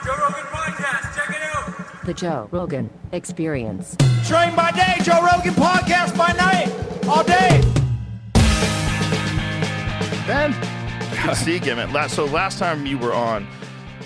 Joe Rogan Podcast. Check it out. The Joe Rogan Experience. Train by day, Joe Rogan Podcast by night, all day. Ben, good to see you again, man. So last time you were on,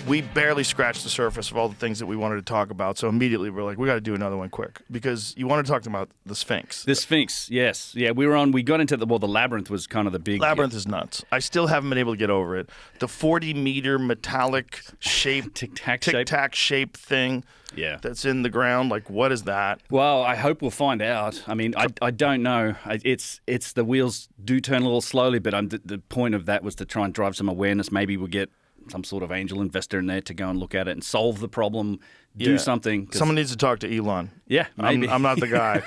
we barely scratched the surface of all the things that we wanted to talk about. So immediately we're like, we got to do another one quick because you wanted to talk about the Sphinx. The Sphinx, yes. Yeah, we got into the Labyrinth was kind of the big... Labyrinth is nuts. I still haven't been able to get over it. The 40-meter metallic shape, tic-tac shape thing that's in the ground. Like, what is that? Well, I hope we'll find out. I mean, I don't know. It's the wheels do turn a little slowly, but the point of that was to try and drive some awareness. Maybe we'll get some sort of angel investor in there to go and look at it and solve the problem, do something. Someone needs to talk to Elon. Yeah, maybe. I'm not the guy.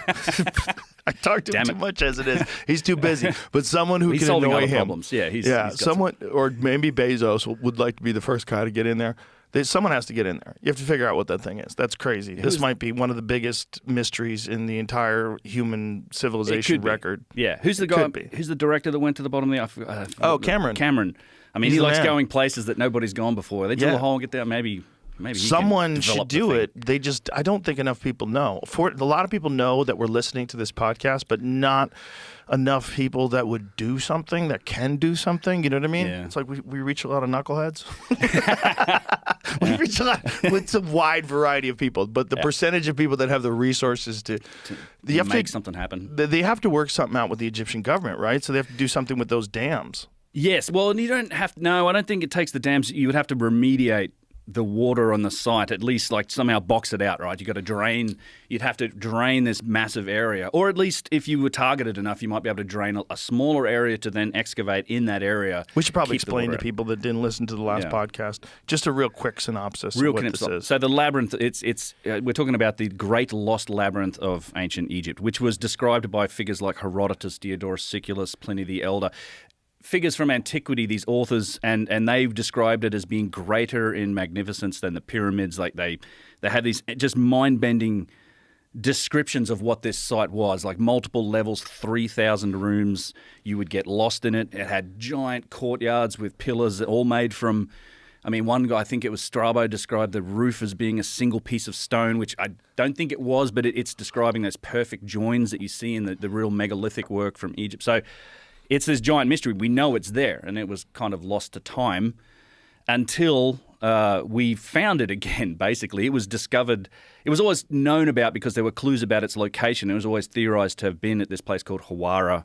I talk to him too much as it is. He's too busy. But someone who can annoy him. Problems. Yeah, he's someone, or maybe Bezos would like to be the first guy to get in there. Someone has to get in there. You have to figure out what that thing is. That's crazy. This might be one of the biggest mysteries in the entire human civilization record. Yeah. Who's the guy? Who's the director that went to the bottom of the... Cameron. Cameron. I mean, he likes going places that nobody's gone before. They drill a hole and get there. Maybe someone should do it. I don't think enough people know. A lot of people know that we're listening to this podcast, but not enough people that would do something, that can do something. You know what I mean? Yeah. It's like we reach a lot of knuckleheads. We reach a lot. It's a wide variety of people, but the percentage of people that have the resources to make something happen. They have to work something out with the Egyptian government, right? So they have to do something with those dams. Yes. Well, and you don't have to. No, I don't think it takes the dams. You would have to remediate the water on the site, at least like somehow box it out, right? You've got to drain. You'd have to drain this massive area. Or at least if you were targeted enough, you might be able to drain a smaller area to then excavate in that area. We should probably explain to people that didn't listen to the last podcast, just a real quick synopsis of what this is. So the labyrinth, we're talking about the great lost labyrinth of ancient Egypt, which was described by figures like Herodotus, Diodorus Siculus, Pliny the Elder. Figures from antiquity, these authors, and they've described it as being greater in magnificence than the pyramids. Like they had these just mind-bending descriptions of what this site was, like multiple levels, 3,000 rooms. You would get lost in it. It had giant courtyards with pillars all made from, I mean, one guy, I think it was Strabo, described the roof as being a single piece of stone, which I don't think it was, but it's describing those perfect joins that you see in the real megalithic work from Egypt. So it's this giant mystery. We know it's there, and it was kind of lost to time until we found it again, basically. It was discovered. It was always known about because there were clues about its location. It was always theorized to have been at this place called Hawara,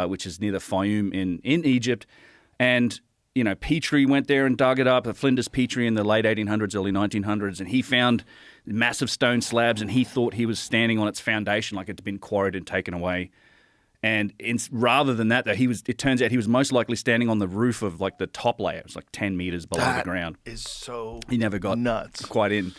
which is near the Fayum in Egypt. And, you know, Petrie went there and dug it up, Flinders Petrie in the late 1800s, early 1900s, and he found massive stone slabs, and he thought he was standing on its foundation like it had been quarried and taken away. And rather than that, though, it turns out he was most likely standing on the roof of like the top layer. It was like 10 meters below the ground. That is so he never got nuts. Quite in.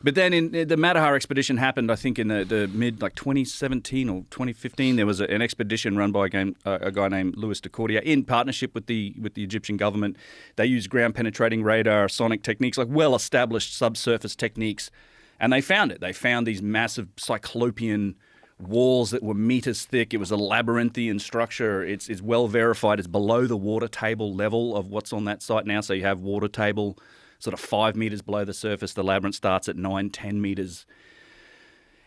But then in the Matterhorn expedition happened, I think, in the mid, like 2017 or 2015, there was an expedition run by a guy named Louis de Cordier in partnership with the Egyptian government. They used ground-penetrating radar, sonic techniques, like well-established subsurface techniques, and they found it. They found these massive cyclopean walls that were meters thick. It was a labyrinthian structure. It's well verified. It's below the water table level of what's on that site now. So you have water table sort of 5 meters below the surface. The labyrinth starts at 9-10 meters.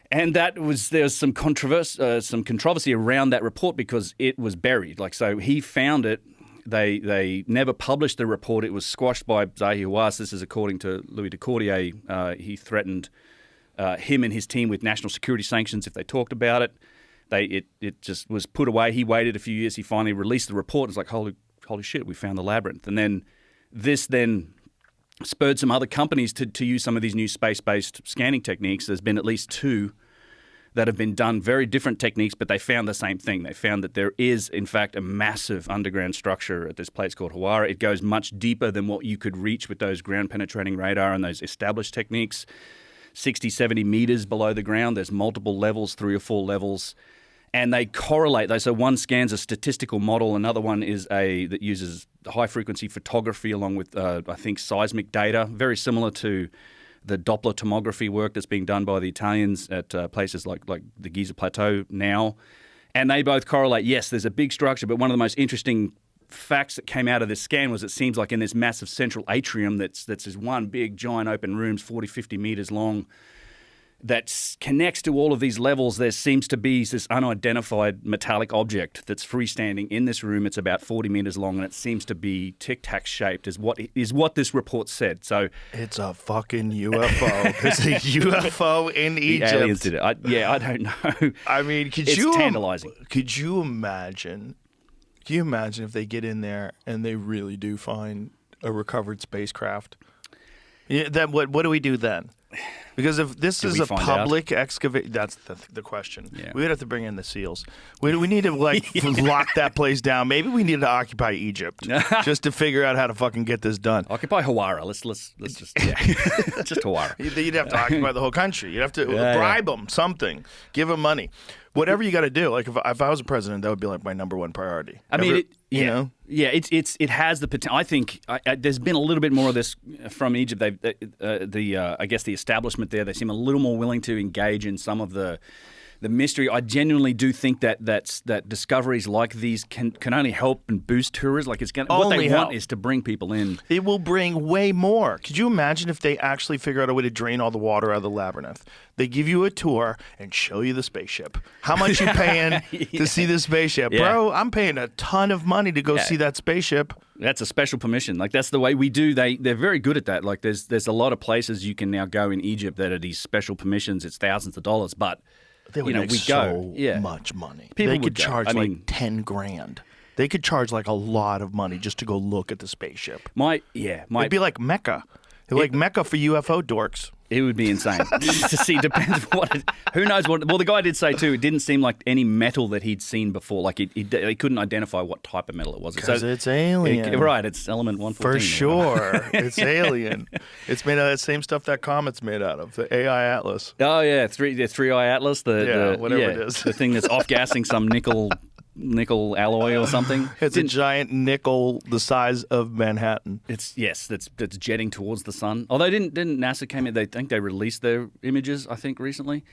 And there's some controversy around that report because it was buried. Like, so he found it. They never published the report. It was squashed by Zahi Hawass. This is according to Louis de Cordier. He threatened him and his team with national security sanctions if they talked about it. It just was put away. He waited a few years. He finally released the report. It's like, holy shit, we found the labyrinth. And then this spurred some other companies to use some of these new space-based scanning techniques. There's been at least 2 that have been done, very different techniques, but they found the same thing. They found that there is, in fact, a massive underground structure at this place called Hawara. It goes much deeper than what you could reach with those ground-penetrating radar and those established techniques. 60, 70 meters below the ground. There's multiple levels, 3 or 4 levels, and they correlate. So one scan's a statistical model. Another one is that uses high-frequency photography along with, I think, seismic data, very similar to the Doppler tomography work that's being done by the Italians at places like the Giza Plateau now. And they both correlate. Yes, there's a big structure, but one of the most interesting facts that came out of this scan was it seems like in this massive central atrium that's this one big giant open rooms 40, 50 meters long that connects to all of these levels. There seems to be this unidentified metallic object that's freestanding in this room. It's about 40 meters long, and it seems to be tic-tac shaped, is what this report said. So it's a fucking UFO. It's a UFO in Egypt. The aliens did it. I don't know. I mean, it's tantalizing. Could you imagine? Can you imagine if they get in there and they really do find a recovered spacecraft? Yeah, then what do we do then? Because if this is a public excavation, that's the question. Yeah. We would have to bring in the SEALs. We need to lock that place down. Maybe we need to occupy Egypt just to figure out how to fucking get this done. Occupy Hawara. Let's just just Hawara. You'd have to occupy the whole country. You'd have to bribe them something, give them money, whatever you got to do. Like if I was a president, that would be like my number one priority. I mean, you know. Yeah, it has the potential. I think there's been a little bit more of this from Egypt. I guess the establishment there, they seem a little more willing to engage in some of the mystery. I genuinely do think that discoveries like these can only help and boost tourism. Like what they want is to bring people in. It will bring way more. Could you imagine if they actually figure out a way to drain all the water out of the labyrinth? They give you a tour and show you the spaceship. How much you paying to see the spaceship? Yeah. Bro, I'm paying a ton of money to go see that spaceship. That's a special permission. Like that's the way we do. They're very good at that. Like there's a lot of places you can now go in Egypt that are these special permissions. It's thousands of dollars, but they would make so much money. People they could charge like mean, 10 grand. They could charge like a lot of money just to go look at the spaceship. It'd be like Mecca. Like Mecca for UFO dorks. It would be insane to see. Depends who knows what. Well, the guy did say too. It didn't seem like any metal that he'd seen before. Like he couldn't identify what type of metal it was. Because it's alien, right? It's element 114. For sure, it's alien. It's made out of the same stuff that Comet's made out of. The AI Atlas. Oh yeah, the 3i Atlas. Whatever it is. The thing that's off gassing some nickel alloy or something. It's a giant nickel the size of Manhattan. That's jetting towards the sun. Although didn't NASA came in? They think they released their images. I think recently.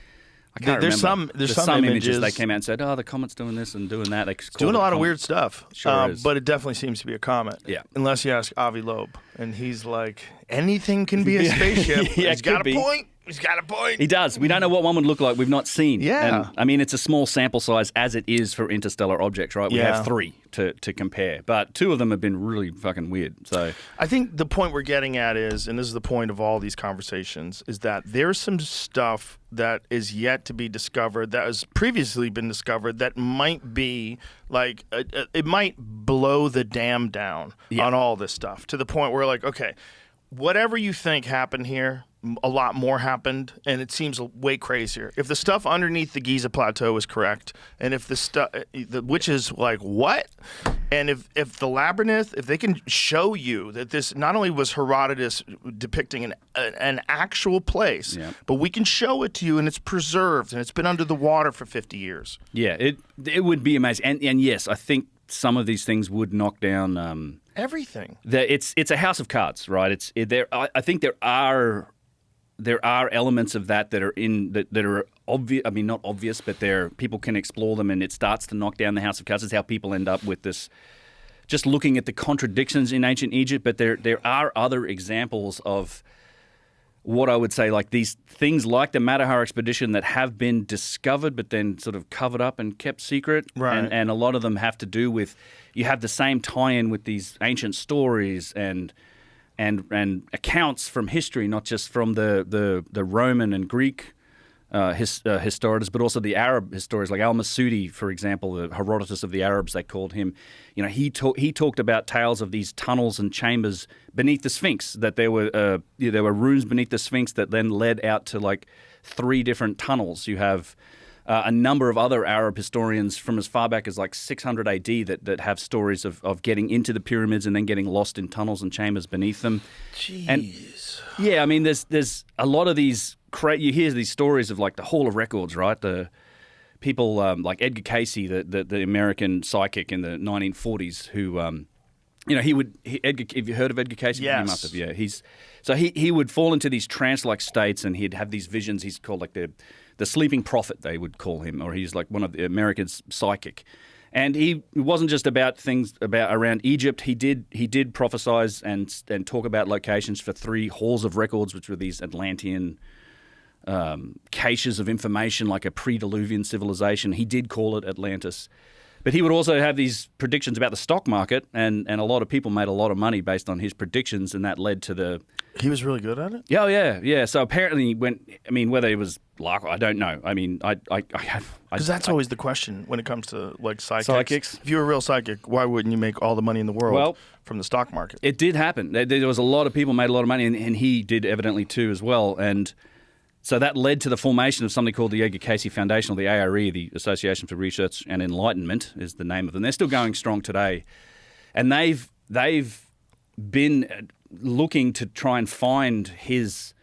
I can't remember. There's some images they came out and said, "Oh, the comet's doing this and doing that." It's doing a lot of weird stuff. Sure is. But it definitely seems to be a comet. Yeah. Unless you ask Avi Loeb, and he's like, anything can be a spaceship. Yeah, He's got a point. He's got a point. He does. We don't know what one would look like. We've not seen. Yeah. And, I mean, it's a small sample size as it is for interstellar objects, right? We have 3 to compare. But 2 of them have been really fucking weird. So I think the point we're getting at is, and this is the point of all these conversations, is that there's some stuff that is yet to be discovered that has previously been discovered that might be like, it might blow the dam down on all this stuff to the point where like, okay, whatever you think happened here, a lot more happened, and it seems way crazier. If the stuff underneath the Giza Plateau is correct, and if the stuff, which is like what, and if the labyrinth, if they can show you that this not only was Herodotus depicting an actual place, but we can show it to you, and it's preserved, and it's been under the water for 50 years. Yeah, it would be amazing, and yes, I think some of these things would knock down everything. It's a house of cards, right? I think there are elements of that are that are obvious. I mean, not obvious, but people can explore them, and it starts to knock down the house of cards. It's how people end up with this, just looking at the contradictions in ancient Egypt. But there are other examples of what I would say, like these things like the Matterhorn expedition that have been discovered, but then sort of covered up and kept secret. Right. And a lot of them have to do with, you have the same tie-in with these ancient stories and accounts from history, not just from the Roman and Greek historians, but also the Arab historians, like Al-Masudi, for example, the Herodotus of the Arabs, they called him. You know, he talked about tales of these tunnels and chambers beneath the Sphinx, that there were rooms beneath the Sphinx that then led out to like 3 different tunnels. You have a number of other Arab historians from as far back as like 600 AD that have stories of getting into the pyramids and then getting lost in tunnels and chambers beneath them. Jeez. And, I mean, there's a lot of these. You hear these stories of like the Hall of Records, right? The people like Edgar Cayce, the American psychic in the 1940s, who Edgar. Have you heard of Edgar Cayce? Yes. You must have. Yeah. He would fall into these trance-like states, and he'd have these visions. He's called like the sleeping prophet, they would call him, or he's like one of the Americans' psychic. And it wasn't just about things around Egypt. He did prophesize and talk about locations for 3 halls of records, which were these Atlantean caches of information, like a pre-Diluvian civilization. He did call it Atlantis. But he would also have these predictions about the stock market, and a lot of people made a lot of money based on his predictions, and that led to the... He was really good at it? Oh, yeah. So apparently, whether it was luck, I don't know. I mean, Because that's always the question when it comes to, like, psychics. If you were a real psychic, why wouldn't you make all the money in the world from the stock market? It did happen. There was a lot of people made a lot of money, and he did evidently too as well, and... So that led to the formation of something called the Edgar Cayce Foundation, or the ARE, the Association for Research and Enlightenment is the name of them. They're still going strong today. And they've been looking to try and find his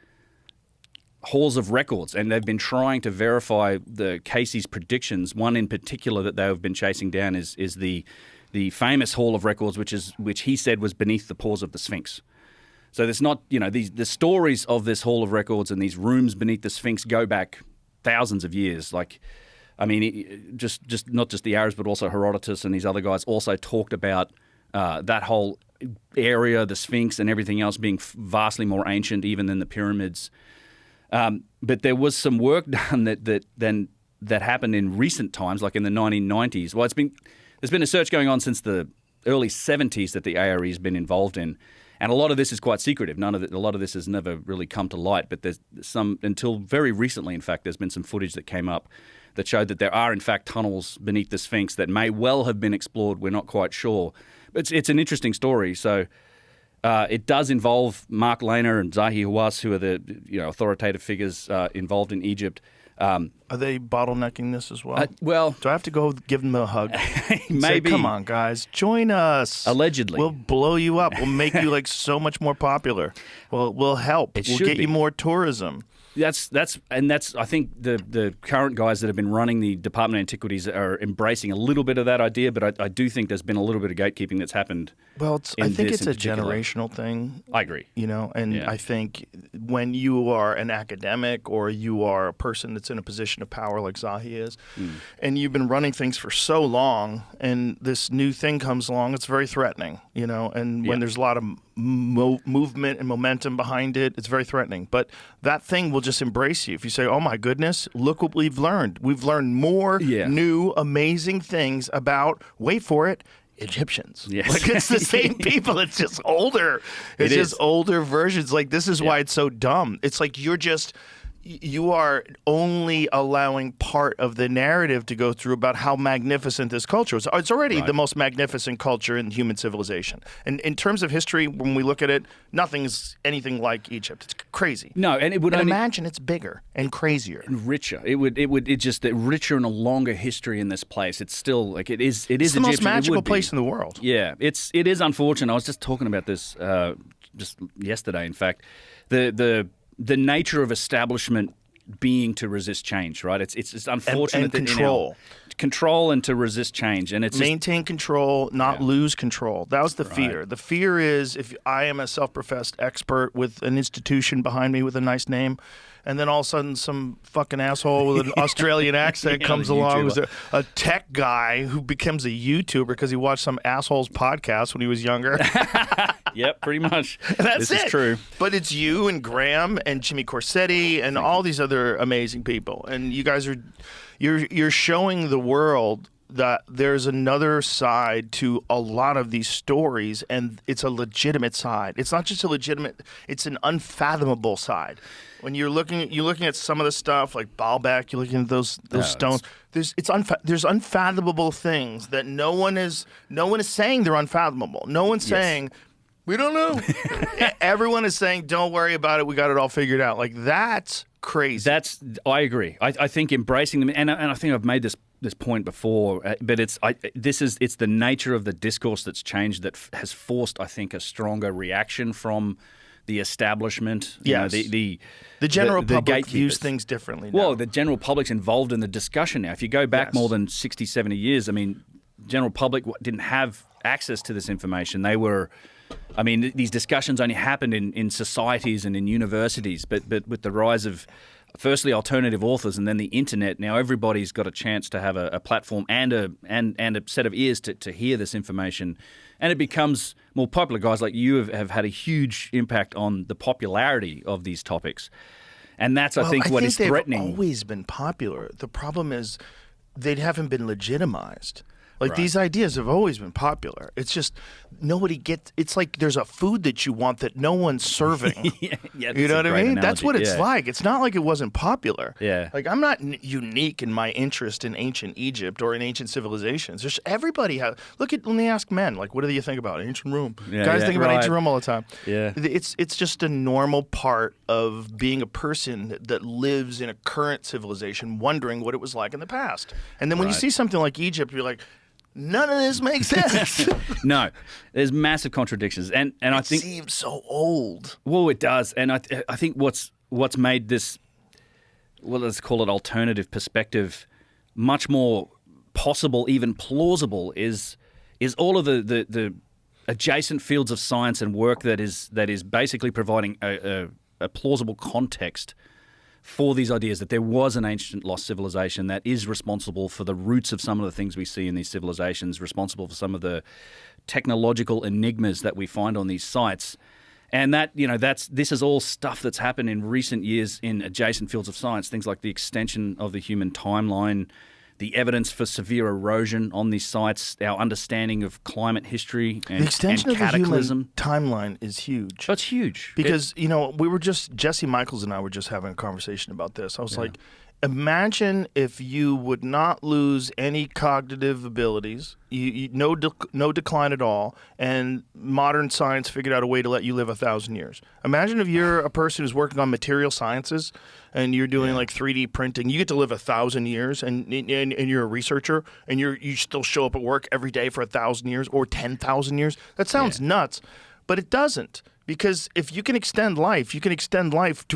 halls of records, and they've been trying to verify the Cayce's predictions. One in particular that they have been chasing down is the famous hall of records, which he said was beneath the paws of the Sphinx. So there's not, the stories of this Hall of Records and these rooms beneath the Sphinx go back thousands of years. Just not just the Arabs, but also Herodotus and these other guys also talked about that whole area, the Sphinx and everything else being vastly more ancient even than the pyramids. But there was some work done that happened in recent times, like in the 1990s. Well, there's been a search going on since the early 70s that the ARE has been involved in. And a lot of this is quite secretive. A lot of this has never really come to light. But there's some, until very recently, in fact, there's been some footage that came up that showed that there are, in fact, tunnels beneath the Sphinx that may well have been explored. We're not quite sure. But it's an interesting story. So it does involve Mark Lehner and Zahi Hawass, who are the authoritative figures involved in Egypt. Are they bottlenecking this as well? Well, do I have to go give them a hug? Maybe. Say, come on, guys, join us. Allegedly, we'll blow you up. We'll make you like so much more popular. We'll help. We'll get you more tourism. That's I think the current guys that have been running the Department of Antiquities are embracing a little bit of that idea, but I do think there's been a little bit of gatekeeping that's happened. Well, I think it's a generational thing. I agree. I think when you are an academic or you are a person that's in a position of power like Zahi is, and you've been running things for so long, and this new thing comes along, it's very threatening. And when there's a lot of movement and momentum behind it, it's very threatening. But that thing will just embrace you. If you say, oh my goodness, look what we've learned. We've learned more new, amazing things about, wait for it, Egyptians. Yes. Like, it's the same people. It's just older. It's just older versions. Like, this is why it's so dumb. It's like you are only allowing part of the narrative to go through about how magnificent this culture is. It's already the most magnificent culture in human civilization. And in terms of history, when we look at it, nothing's anything like Egypt. It's crazy. No, and it would imagine it's bigger and crazier and richer. It's just a richer and a longer history in this place. It's still like it is. It is the Egyptian. most magical place in the world. Yeah, it is unfortunate. I was just talking about this just yesterday. In fact, the nature of establishment being to resist change, right? It's unfortunate and control. Control and to resist change, and it's maintain control, not lose control. That was the fear. The fear is if I am a self-professed expert with an institution behind me with a nice name, and then all of a sudden some fucking asshole with an Australian accent comes along, who's a tech guy who becomes a YouTuber because he watched some asshole's podcast when he was younger. Yep, pretty much. This is true. But it's you and Graham and Jimmy Corsetti and all these other amazing people, and you guys are you're showing the world that there's another side to a lot of these stories, and it's a legitimate side. It's not just a legitimate; it's an unfathomable side. When you're looking at some of the stuff like Baalbek, you're looking at those stones. There's unfathomable things that no one is saying they're unfathomable. No one's saying we don't know. Everyone is saying don't worry about it. We got it all figured out. Like, that's crazy. I agree. I think embracing them, and I think I've made this point before, but it's the nature of the discourse that's changed that has forced, I think, a stronger reaction from the establishment. Yes. The general public views things differently now. Well, the general public's involved in the discussion now. If you go back more than 60, 70 years, I mean, general public didn't have access to this information. These discussions only happened in societies and in universities, but with the rise of firstly alternative authors, and then the internet. Now everybody's got a chance to have a platform and a set of ears to hear this information, and it becomes more popular. Guys like you have had a huge impact on the popularity of these topics, and that's I think what is threatening. They've always been popular. The problem is they haven't been legitimized. Like, these ideas have always been popular. It's just nobody gets. It's like there's a food that you want that no one's serving. Yeah, you know what I mean? Analogy. That's what it's like. It's not like it wasn't popular. Yeah. Like, I'm not unique in my interest in ancient Egypt or in ancient civilizations. There's everybody has. Look at when they ask men, like, what do you think about ancient Rome? Guys think about ancient Rome all the time. Yeah. It's just a normal part of being a person that lives in a current civilization, wondering what it was like in the past. And then when you see something like Egypt, you're like, none of this makes sense. No, there's massive contradictions, and I think it seems so old. Well, it does, and I think what's made this, well, let's call it alternative perspective, much more possible, even plausible, is all of the adjacent fields of science and work that is basically providing a plausible context for these ideas that there was an ancient lost civilization that is responsible for the roots of some of the things we see in these civilizations, responsible for some of the technological enigmas that we find on these sites. And that, this is all stuff that's happened in recent years in adjacent fields of science, things like the extension of the human timeline, the evidence for severe erosion on these sites, our understanding of climate history and the extension and of the human cataclysm. timeline is huge. That's huge. Because, Jesse Michaels and I were just having a conversation about this. I was like, imagine if you would not lose any cognitive abilities, no decline at all, and modern science figured out a way to let you live 1,000 years. Imagine if you're a person who's working on material sciences and you're doing like 3D printing. You get to live 1,000 years, and you're a researcher, and you still show up at work every day for 1,000 years or 10,000 years. That sounds nuts, but it doesn't. Because if you can extend life,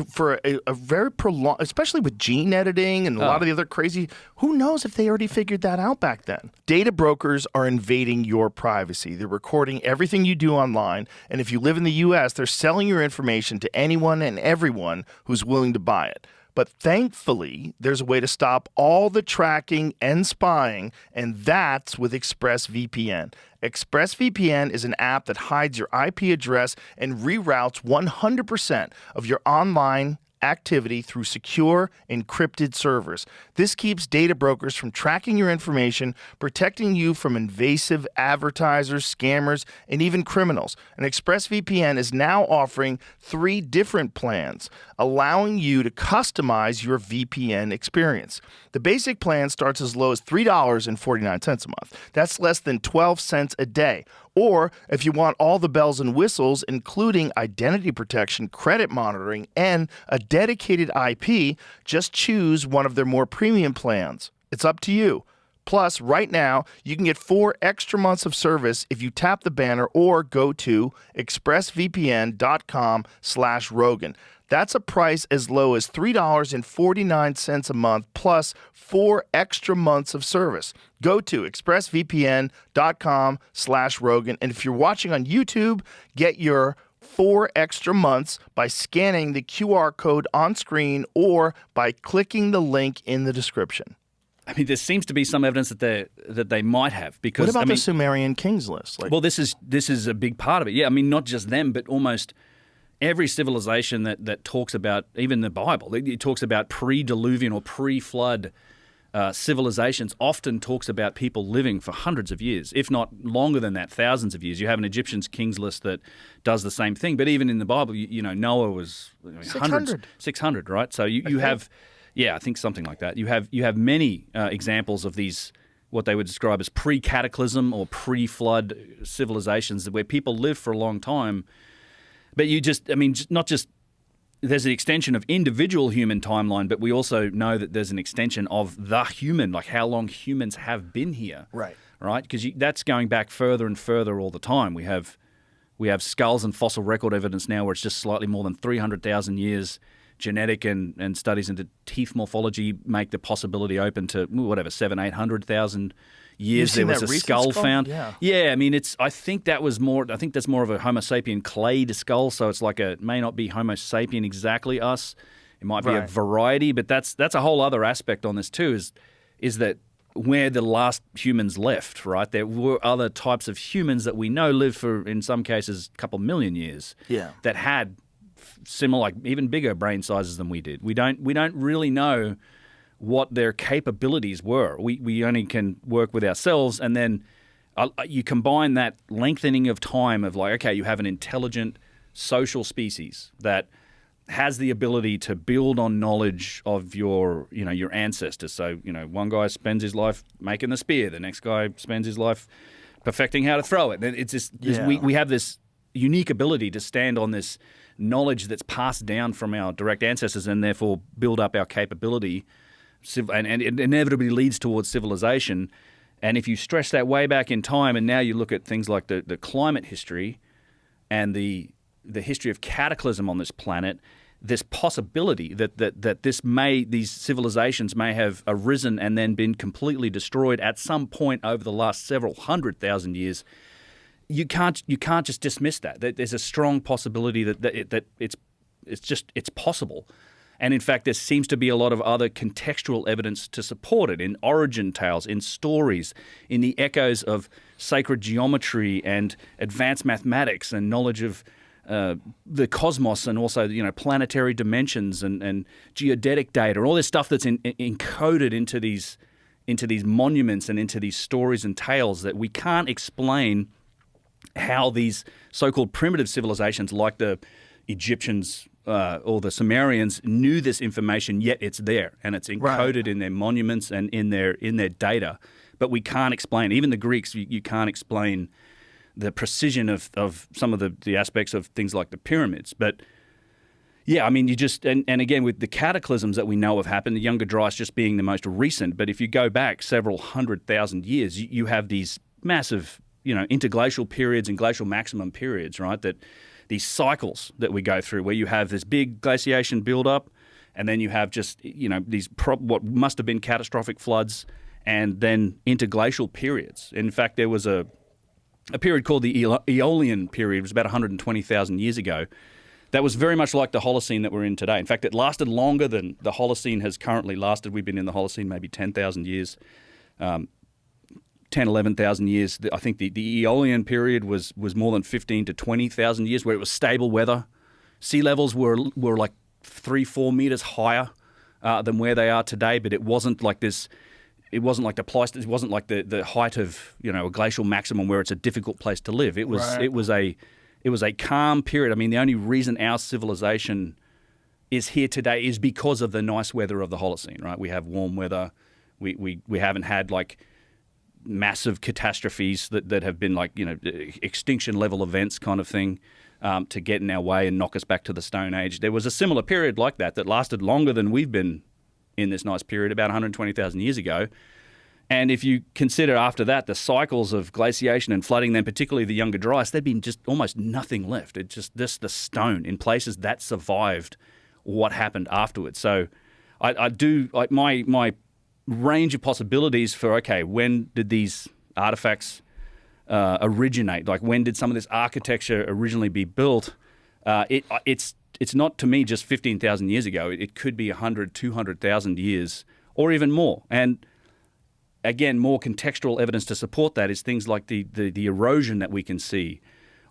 for a very prolonged, especially with gene editing and a lot of the other crazy, who knows if they already figured that out back then. Data brokers are invading your privacy. They're recording everything you do online. And if you live in the U.S., they're selling your information to anyone and everyone who's willing to buy it. But thankfully, there's a way to stop all the tracking and spying, and that's with ExpressVPN. ExpressVPN is an app that hides your IP address and reroutes 100% of your online activity through secure, encrypted servers. This keeps data brokers from tracking your information, protecting you from invasive advertisers, scammers, and even criminals. And ExpressVPN is now offering 3 different plans, allowing you to customize your VPN experience. The basic plan starts as low as $3.49 a month. That's less than 12 cents a day. Or if you want all the bells and whistles, including identity protection, credit monitoring, and a dedicated IP, just choose one of their more premium plans. It's up to you. Plus, right now, you can get 4 extra months of service if you tap the banner or go to expressvpn.com/Rogan. That's a price as low as $3.49 a month plus 4 extra months of service. Go to expressvpn.com/Rogan. And if you're watching on YouTube, get your 4 extra months by scanning the QR code on screen or by clicking the link in the description. I mean, there seems to be some evidence that they might have. Because what about the Sumerian kings list? Well, this is a big part of it. Yeah, I mean, not just them, but almost every civilization that talks about, even the Bible, it talks about pre-Diluvian or pre-flood civilizations, often talks about people living for hundreds of years, if not longer than that, thousands of years. You have an Egyptian kings list that does the same thing. But even in the Bible, Noah was 600, right? So you have, I think something like that. You have many examples of these, what they would describe as pre-cataclysm or pre-flood civilizations where people live for a long time. But not just there's an extension of individual human timeline, but we also know that there's an extension of the human, like how long humans have been here. Right. Right? Because that's going back further and further all the time. We have skulls and fossil record evidence now where it's just slightly more than 300,000 years. Genetic and studies into teeth morphology make the possibility open to 700,000-800,000 years. There was a skull found. Yeah. I mean, I think that's more of a Homo sapien clade skull. So it's like may not be Homo sapien exactly us. It might be a Right. variety, but that's a whole other aspect on this too. Is that where the last humans left? Right, there were other types of humans that we know lived for, in some cases, a couple million years. Yeah. That had similar, like even bigger brain sizes than we did. We don't really know what their capabilities were. We only can work with ourselves, and then you combine that lengthening of time of like, okay, you have an intelligent social species that has the ability to build on knowledge of your ancestors. So, one guy spends his life making the spear, the next guy spends his life perfecting how to throw it. It's just we have this unique ability to stand on this knowledge that's passed down from our direct ancestors and therefore build up our capability, and it inevitably leads towards civilization. And if you stretch that way back in time, and now you look at things like the climate history and the history of cataclysm on this planet, this possibility that these civilizations may have arisen and then been completely destroyed at some point over the last several 100,000 years, you can't just dismiss that. There's a strong possibility that it's possible. And in fact, there seems to be a lot of other contextual evidence to support it in origin tales, in stories, in the echoes of sacred geometry and advanced mathematics and knowledge of the cosmos, and also planetary dimensions and geodetic data, all this stuff that's encoded into these monuments and into these stories and tales that we can't explain how these so-called primitive civilizations like the Egyptians or the Sumerians knew this information, yet it's there and it's encoded in their monuments and in their data. But we can't explain. Even the Greeks, you can't explain the precision of some of the aspects of things like the pyramids. But yeah, I mean, you just and again with the cataclysms that we know have happened, the Younger Dryas just being the most recent. But if you go back several 100,000 years, you have these massive interglacial periods and glacial maximum periods, right? That these cycles that we go through, where you have this big glaciation buildup, and then you have just these what must have been catastrophic floods, and then interglacial periods. In fact, there was a period called the Aeolian period. It was about 120,000 years ago. That was very much like the Holocene that we're in today. In fact, it lasted longer than the Holocene has currently lasted. We've been in the Holocene maybe 10,000 years. 10, 11,000 years. I think the Aeolian period was more than 15 to 20,000 years, where it was stable weather. Sea levels were like 3-4 meters higher than where they are today, but it wasn't like this. It wasn't like it wasn't like the height of a glacial maximum where it's a difficult place to live. It was it was a calm period. I mean, the only reason our civilization is here today is because of the nice weather of the Holocene, right? We have warm weather. We haven't had like massive catastrophes that have been like extinction level events kind of thing to get in our way and knock us back to the Stone Age. There was a similar period like that lasted longer than we've been in this nice period, about 120,000 years ago. And if you consider after that the cycles of glaciation and flooding, then particularly the Younger Dryas, there'd been just almost nothing left. It's just the stone in places that survived what happened afterwards. So I do like my range of possibilities for, okay, when did these artifacts originate? Like, when did some of this architecture originally be built? It's not, to me, just 15,000 years ago. It could be 100, 200,000 years or even more. And again, more contextual evidence to support that is things like the erosion that we can see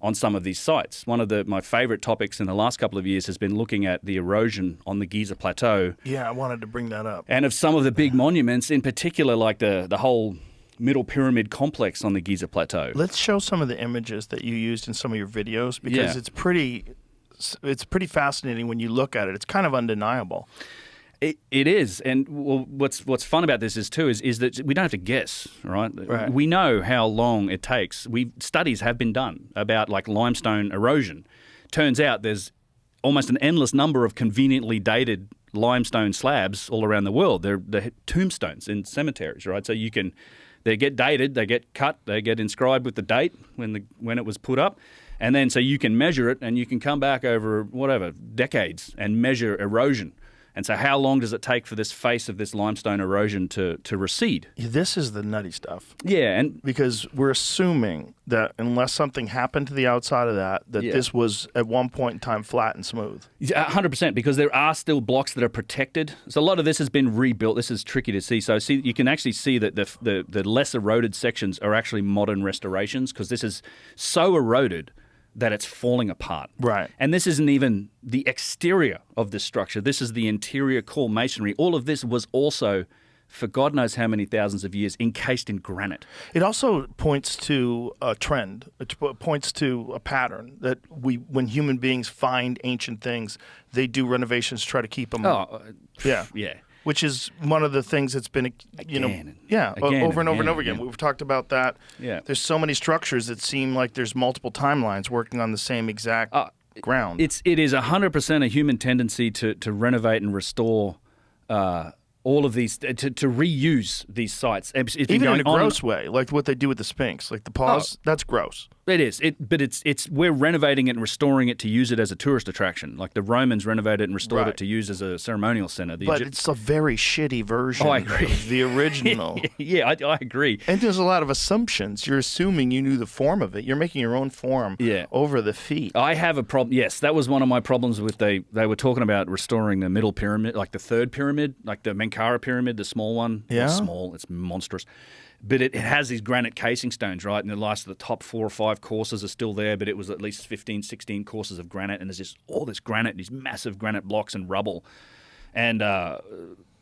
on some of these sites. One of my favorite topics in the last couple of years has been looking at the erosion on the Giza Plateau. Yeah, I wanted to bring that up. And of some of the big monuments, in particular, like the whole Middle Pyramid complex on the Giza Plateau. Let's show some of the images that you used in some of your videos, because it's pretty fascinating when you look at it. It's kind of undeniable. It is, and what's fun about this is that we don't have to guess, right? We know how long it takes. Studies have been done about like limestone erosion. Turns out there's almost an endless number of conveniently dated limestone slabs all around the world. They're tombstones in cemeteries, right? So they get dated, they get cut, they get inscribed with the date when it was put up. And then so you can measure it, and you can come back over whatever decades and measure erosion. And so how long does it take for this face of this limestone erosion to recede? Yeah, this is the nutty stuff. Yeah, and Because we're assuming that unless something happened to the outside of that Yeah. this was at one point in time flat and smooth. 100%, because there are still blocks that are protected. So a lot of this has been rebuilt. This is tricky to see. So you can actually see that the less eroded sections are actually modern restorations, because this is so eroded that it's falling apart. Right. And this isn't even the exterior of this structure. This is the interior core masonry. All of this was also, for God knows how many thousands of years, encased in granite. It also points to a trend. It points to a pattern that when human beings find ancient things, they do renovations to try to keep them. Yeah. Yeah. Which is one of the things that's been, Again over and over again. yeah. We've talked about that. Yeah. There's so many structures that seem like there's multiple timelines working on the same exact ground. It is 100% a human tendency to renovate and restore all of these, to reuse these sites. It's been Even in going a on- gross way, like what they do with the Sphinx, like the paws, that's gross. It is. But it's we're renovating it and restoring it to use it as a tourist attraction. Like the Romans renovated it and restored Right. it to use as a ceremonial center. But it's a very shitty version I agree. of the original. Yeah, I agree. And there's a lot of assumptions. You're assuming you knew the form of it. You're making your own form Yeah. over the feet. I have a problem. Yes, that was one of my problems with they were talking about restoring the middle pyramid, like the third pyramid, like the Menkaure pyramid, the small one. Yeah. It's small, it's monstrous. But it has these granite casing stones, right? And the last of the top 4 or 5 courses are still there, but it was at least 15, 16 courses of granite. And there's just all this granite, these massive granite blocks and rubble. And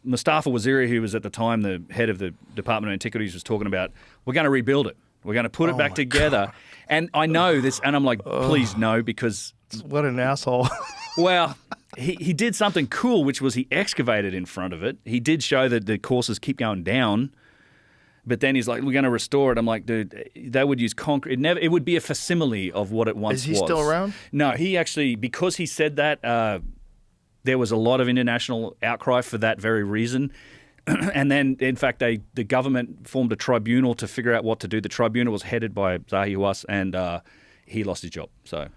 Mustafa Waziri, who was at the time the head of the Department of Antiquities, was talking about, we're going to rebuild it. We're going to put it back together. God. And I know this, and I'm like, please no, because... What an asshole. Well, he did something cool, which was he excavated in front of it. He did show that the courses keep going down. But then he's like, we're going to restore it. I'm like, dude, they would use concrete. It would be a facsimile of what it once was. Is he still around? No, he actually, because he said that, there was a lot of international outcry for that very reason. And then, in fact, the government formed a tribunal to figure out what to do. The tribunal was headed by Zahi Hawass, and he lost his job. So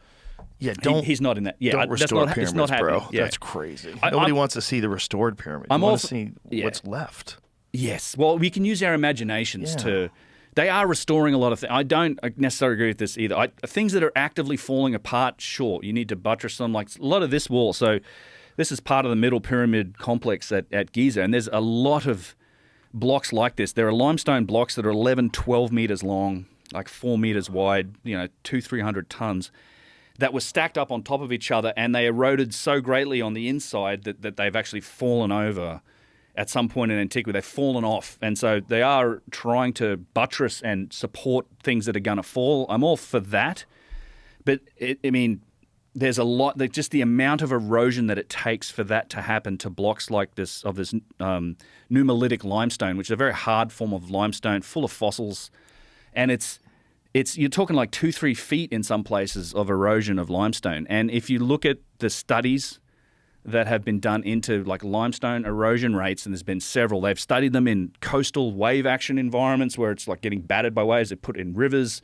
Yeah, he's not in that. Yeah, don't restore that's pyramids, not happening. bro. Yeah. That's crazy. Nobody wants to see the restored pyramid. I'm You all want for- to see yeah. what's left. Yes. Well, we can use our imaginations Yeah. to... They are restoring a lot of things. I don't necessarily agree with this either. Things that are actively falling apart, sure, you need to buttress them. Like a lot of this wall. So this is part of the middle pyramid complex at Giza, and there's a lot of blocks like this. There are limestone blocks that are 11, 12 meters long, like 4 meters wide, 200-300 tons, that were stacked up on top of each other, and they eroded so greatly on the inside that they've actually fallen over. At some point in antiquity, they've fallen off. And so they are trying to buttress and support things that are going to fall. I'm all for that. But, there's a lot, just the amount of erosion that it takes for that to happen to blocks like this, of this nummulitic limestone, which is a very hard form of limestone, full of fossils. And you're talking like 2-3 feet in some places of erosion of limestone. And if you look at the studies that have been done into like limestone erosion rates, and there's been several. They've studied them in coastal wave action environments where it's like getting battered by waves. They put in rivers.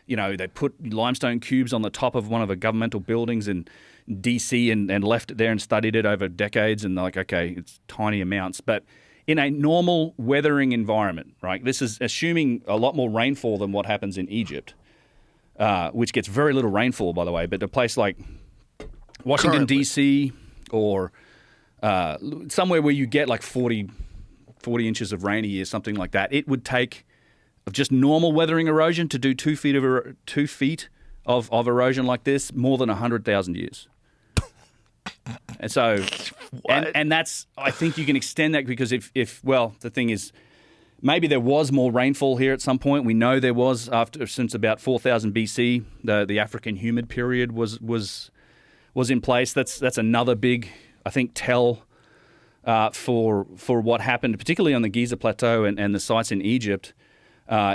They put limestone cubes on the top of one of the governmental buildings in DC and left it there and studied it over decades. And they're like, okay, it's tiny amounts. But in a normal weathering environment, right? This is assuming a lot more rainfall than what happens in Egypt, which gets very little rainfall, by the way. But a place like Washington, Currently. D.C., or somewhere where you get like 40 inches of rain a year, something like that, it would take of just normal weathering erosion to do 2 feet of erosion like this more than 100,000 years. And so, and that's, I think you can extend that because if the thing is, maybe there was more rainfall here at some point. We know there was since about 4000 BC, the African humid period was in place. That's another big, I think, tell for what happened, particularly on the Giza Plateau and the sites in Egypt.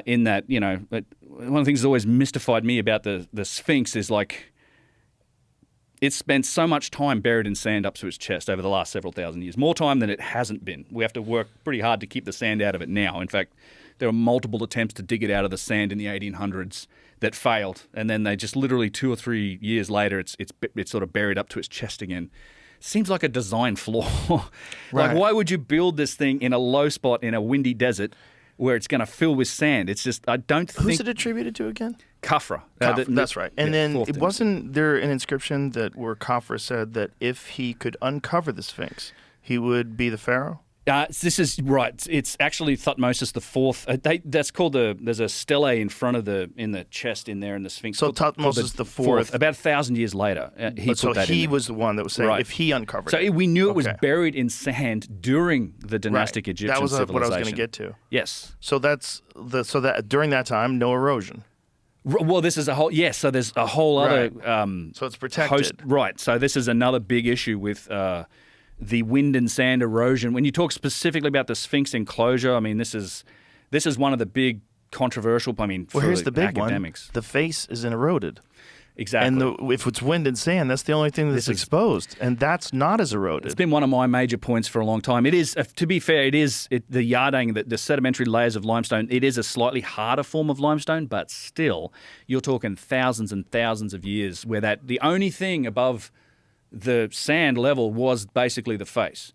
In that, one of the things that's always mystified me about the Sphinx is like it's spent so much time buried in sand up to its chest over the last several thousand years, more time than it hasn't been. We have to work pretty hard to keep the sand out of it now. In fact, there are multiple attempts to dig it out of the sand in the 1800s that failed, and then they just literally 2 or 3 years later, it's sort of buried up to its chest again. seems like a design flaw. Right. Like, why would you build this thing in a low spot in a windy desert where it's going to fill with sand? It's just, I don't think... Who's it attributed to again? Khafra. That's right. And then fourth it wasn't there an inscription where Khafra said that if he could uncover the Sphinx, he would be the pharaoh? This is right. It's actually Thutmose the Fourth. That's called there's a stele in front of in the chest in there in the Sphinx. So Thutmose the Fourth. About 1,000 years later, he put that in. He there. was the one that was saying if he uncovered it. So we knew it was buried in sand during the dynastic Egyptian That was civilization. what I was going to get to. Yes. So that during that time, no erosion. Well, this is a whole So there's a whole other. So it's protected. Right. So this is another big issue with. The wind and sand erosion. When you talk specifically about the Sphinx enclosure, I mean, this is one of the big controversial. I mean, for here's the big academics. one: the face isn't eroded. Exactly. And if it's wind and sand, that's the only thing that's exposed, and that's not as eroded. It's been one of my major points for a long time. It is, to be fair, the yardang, the sedimentary layers of limestone. It is a slightly harder form of limestone, but still, you're talking thousands and thousands of years where the only thing above the sand level was basically the face.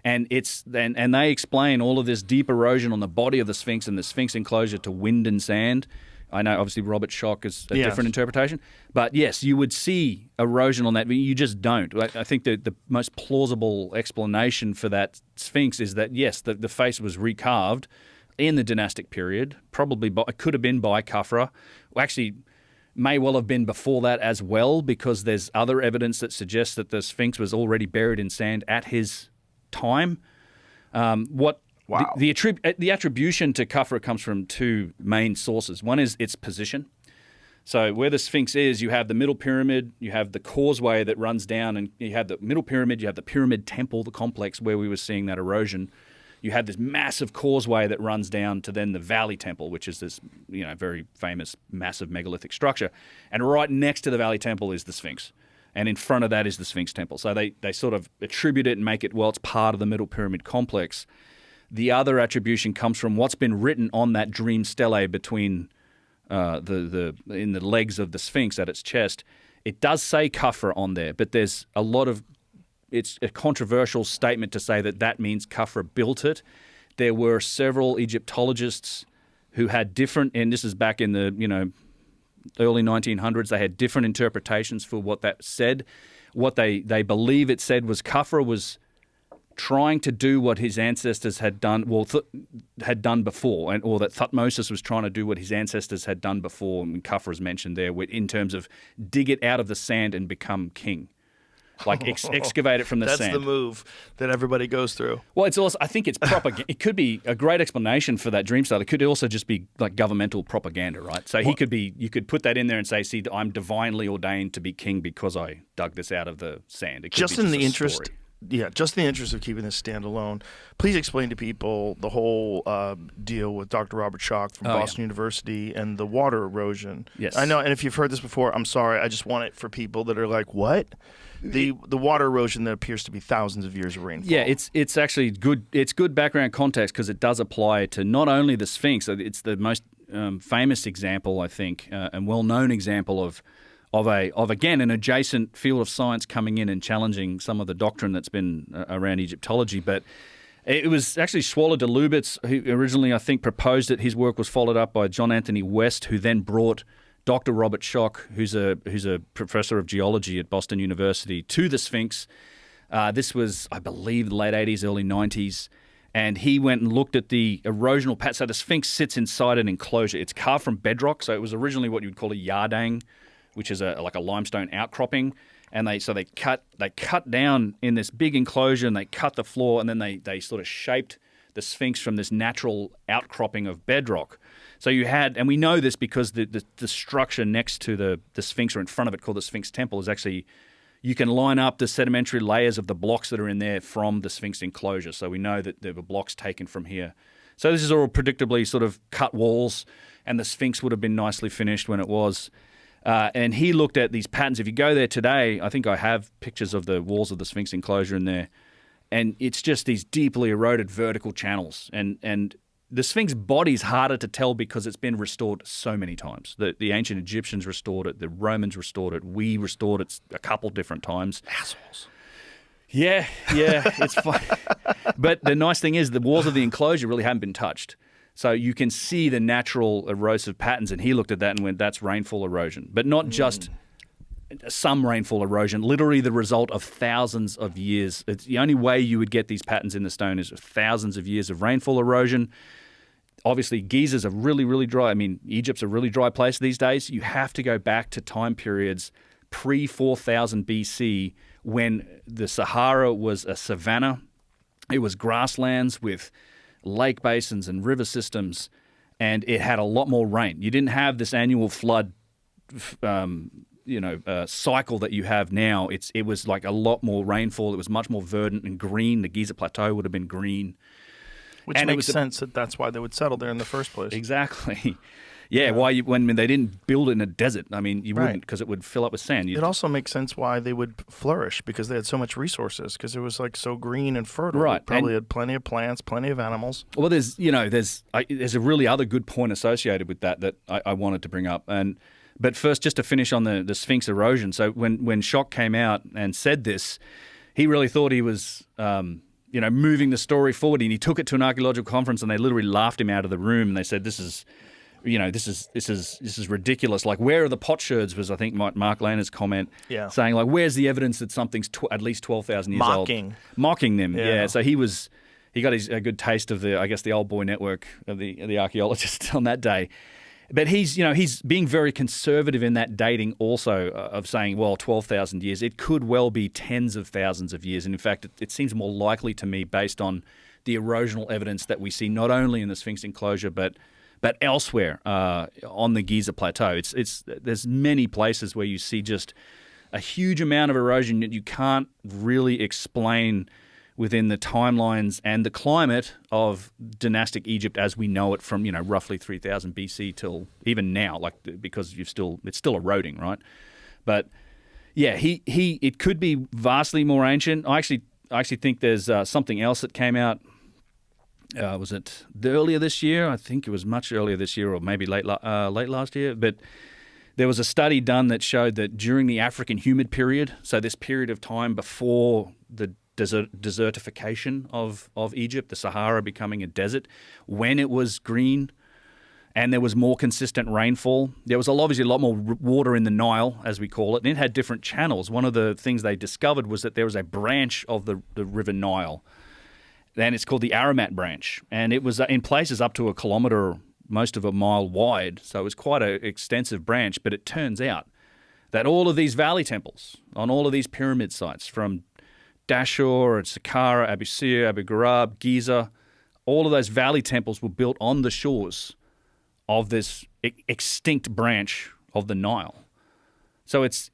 And they explain all of this deep erosion on the body of the Sphinx and the Sphinx enclosure to wind and sand. I know obviously Robert Schoch is a different interpretation, but yes, you would see erosion on that, but you just don't. I think the most plausible explanation for that Sphinx is that yes, the face was recarved in the dynastic period, probably it could have been by Khafra. Well, actually, may well have been before that as well, because there's other evidence that suggests that the Sphinx was already buried in sand at his time. The attribution to Khafra comes from two main sources. One is its position. So where the Sphinx is, you have the middle pyramid, you have the causeway that runs down, and you have the middle pyramid, you have the pyramid temple, the complex where we were seeing that erosion. You have this massive causeway that runs down to then the Valley Temple, which is this, very famous, massive megalithic structure. And right next to the Valley Temple is the Sphinx. And in front of that is the Sphinx Temple. So they sort of attribute it and make it, it's part of the Middle Pyramid complex. The other attribution comes from what's been written on that dream stele between in the legs of the Sphinx at its chest. It does say Khafra on there, but there's a lot of... It's a controversial statement to say that means Khafra built it. There were several Egyptologists who had different, and this is back in the early 1900s, they had different interpretations for what that said. What they believe it said was Khafra was trying to do what his ancestors had done, had done before, or that Thutmose was trying to do what his ancestors had done before. And Khafra is mentioned there in terms of dig it out of the sand and become king. Like excavate it from the sand. That's the move that everybody goes through. Well, it's also, I think it's propaganda. It could be a great explanation for that dream style. It could also just be like governmental propaganda, right? So you could put that in there and say, see, I'm divinely ordained to be king because I dug this out of the sand. It could just be in just the a interest, story. Just in the interest of keeping this standalone, please explain to people the whole deal with Dr. Robert Schoch from Boston University and the water erosion. Yes. I know, and if you've heard this before, I'm sorry. I just want it for people that are like, what? The water erosion that appears to be thousands of years of rainfall. Yeah, it's actually good. It's good background context because it does apply to not only the Sphinx. It's the most famous example, I think, and well-known example of again an adjacent field of science coming in and challenging some of the doctrine that's been around Egyptology. But it was actually Schwaller de Lubitz who originally, I think, proposed it. His work was followed up by John Anthony West, who then brought Dr. Robert Schoch, who's a professor of geology at Boston University, to the Sphinx. This was, I believe, the late 80s, early 90s. And he went and looked at the erosional pattern. So the Sphinx sits inside an enclosure. It's carved from bedrock. So it was originally what you would call a yardang, which is like a limestone outcropping. And they cut down in this big enclosure and they cut the floor and then they sort of shaped the Sphinx from this natural outcropping of bedrock. So you had, and we know this because the structure next to the Sphinx or in front of it called the Sphinx Temple is actually, you can line up the sedimentary layers of the blocks that are in there from the Sphinx enclosure. So we know that there were blocks taken from here. So this is all predictably sort of cut walls, and the Sphinx would have been nicely finished when it was. And he looked at these patterns. If you go there today, I think I have pictures of the walls of the Sphinx enclosure in there, and it's just these deeply eroded vertical channels. And the Sphinx body's harder to tell because it's been restored so many times. The ancient Egyptians restored it, the Romans restored it, we restored it a couple different times. Assholes. Yeah, it's fine. But the nice thing is the walls of the enclosure really haven't been touched. So you can see the natural erosive patterns. And he looked at that and went, that's rainfall erosion. But not just some rainfall erosion, literally the result of thousands of years. It's the only way you would get these patterns in the stone is thousands of years of rainfall erosion. Obviously, Giza's a really, really dry. I mean, Egypt's a really dry place these days. You have to go back to time periods pre-4000 BC when the Sahara was a savanna. It was grasslands with lake basins and river systems, and it had a lot more rain. You didn't have this annual flood cycle that you have now. It was like a lot more rainfall. It was much more verdant and green. The Giza Plateau would have been green. Which makes sense that's why they would settle there in the first place. Exactly. Yeah, when they didn't build it in a desert. I mean, you wouldn't, because it would fill up with sand. It also makes sense why they would flourish, because they had so much resources, because it was like so green and fertile. Right. They probably had plenty of plants, plenty of animals. Well, there's a really other good point associated with that I wanted to bring up. But first, just to finish on the Sphinx erosion. So when Schock came out and said this, he really thought he was moving the story forward, and he took it to an archaeological conference, and they literally laughed him out of the room, and they said, "This is ridiculous. Like, where are the potsherds?" was, I think, Mark Lanner's comment, saying, like, where's the evidence that something's at least 12,000 years old? Mocking them. Yeah. So he got a good taste of the old boy network of the archaeologists on that day. But he's being very conservative in that dating also, of saying, well, 12,000 years. It could well be tens of thousands of years. And in fact, it seems more likely to me based on the erosional evidence that we see not only in the Sphinx enclosure, but elsewhere on the Giza Plateau. There's many places where you see just a huge amount of erosion that you can't really explain within the timelines and the climate of dynastic Egypt as we know it from roughly 3000 BC till even now, because it's still eroding, right? But yeah, it could be vastly more ancient. I actually think there's something else that came out. Was it earlier this year? I think it was much earlier this year, or maybe late last year. But there was a study done that showed that during the African humid period, so this period of time before the desertification of Egypt, the Sahara becoming a desert, when it was green and there was more consistent rainfall, there was obviously a lot more water in the Nile, as we call it, and it had different channels. One of the things they discovered was that there was a branch of the River Nile, and it's called the Aramat branch, and it was in places up to a kilometre, most of a mile wide, so it was quite an extensive branch. But it turns out that all of these valley temples on all of these pyramid sites, from Dashur and Saqqara, Abu Sir, Abu Ghurab, Giza, all of those valley temples were built on the shores of this extinct branch of the Nile. So it's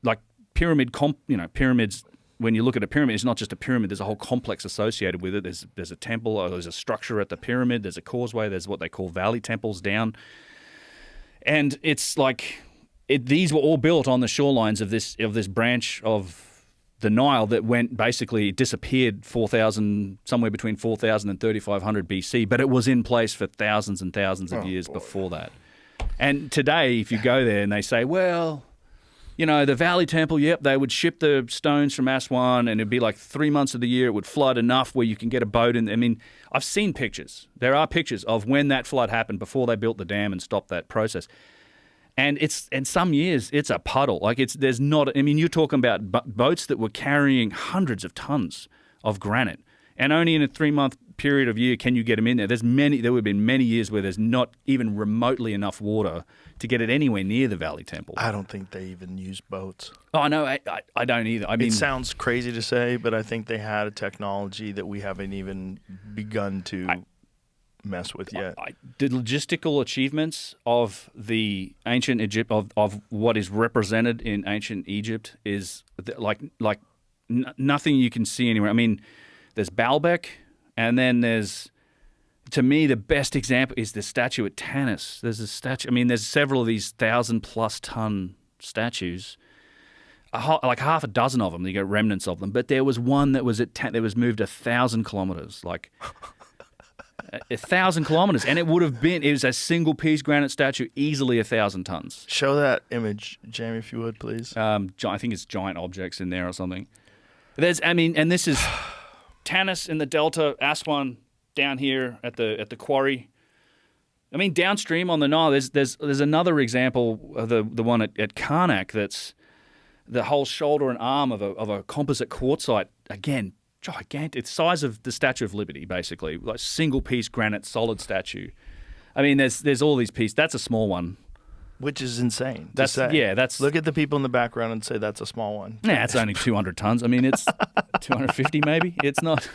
like pyramids. When you look at a pyramid, it's not just a pyramid. There's a whole complex associated with it. There's a temple, or there's a structure at the pyramid. There's a causeway. There's what they call valley temples down, and it's like these were all built on the shorelines of this branch of the Nile that disappeared somewhere between 4,000 and 3,500 BC, but it was in place for thousands and thousands of years before that. And today, if you go there and they say, well, the Valley Temple, yep, they would ship the stones from Aswan, and it'd be like 3 months of the year it would flood enough where you can get a boat in. I mean, I've seen pictures. There are pictures of when that flood happened before they built the dam and stopped that process. And some years it's a puddle. You're talking about boats that were carrying hundreds of tons of granite, and only in a 3-month period of year can you get them in there. There would have been many years where there's not even remotely enough water to get it anywhere near the Valley Temple. I don't think they even use boats. Oh no, I don't either. I mean, it sounds crazy to say, but I think they had a technology that we haven't even begun to mess with yet. The logistical achievements of the ancient Egypt, of what is represented in ancient Egypt, is like nothing you can see anywhere. I mean, there's Baalbek, and then there's, to me, the best example is the statue at Tanis. There's a statue. I mean, there's several of these 1,000+ ton statues. Like half a dozen of them. You get remnants of them, but there was one that was that was moved 1,000 kilometers. Like. 1,000 kilometers, and it was a single piece granite statue, easily 1,000 tons. Show that image, Jamie, if you would, please. I think it's giant objects in there or something. And this is Tanis in the Delta, Aswan down here at the quarry. I mean, downstream on the Nile, there's another example of the one at Karnak that's the whole shoulder and arm of a composite quartzite. Again, gigantic. It's the size of the Statue of Liberty, basically, like single piece granite, solid statue. I mean, there's all these pieces. That's a small one. Which is insane. That's Look at the people in the background and say that's a small one. Yeah, it's only 200 tons. I mean, it's 250 maybe. It's not.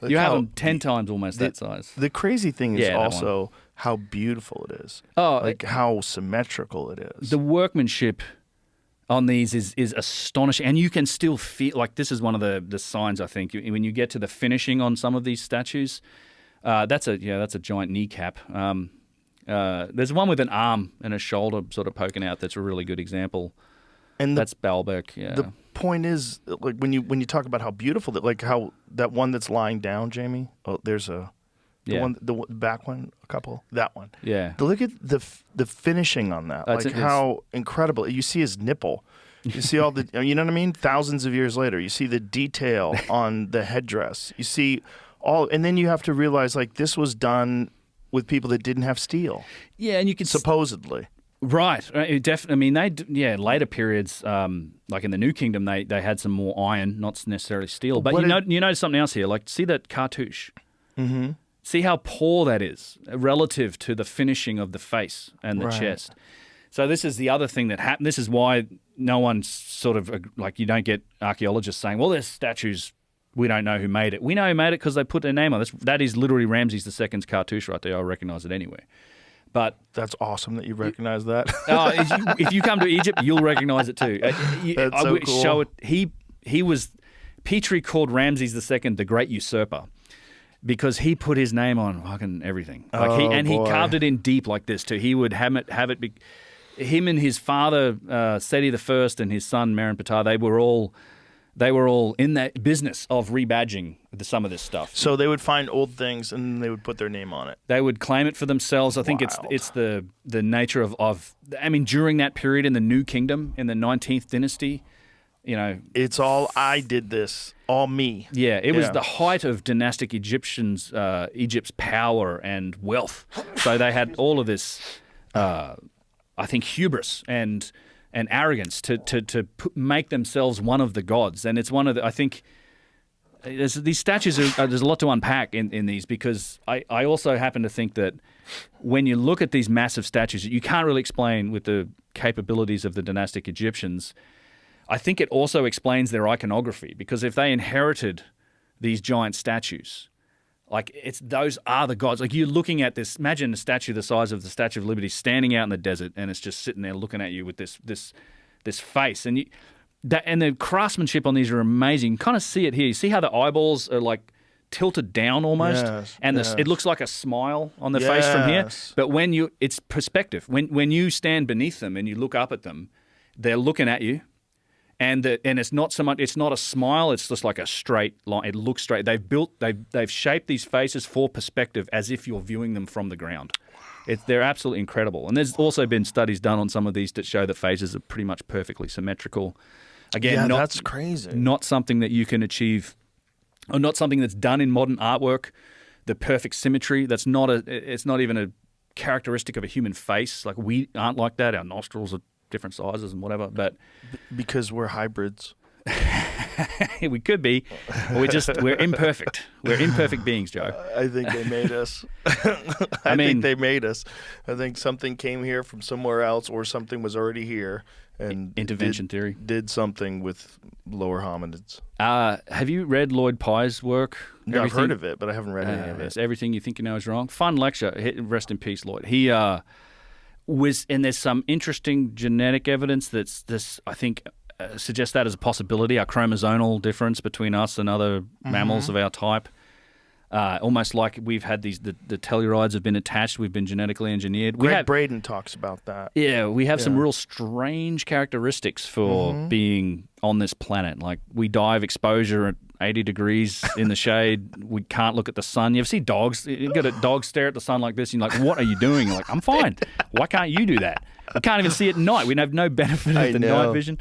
You have them 10 times almost that size. The crazy thing is Yeah, that also how beautiful it is. Oh, like how symmetrical it is. The workmanship on these is astonishing, and you can still feel like this is one of the signs. I think when you get to the finishing on some of these statues, that's a giant kneecap. There's one with an arm and a shoulder sort of poking out. That's a really good example. And that's Baalbek. Yeah. The point is, like when you talk about how beautiful that, like how that one that's lying down, Jamie. Oh, there's the back one, a couple. That one. Yeah. Look at the finishing on that. Like how incredible. You see his nipple. You see all the. You know what I mean? Thousands of years later, you see the detail on the headdress. You see all, and then you have to realize like this was done with people that didn't have steel. Yeah, and you can supposedly. Right. Definitely. I mean, later periods, like in the New Kingdom, they had some more iron, not necessarily steel. But you notice something else here. Like, see that cartouche? Mm-hmm. See how poor that is relative to the finishing of the face and the chest. So this is the other thing that happened. This is why no one's sort of like, you don't get archaeologists saying, well, there's statues. We don't know who made it. We know who made it because they put their name on it. That is literally Ramses II's cartouche right there. I'll recognize it anyway. But that's awesome that you recognize that. If you come to Egypt, you'll recognize it too. That's so cool. Show it. He was Petrie called Ramses II the Great Usurper because he put his name on fucking everything. Like he carved it in deep like this too. He would have it. Him and his father Seti I and his son Merenptah, they were all in that business of rebadging some of this stuff. So they would find old things and they would put their name on it. They would claim it for themselves. I think it's the nature of I mean, during that period in the New Kingdom, in the 19th dynasty, you know. It's all, I did this, all me. Yeah, it was the height of dynastic Egyptians, Egypt's power and wealth. So they had all of this, I think, hubris and arrogance to make themselves one of the gods. And it's one of the, I think, these statues, there's a lot to unpack in these, because I also happen to think that when you look at these massive statues, you can't really explain with the capabilities of the dynastic Egyptians. I think it also explains their iconography, because if they inherited these giant statues, like those are the gods. Like you're looking at this, imagine a statue the size of the Statue of Liberty standing out in the desert, and it's just sitting there looking at you with this face. And the craftsmanship on these are amazing. You kind of see it here. You see how the eyeballs are like tilted down almost, and it looks like a smile on the face from here. But it's perspective. When you stand beneath them and you look up at them, they're looking at you. And it's not so much. It's not a smile. It's just like a straight line. It looks straight. They've shaped these faces for perspective, as if you're viewing them from the ground. They're absolutely incredible. And there's also been studies done on some of these that show that faces are pretty much perfectly symmetrical. Again, that's crazy. Not something that you can achieve, or not something that's done in modern artwork. The perfect symmetry. It's not even a characteristic of a human face. Like, we aren't like that. Our nostrils are different sizes and whatever, but because we're hybrids. We could be. We're imperfect. We're imperfect beings, Joe. I think they made us. I think they made us. I think something came here from somewhere else, or something was already here and intervention theory did something with lower hominids. Have you read Lloyd Pye's work? No, I've heard of it, but I haven't read any of it. Everything You Think You Know Is Wrong. Fun lecture. Rest in peace, Lloyd. He and there's some interesting genetic evidence that's I think suggests that as a possibility, a chromosomal difference between us and other mammals of our type. Almost like we've had the tellurides have been attached, we've been genetically engineered. Greg Braden talks about that. Yeah, we have some real strange characteristics for being on this planet. Like, we die of exposure at 80 degrees in the shade. We can't look at the sun. You ever see dogs? You got a dog stare at the sun like this, and you're like, what are you doing? You're like, I'm fine. Why can't you do that? We can't even see at night. We have no benefit of the night vision.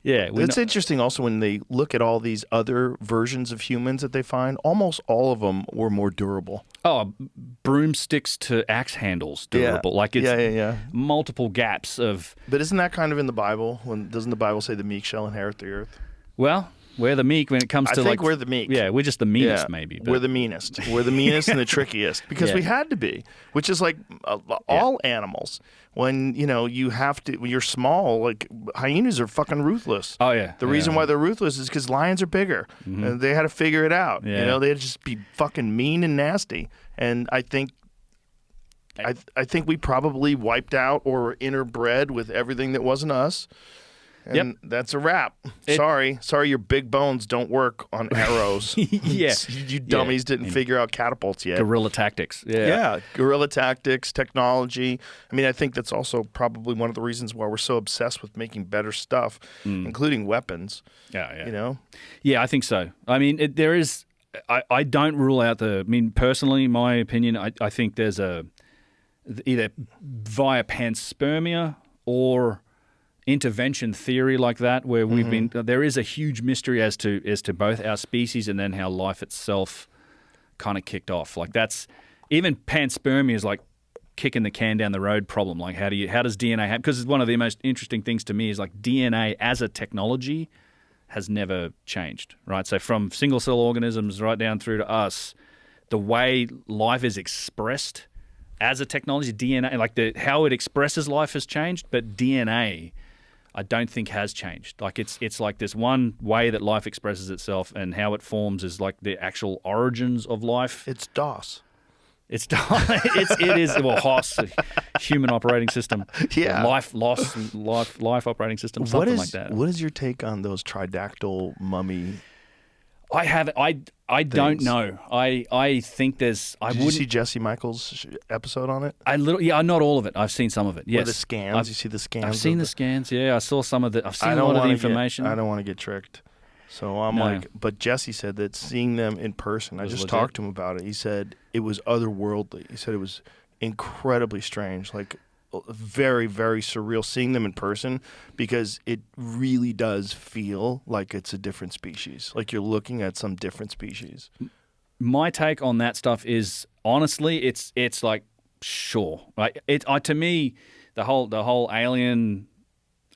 Yeah, it's interesting also when they look at all these other versions of humans that they find, almost all of them were more durable. Oh, broomsticks to axe handles durable. Yeah. Like it's Yeah. multiple gaps of, But isn't that kind of in the Bible? Doesn't the Bible say the meek shall inherit the earth? well, we're the meek when it comes to I think we're the meek. Yeah, we're just the meanest Yeah, maybe. we're the meanest. We're the meanest and the trickiest because Yeah. we had to be, which is like all animals. When you have to, when you're small, like hyenas are fucking ruthless. Oh, yeah. The reason why they're ruthless is because lions are bigger, and they had to figure it out. Yeah. They had to just be fucking mean and nasty. And I think we probably wiped out or were interbred with everything that wasn't us. And that's a wrap. Sorry, your big bones don't work on arrows. Yeah. You dummies didn't figure out catapults yet. guerrilla tactics. Yeah, guerrilla tactics, technology. I mean, I think that's also probably one of the reasons why we're so obsessed with making better stuff, including weapons. Yeah. Yeah, I think so. I mean, there is. I don't rule out personally, my opinion, I think there's either via panspermia or intervention theory like that, where we've been. There is a huge mystery as to both our species and then how life itself kind of kicked off. Like that's even panspermia is like kicking the can down the road problem. Like how does DNA happen? Because one of the most interesting things to me is like DNA as a technology has never changed, right? So from single cell organisms right down through to us, the way life is expressed as a technology, DNA, like how it expresses life has changed, but DNA I don't think has changed. Like it's like this one way that life expresses itself, and how it forms is like the actual origins of life. It's DOS. It is HOS, human operating system. Yeah. Life operating system, something like that. What is your take on those tridactyl mummy? I don't know. I think there's. Did you see Jesse Michaels' episode on it? Not all of it. I've seen some of it. Yes. Or the scans. You see the scans. I've seen the scans. Yeah, I saw some of the. I've seen a lot of the information. I don't want to get tricked. So I'm but Jesse said that seeing them in person, I just talked to him about it. He said it was otherworldly. He said it was incredibly strange, like very, very surreal seeing them in person, because it really does feel like it's a different species. Like you're looking at some different species. My take on that stuff is honestly, it's like sure, like to me, the whole alien.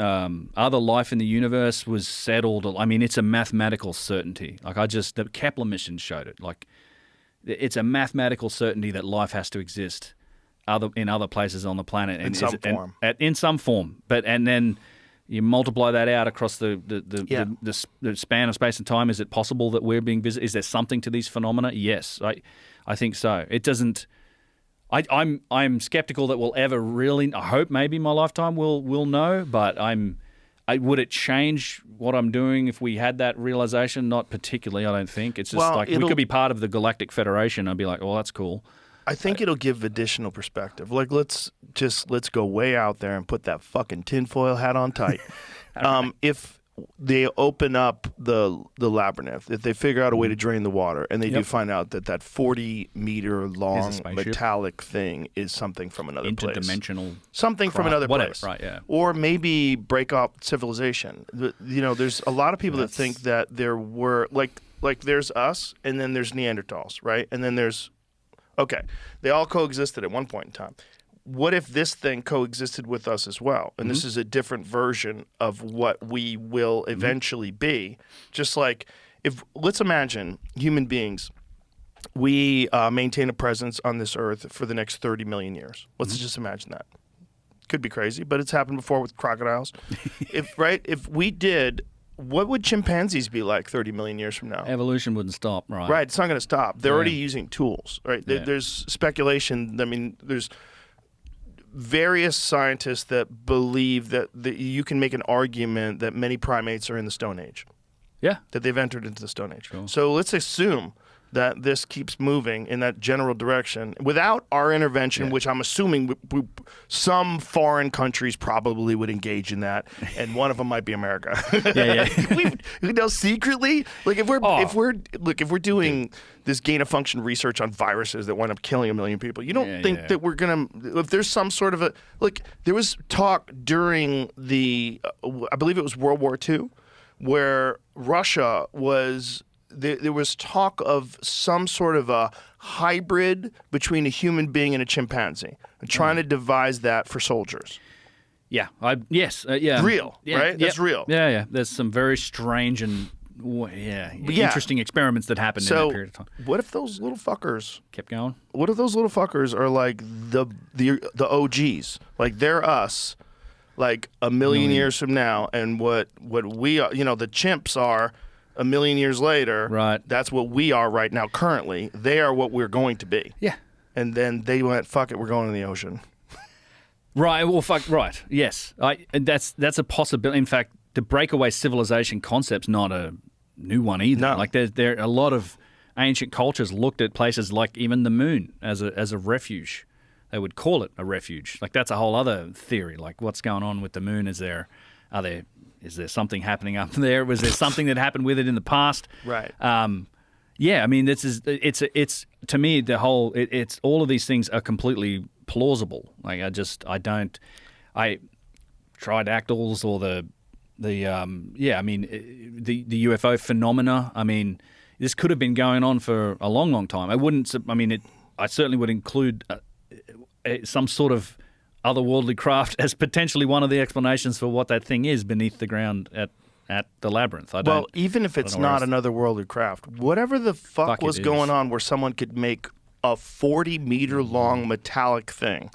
Other life in the universe was settled. I mean, it's a mathematical certainty. Like the Kepler mission showed it. Like, it's a mathematical certainty that life has to exist in other places on the planet in some form. In some form, and then you multiply that out across the span of space and time. Is it possible that we're being visited? Is there something to these phenomena? Yes, I think so. It doesn't. I'm skeptical that we'll ever really. I hope maybe my lifetime we'll know, but would it change what I'm doing if we had that realization? Not particularly, I don't think. It's just we could be part of the Galactic Federation. I'd be like, well, that's cool. I think it'll give additional perspective. Like let's go way out there and put that fucking tinfoil hat on tight. If they open up the labyrinth, if they figure out a way to drain the water, and they do find out that 40-meter long metallic thing is something from another place. Interdimensional. Something from another place. Right, yeah. Or maybe break up civilization. There's a lot of people that think that there were, like there's us, and then there's Neanderthals, right? And then there's, they all coexisted at one point in time. What if this thing coexisted with us as well? And this is a different version of what we will eventually be. Just like let's imagine human beings, we maintain a presence on this earth for the next 30 million years. Let's just imagine that. Could be crazy, but it's happened before with crocodiles. If we did, what would chimpanzees be like 30 million years from now? Evolution wouldn't stop, right? Right, it's not going to stop. They're already using tools, right? There's speculation. I mean, there's various scientists that believe that you can make an argument that many primates are in the Stone Age. Yeah. That they've entered into the Stone Age. Cool. So let's assume that this keeps moving in that general direction without our intervention, which I'm assuming some foreign countries probably would engage in that, and one of them might be America. we know secretly, like if we're doing this gain of function research on viruses that wind up killing 1 million people, you don't think that we're gonna, if there's some sort of there was talk during the I believe it was World War II, where Russia was. There was talk of some sort of a hybrid between a human being and a chimpanzee, and trying to devise that for soldiers. Yeah. Real, right? That's real. Yeah. There's some very strange and interesting experiments that happened in that period of time. What if those little fuckers Kept going? What if those little fuckers are like the OGs? Like they're us, like a million years from now, and what we are, the chimps are. 1 million years later, right? That's what we are right now. Currently, they are what we're going to be. Yeah. And then they went, "Fuck it, we're going in the ocean." Right. Well, fuck. Right. Yes. That's a possibility. In fact, the breakaway civilization concept's not a new one either. No. Like there a lot of ancient cultures looked at places like even the moon as a refuge. They would call it a refuge. Like that's a whole other theory. Like what's going on with the moon? Is there something happening up there? Was there something that happened with it in the past? Right. Yeah. I mean, it's to me the whole. It's all of these things are completely plausible. Like pterodactyls or the UFO phenomena. I mean, this could have been going on for a long, long time. I certainly would include some sort of otherworldly craft as potentially one of the explanations for what that thing is beneath the ground at the labyrinth. Even if it's not an otherworldly craft, whatever the fuck was going on where someone could make a 40-meter long metallic thing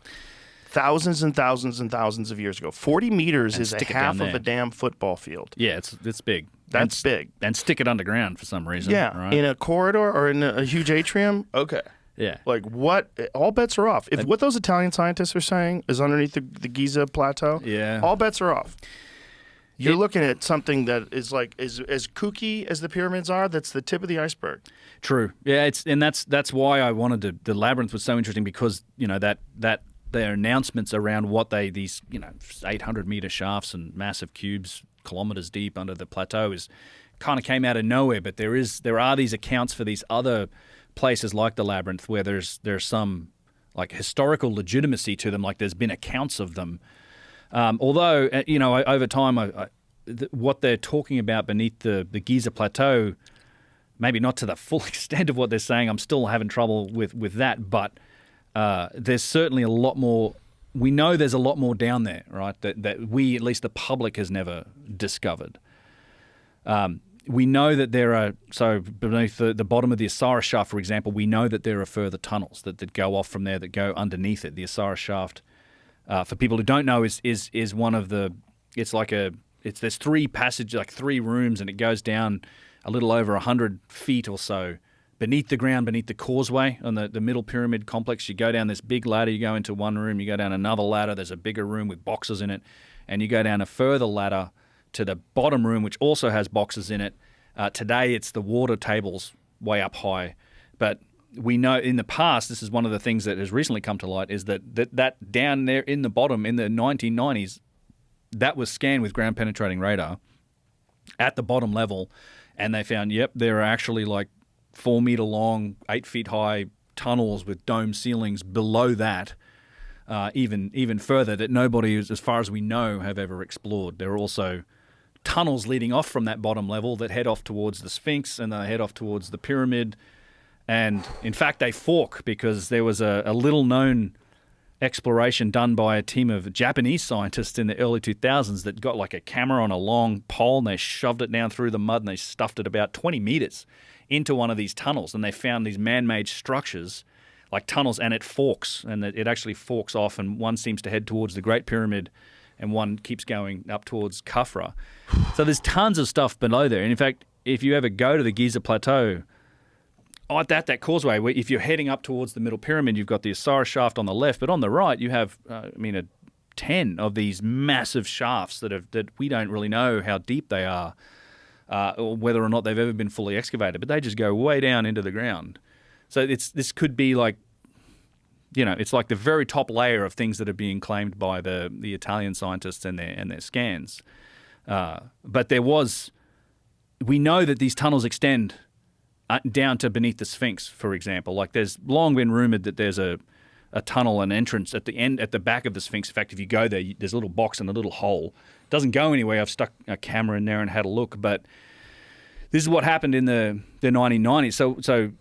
thousands and thousands and thousands of years ago. 40 meters is a half of a damn football field. Yeah, it's big. That's big. And stick it underground for some reason. Yeah, right? In a corridor or in a huge atrium. Okay. Yeah. Like what? All bets are off. If what those Italian scientists are saying is underneath the Giza plateau, all bets are off. You're looking at something that is like as kooky as the pyramids are. That's the tip of the iceberg. True. Yeah. That's why I wanted the labyrinth was so interesting because that their announcements around what these 800-meter shafts and massive cubes kilometers deep under the plateau is kind of came out of nowhere. But there are these accounts for these other places like the labyrinth where there's some like historical legitimacy to them, like there's been accounts of them. Although over time, what they're talking about beneath the Giza plateau, maybe not to the full extent of what they're saying. I'm still having trouble with that, but there's certainly a lot more. We know there's a lot more down there, right? That we, at least the public, has never discovered. We know that there are, so beneath the bottom of the Osiris shaft, for example, we know that there are further tunnels that go off from there that go underneath it. The Osiris shaft, for people who don't know, is one of the, there's 3 passages, like 3 rooms, and it goes down a little over 100 feet or so beneath the ground, beneath the causeway on the middle pyramid complex. You go down this big ladder, you go into one room, you go down another ladder, there's a bigger room with boxes in it, and you go down a further ladder to the bottom room, which also has boxes in it. Today, it's the water tables way up high. But we know in the past, this is one of the things that has recently come to light, is that down there in the bottom in the 1990s, that was scanned with ground-penetrating radar at the bottom level, and they found, there are actually like 4-meter long, 8 feet high tunnels with dome ceilings below that, even further, that nobody, as far as we know, have ever explored. There are also tunnels leading off from that bottom level that head off towards the Sphinx and they head off towards the pyramid. And in fact, they fork because there was a little-known exploration done by a team of Japanese scientists in the early 2000s that got like a camera on a long pole and they shoved it down through the mud and they stuffed it about 20 meters into one of these tunnels. And they found these man-made structures like tunnels, and it forks, and it actually forks off, and one seems to head towards the Great Pyramid and one keeps going up towards Khafra. So there's tons of stuff below there. And in fact, if you ever go to the Giza Plateau, at that causeway, where if you're heading up towards the Middle Pyramid, you've got the Osiris shaft on the left, but on the right you have, 10 of these massive shafts that we don't really know how deep they are. or whether or not they've ever been fully excavated. But they just go way down into the ground. So this could be like, it's like the very top layer of things that are being claimed by the Italian scientists and their scans. But we know that these tunnels extend down to beneath the Sphinx, for example. Like there's long been rumored that there's a tunnel, an entrance at the back of the Sphinx. In fact, if you go there, there's a little box and a little hole. It doesn't go anywhere. I've stuck a camera in there and had a look, but this is what happened in the 1990s. So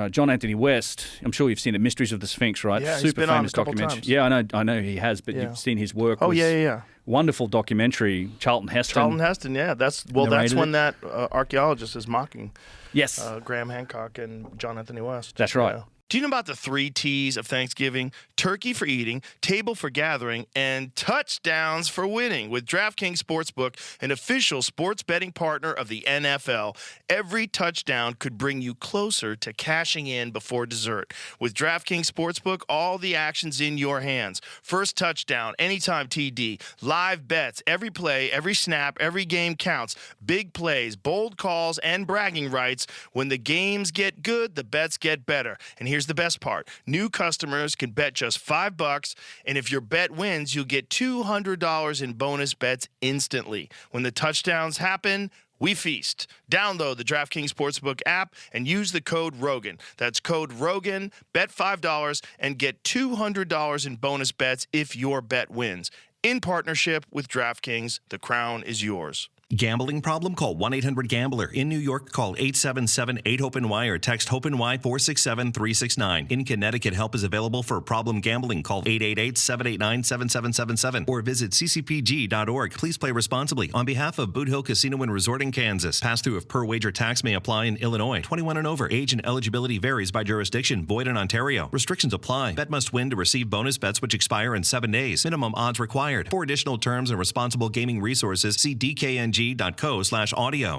John Anthony West, I'm sure you've seen it, Mysteries of the Sphinx, right? Yeah, Super he's been famous on a couple documentary. times. Yeah, I know he has, but you've seen his work. Oh, yeah. Wonderful documentary. Charlton Heston. Yeah. That's when that archaeologist is mocking. Yes. Graham Hancock and John Anthony West. That's right. Yeah. Do you know about the 3 T's of Thanksgiving? Turkey for eating, table for gathering, and touchdowns for winning. With DraftKings Sportsbook, an official sports betting partner of the NFL, every touchdown could bring you closer to cashing in before dessert. With DraftKings Sportsbook, all the action's in your hands. First touchdown, anytime TD, live bets, every play, every snap, every game counts. Big plays, bold calls, and bragging rights. When the games get good, the bets get better. And here's the best part. New customers can bet just $5, and if your bet wins, you'll get $200 in bonus bets instantly. When the touchdowns happen, we feast. Download the DraftKings Sportsbook app and use the code Rogan. That's code Rogan, bet $5, and get $200 in bonus bets if your bet wins. In partnership with DraftKings, the crown is yours. Gambling problem? Call 1-800-GAMBLER. In New York, call 877-8-HOPE-NY or text HOPE-NY 467-369. In Connecticut, help is available for problem gambling. Call 888-789-7777 or visit ccpg.org. Please play responsibly. On behalf of Boot Hill Casino and Resort in Kansas, pass-through of per-wager tax may apply in Illinois. 21 and over. Age and eligibility varies by jurisdiction. Void in Ontario. Restrictions apply. Bet must win to receive bonus bets which expire in 7 days. Minimum odds required. For additional terms and responsible gaming resources, see dkng.co/audio.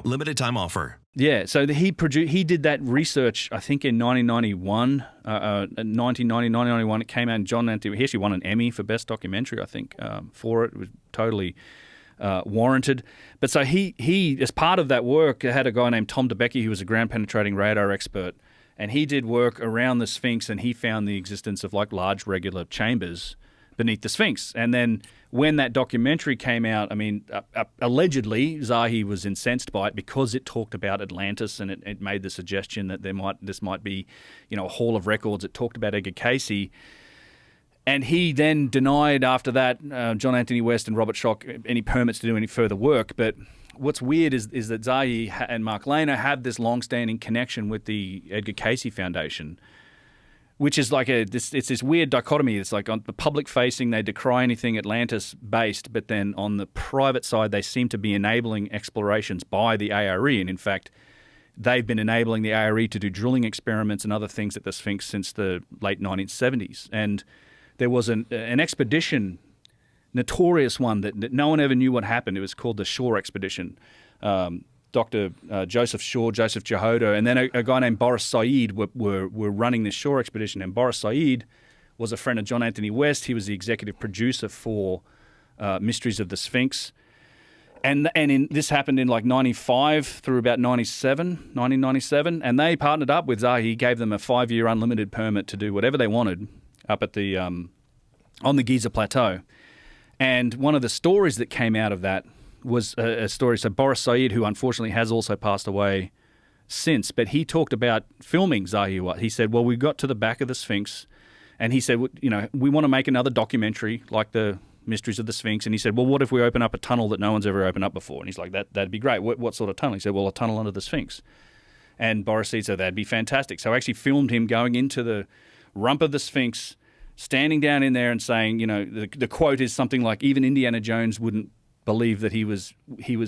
Limited time offer. Yeah, so he did that research, I think, in 1991, 1991. It came out, and John Anthony, he actually won an Emmy for Best Documentary, I think, for it. It was totally warranted. But so he, as part of that work, had a guy named Tom DeBecke, who was a ground-penetrating radar expert, and he did work around the Sphinx, and he found the existence of like large regular chambers beneath the Sphinx. And then when that documentary came out, I mean, allegedly Zahi was incensed by it because it talked about Atlantis, and it made the suggestion that this might be, a hall of records. It talked about Edgar Cayce. And he then denied after that, John Anthony West and Robert Schoch, any permits to do any further work. But what's weird is that Zahi and Mark Lehner have this long-standing connection with the Edgar Cayce Foundation, which is like it's this weird dichotomy. It's like on the public facing, they decry anything Atlantis-based, but then on the private side, they seem to be enabling explorations by the ARE. And in fact, they've been enabling the ARE to do drilling experiments and other things at the Sphinx since the late 1970s. And there was an expedition, notorious one, that no one ever knew what happened. It was called the Shore Expedition. Dr. Joseph Shaw, Joseph Jehoda, and then a guy named Boris Said were running this Shore Expedition. And Boris Said was a friend of John Anthony West. He was the executive producer for Mysteries of the Sphinx. And this happened in like 95 through about 1997. And they partnered up with Zahi. He gave them a 5-year unlimited permit to do whatever they wanted up at the on the Giza Plateau. And one of the stories that came out of that was a story. So Boris Said, who unfortunately has also passed away since, but he talked about filming Zahi. He said, well, we got to the back of the Sphinx, and he said, we want to make another documentary like the Mysteries of the Sphinx. And he said, well, what if we open up a tunnel that no one's ever opened up before? And he's like, that'd be great. What sort of tunnel? He said, well, a tunnel under the Sphinx. And Boris Said said, that'd be fantastic. So I actually filmed him going into the rump of the Sphinx, standing down in there and saying, the quote is something like, even Indiana Jones wouldn't believe that he was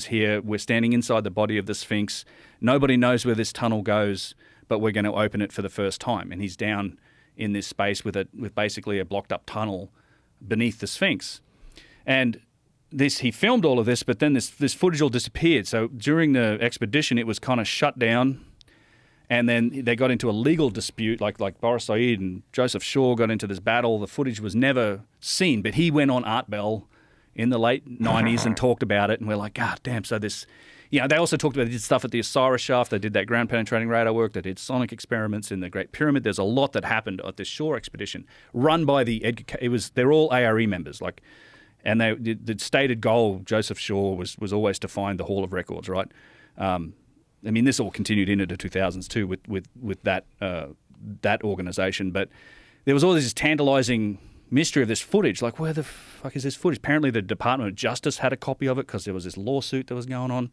here. We're standing inside the body of the Sphinx. Nobody knows where this tunnel goes, but we're going to open it for the first time. And he's down in this space with basically a blocked up tunnel beneath the Sphinx. And he filmed all of this, but then this footage all disappeared. So during the expedition, it was kind of shut down. And then they got into a legal dispute, like Boris Said and Joseph Shaw got into this battle. The footage was never seen, but he went on Art Bell in the late 90s and talked about it, and we're like, God damn, so this, they also talked about they did stuff at the Osiris Shaft. They did that ground penetrating radar work. They did sonic experiments in the Great Pyramid. There's a lot that happened at this shore expedition run by the they're all ARE members, and the stated goal, Joseph Shaw, was always to find the Hall of Records, right? This all continued into the 2000s too with that organization, but there was all this tantalizing mystery of this footage. Like, where the fuck is this footage? Apparently, the Department of Justice had a copy of it because there was this lawsuit that was going on,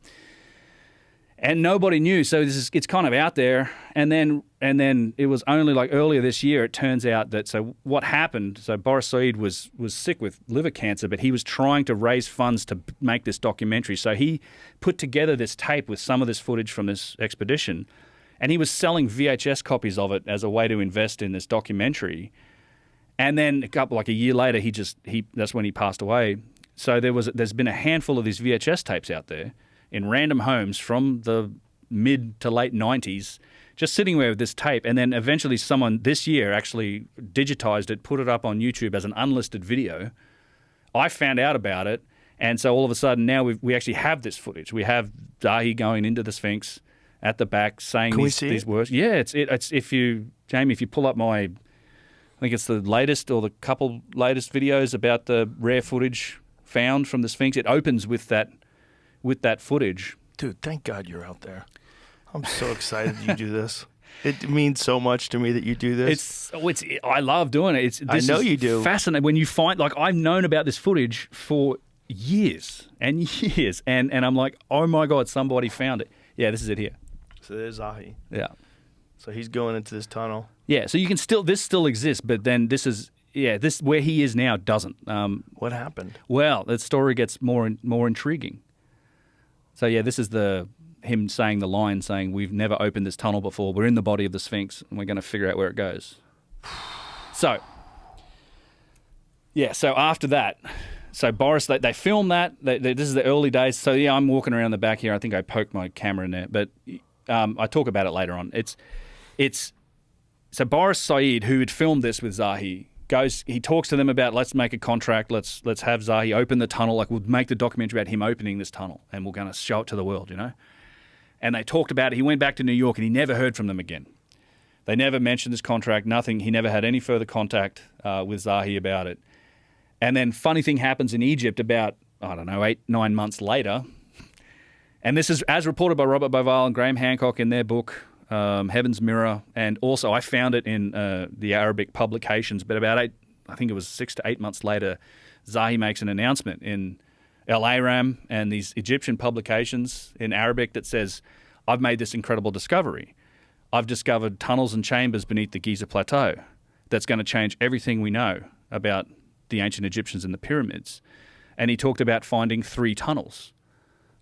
and nobody knew. So it's kind of out there. And then it was only like earlier this year. It turns out that what happened. So Boris Said was sick with liver cancer, but he was trying to raise funds to make this documentary. So he put together this tape with some of this footage from this expedition, and he was selling VHS copies of it as a way to invest in this documentary. And then a year later, that's when he passed away. So there's been a handful of these VHS tapes out there in random homes from the mid to late 90s, just sitting there with this tape. And then eventually someone this year actually digitized it, put it up on YouTube as an unlisted video. I found out about it. And so all of a sudden now we actually have this footage. We have Zahi going into the Sphinx at the back saying these words. Yeah, it's if you pull up I think it's the latest or the couple latest videos about the rare footage found from the Sphinx. It opens with that footage. Dude, thank God you're out there. I'm so excited you do this. It means so much to me that you do this. I love doing it. I know you do. Fascinating when you find, I've known about this footage for years and years, and I'm like, oh my God, somebody found it. Yeah, this is it here. So there's Zahi. Yeah. So he's going into this tunnel. Yeah, so this still exists, but then this where he is now doesn't. What happened? Well, the story gets more intriguing. So yeah, this is him saying the line, saying we've never opened this tunnel before. We're in the body of the Sphinx, and we're going to figure out where it goes. So after that, Boris, they filmed that. This is the early days. So yeah, I'm walking around the back here. I think I poked my camera in there, but I talk about it later on. So Boris Said, who had filmed this with Zahi, he talks to them about, let's make a contract, let's have Zahi open the tunnel, we'll make the documentary about him opening this tunnel, and we're going to show it to the world, And they talked about it. He went back to New York, and he never heard from them again. They never mentioned this contract, nothing. He never had any further contact with Zahi about it. And then funny thing happens in Egypt about, 8-9 months later. And this is as reported by Robert Bovale and Graham Hancock in their book, Heaven's Mirror. And also I found it in the Arabic publications. But about 6 to 8 months later, Zahi makes an announcement in El Aram and these Egyptian publications in Arabic that says, I've made this incredible discovery. I've discovered tunnels and chambers beneath the Giza Plateau that's going to change everything we know about the ancient Egyptians and the pyramids. And he talked about finding 3 tunnels.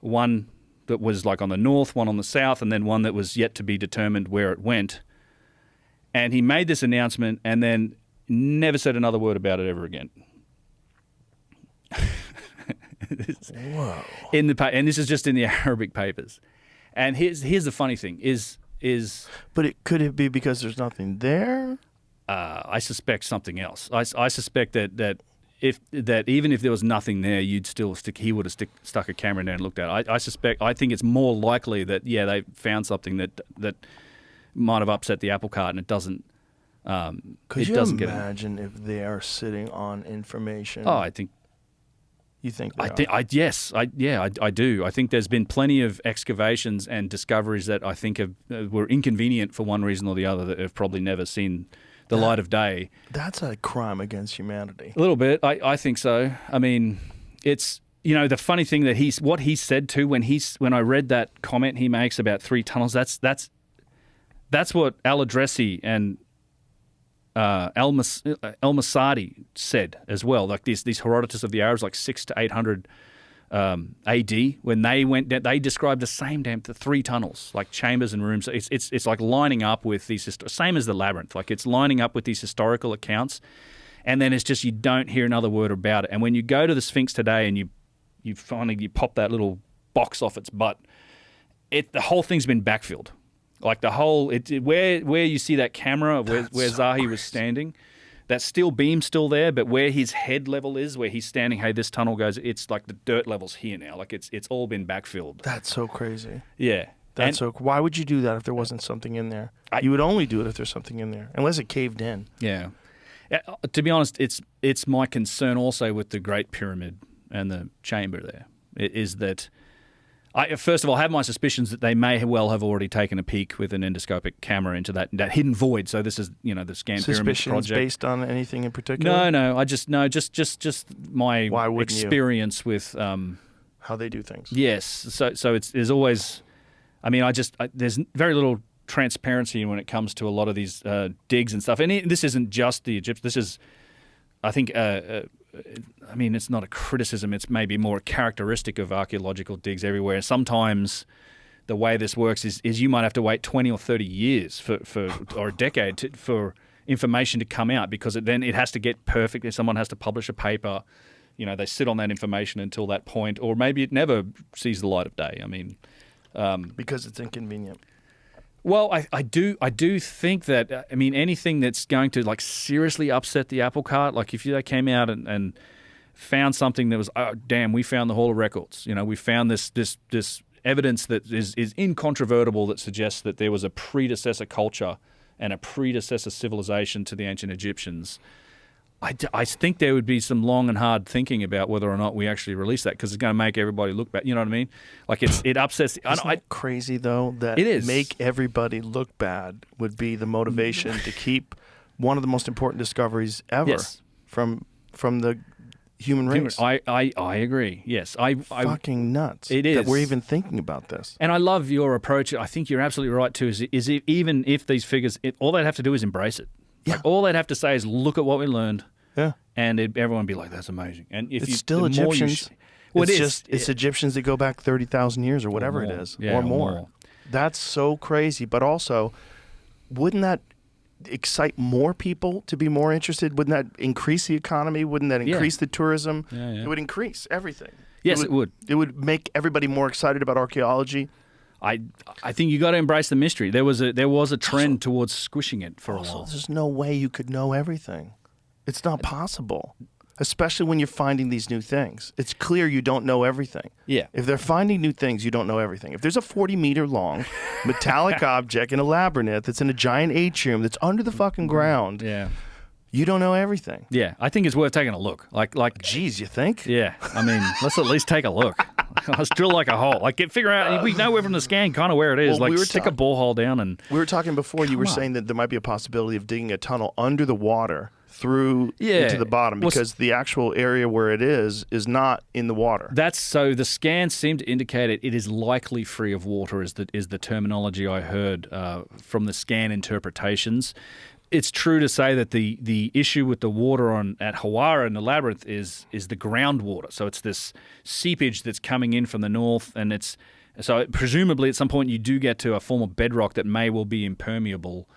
One that was on the north, one on the south, and then one that was yet to be determined where it went. And he made this announcement and then never said another word about it ever again. Whoa. And this is just in the Arabic papers. And here's the funny thing is. But could it be because there's nothing there? I suspect something else. I suspect that even if there was nothing there, he would have stuck a camera in there and looked at it. I think it's more likely that they found something that might have upset the apple cart, and it doesn't. Could you imagine if they are sitting on information? Oh, I think. You think? Yes, I do. I think there's been plenty of excavations and discoveries that I think were inconvenient for one reason or the other that have probably never seen the light of day. That's a crime against humanity. A little bit. I think so. I mean, it's, the funny thing that what he said too when I read that comment he makes about 3 tunnels, that's what Al-Adresi and El-Masadi said as well. These Herodotus of the Arabs, 600 to 800 AD, when they described the same the 3 tunnels, chambers and rooms. It's lining up with these, same as the labyrinth. It's lining up with these historical accounts, and then it's just you don't hear another word about it. And when you go to the Sphinx today and you finally pop that little box off its butt, the whole thing's been backfilled. Where you see that camera of where Zahi was standing, that steel beam's still there, but where his head level is, where he's standing, hey, this tunnel goes, it's like the dirt level's here now. Like it's all been backfilled. That's so crazy. Yeah. Why would you do that if there wasn't something in there? You would only do it if there's something in there, unless it caved in. Yeah. To be honest, it's my concern also with the Great Pyramid and the chamber there, is that I first of all have my suspicions that they may well have already taken a peek with an endoscopic camera into that hidden void. So this is, the Scan Pyramids project. Suspicions based on anything in particular? No. Just my experience with how they do things. Yes. So there's always, there's very little transparency when it comes to a lot of these digs and stuff. And this isn't just the Egypt. This is, I think, it's not a criticism. It's maybe more a characteristic of archaeological digs everywhere. Sometimes the way this works is you might have to wait 20 or 30 years or a decade for information to come out, because then it has to get perfect. If someone has to publish a paper, they sit on that information until that point, or maybe it never sees the light of day. Because it's inconvenient. Well, I do think that, anything that's going to seriously upset the apple cart, like if they came out and found something that was, oh, damn, we found the Hall of Records. We found this evidence that is incontrovertible that suggests that there was a predecessor culture and a predecessor civilization to the ancient Egyptians. I think there would be some long and hard thinking about whether or not we actually release that, because it's going to make everybody look bad. You know what I mean? It upsets. Isn't it crazy though that it is. Make everybody look bad would be the motivation to keep one of the most important discoveries ever from the human race. I agree. Yes, fucking nuts. It is that we're even thinking about this. And I love your approach. I think you're absolutely right too. Is even if these figures, all they'd have to do is embrace it. Yeah. All they'd have to say is, look at what we learned. Yeah. And everyone would be like, that's amazing. And if it's still Egyptians. It's Egyptians that go back 30,000 years or whatever it is, or more. That's so crazy. But also, wouldn't that excite more people to be more interested? Wouldn't that increase the economy? Wouldn't that increase the tourism? Yeah. It would increase everything. Yes, it would. It would make everybody more excited about archaeology. I think you got to embrace the mystery. There was a trend towards squishing it for a while. There's no way you could know everything. It's not possible, especially when you're finding these new things. It's clear you don't know everything. Yeah. If they're finding new things, you don't know everything. If there's a 40-meter long metallic object in a labyrinth that's in a giant atrium that's under the fucking ground, you don't know everything. Yeah, I think it's worth taking a look. Geez, you think? Yeah, let's at least take a look. Let's drill a hole. Figure out. We know from the scan kind of where it is. Well, stick a borehole down and. We were talking before. You were saying that there might be a possibility of digging a tunnel under the water through into the bottom, because the actual area where it is not in the water. So the scans seem to indicate it is likely free of water. Is the terminology I heard from the scan interpretations. It's true to say that the issue with the water at Hawara in the labyrinth is the groundwater. So it's this seepage that's coming in from the north, and so presumably at some point you do get to a form of bedrock that may well be impermeable.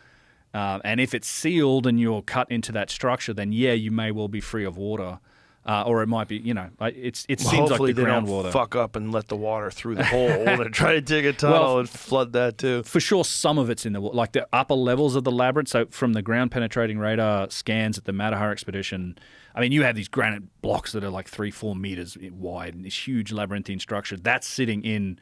And if it's sealed and you're cut into that structure, then you may well be free of water. Or it might be, it seems like the groundwater. Hopefully they don't fuck up and let the water through the hole and try to dig a tunnel and flood that too. For sure, some of it's in the water, like the upper levels of the labyrinth. So from the ground-penetrating radar scans at the Matterhorn expedition, you have these granite blocks that are 3-4 meters wide and this huge labyrinthine structure. That's sitting in...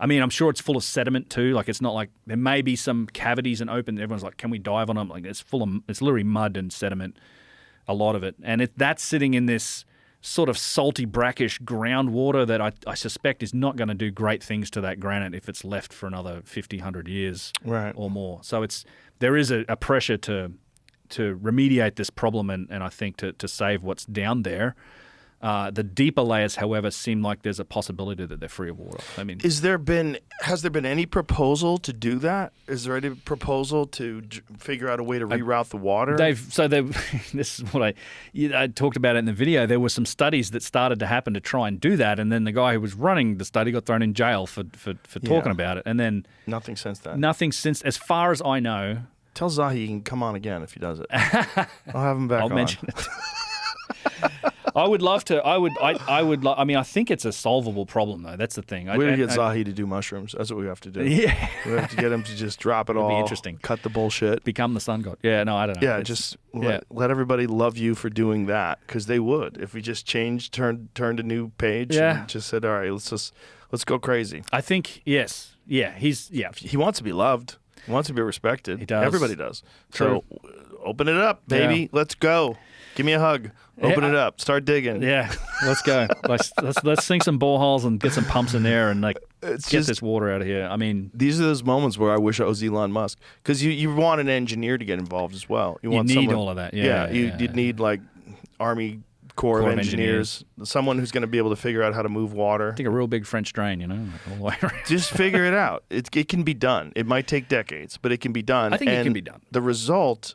I'm sure it's full of sediment too. It's not like there may be some cavities and open. Everyone's like, can we dive on them? It's literally mud and sediment. A lot of it. And that's sitting in this sort of salty, brackish groundwater that I suspect is not going to do great things to that granite if it's left for another 50, 100 years or more. So there is a pressure to remediate this problem and I think to save what's down there. The deeper layers, however, seem like there's a possibility that they're free of water. Has there been any proposal to do that? Is there any proposal to figure out a way to reroute the water? This is what I talked about it in the video. There were some studies that started to happen to try and do that, and then the guy who was running the study got thrown in jail for talking about it. And then nothing since then. Nothing since, as far as I know. Tell Zahi he can come on again if he does it. I'll have him back on. I'll mention it. I would love to. I mean, I think it's a solvable problem, though. That's the thing. We're going to get Zahi to do mushrooms. That's what we have to do. Yeah. We have to get him to just drop it all. Be interesting. Cut the bullshit. Become the sun god. Yeah, no, I don't know. Yeah, just let everybody love you for doing that, because they would. If we just turned a new page and just said, all right, let's go crazy. I think, yes. Yeah, He wants to be loved. He wants to be respected. He does. Everybody does. True. So open it up, baby. Yeah. Let's go. Give me a hug. Open it up. Start digging. Yeah, let's go. Let's sink some boreholes and get some pumps in there and get this water out of here. I mean, these are those moments where I wish I was Elon Musk, because you want an engineer to get involved as well. You want need someone, all of that. You'd need like Army Corps of Engineers, someone who's going to be able to figure out how to move water. Take a real big French drain, all the way around. Just figure it out. It can be done. It might take decades, but it can be done. I think it can be done. The result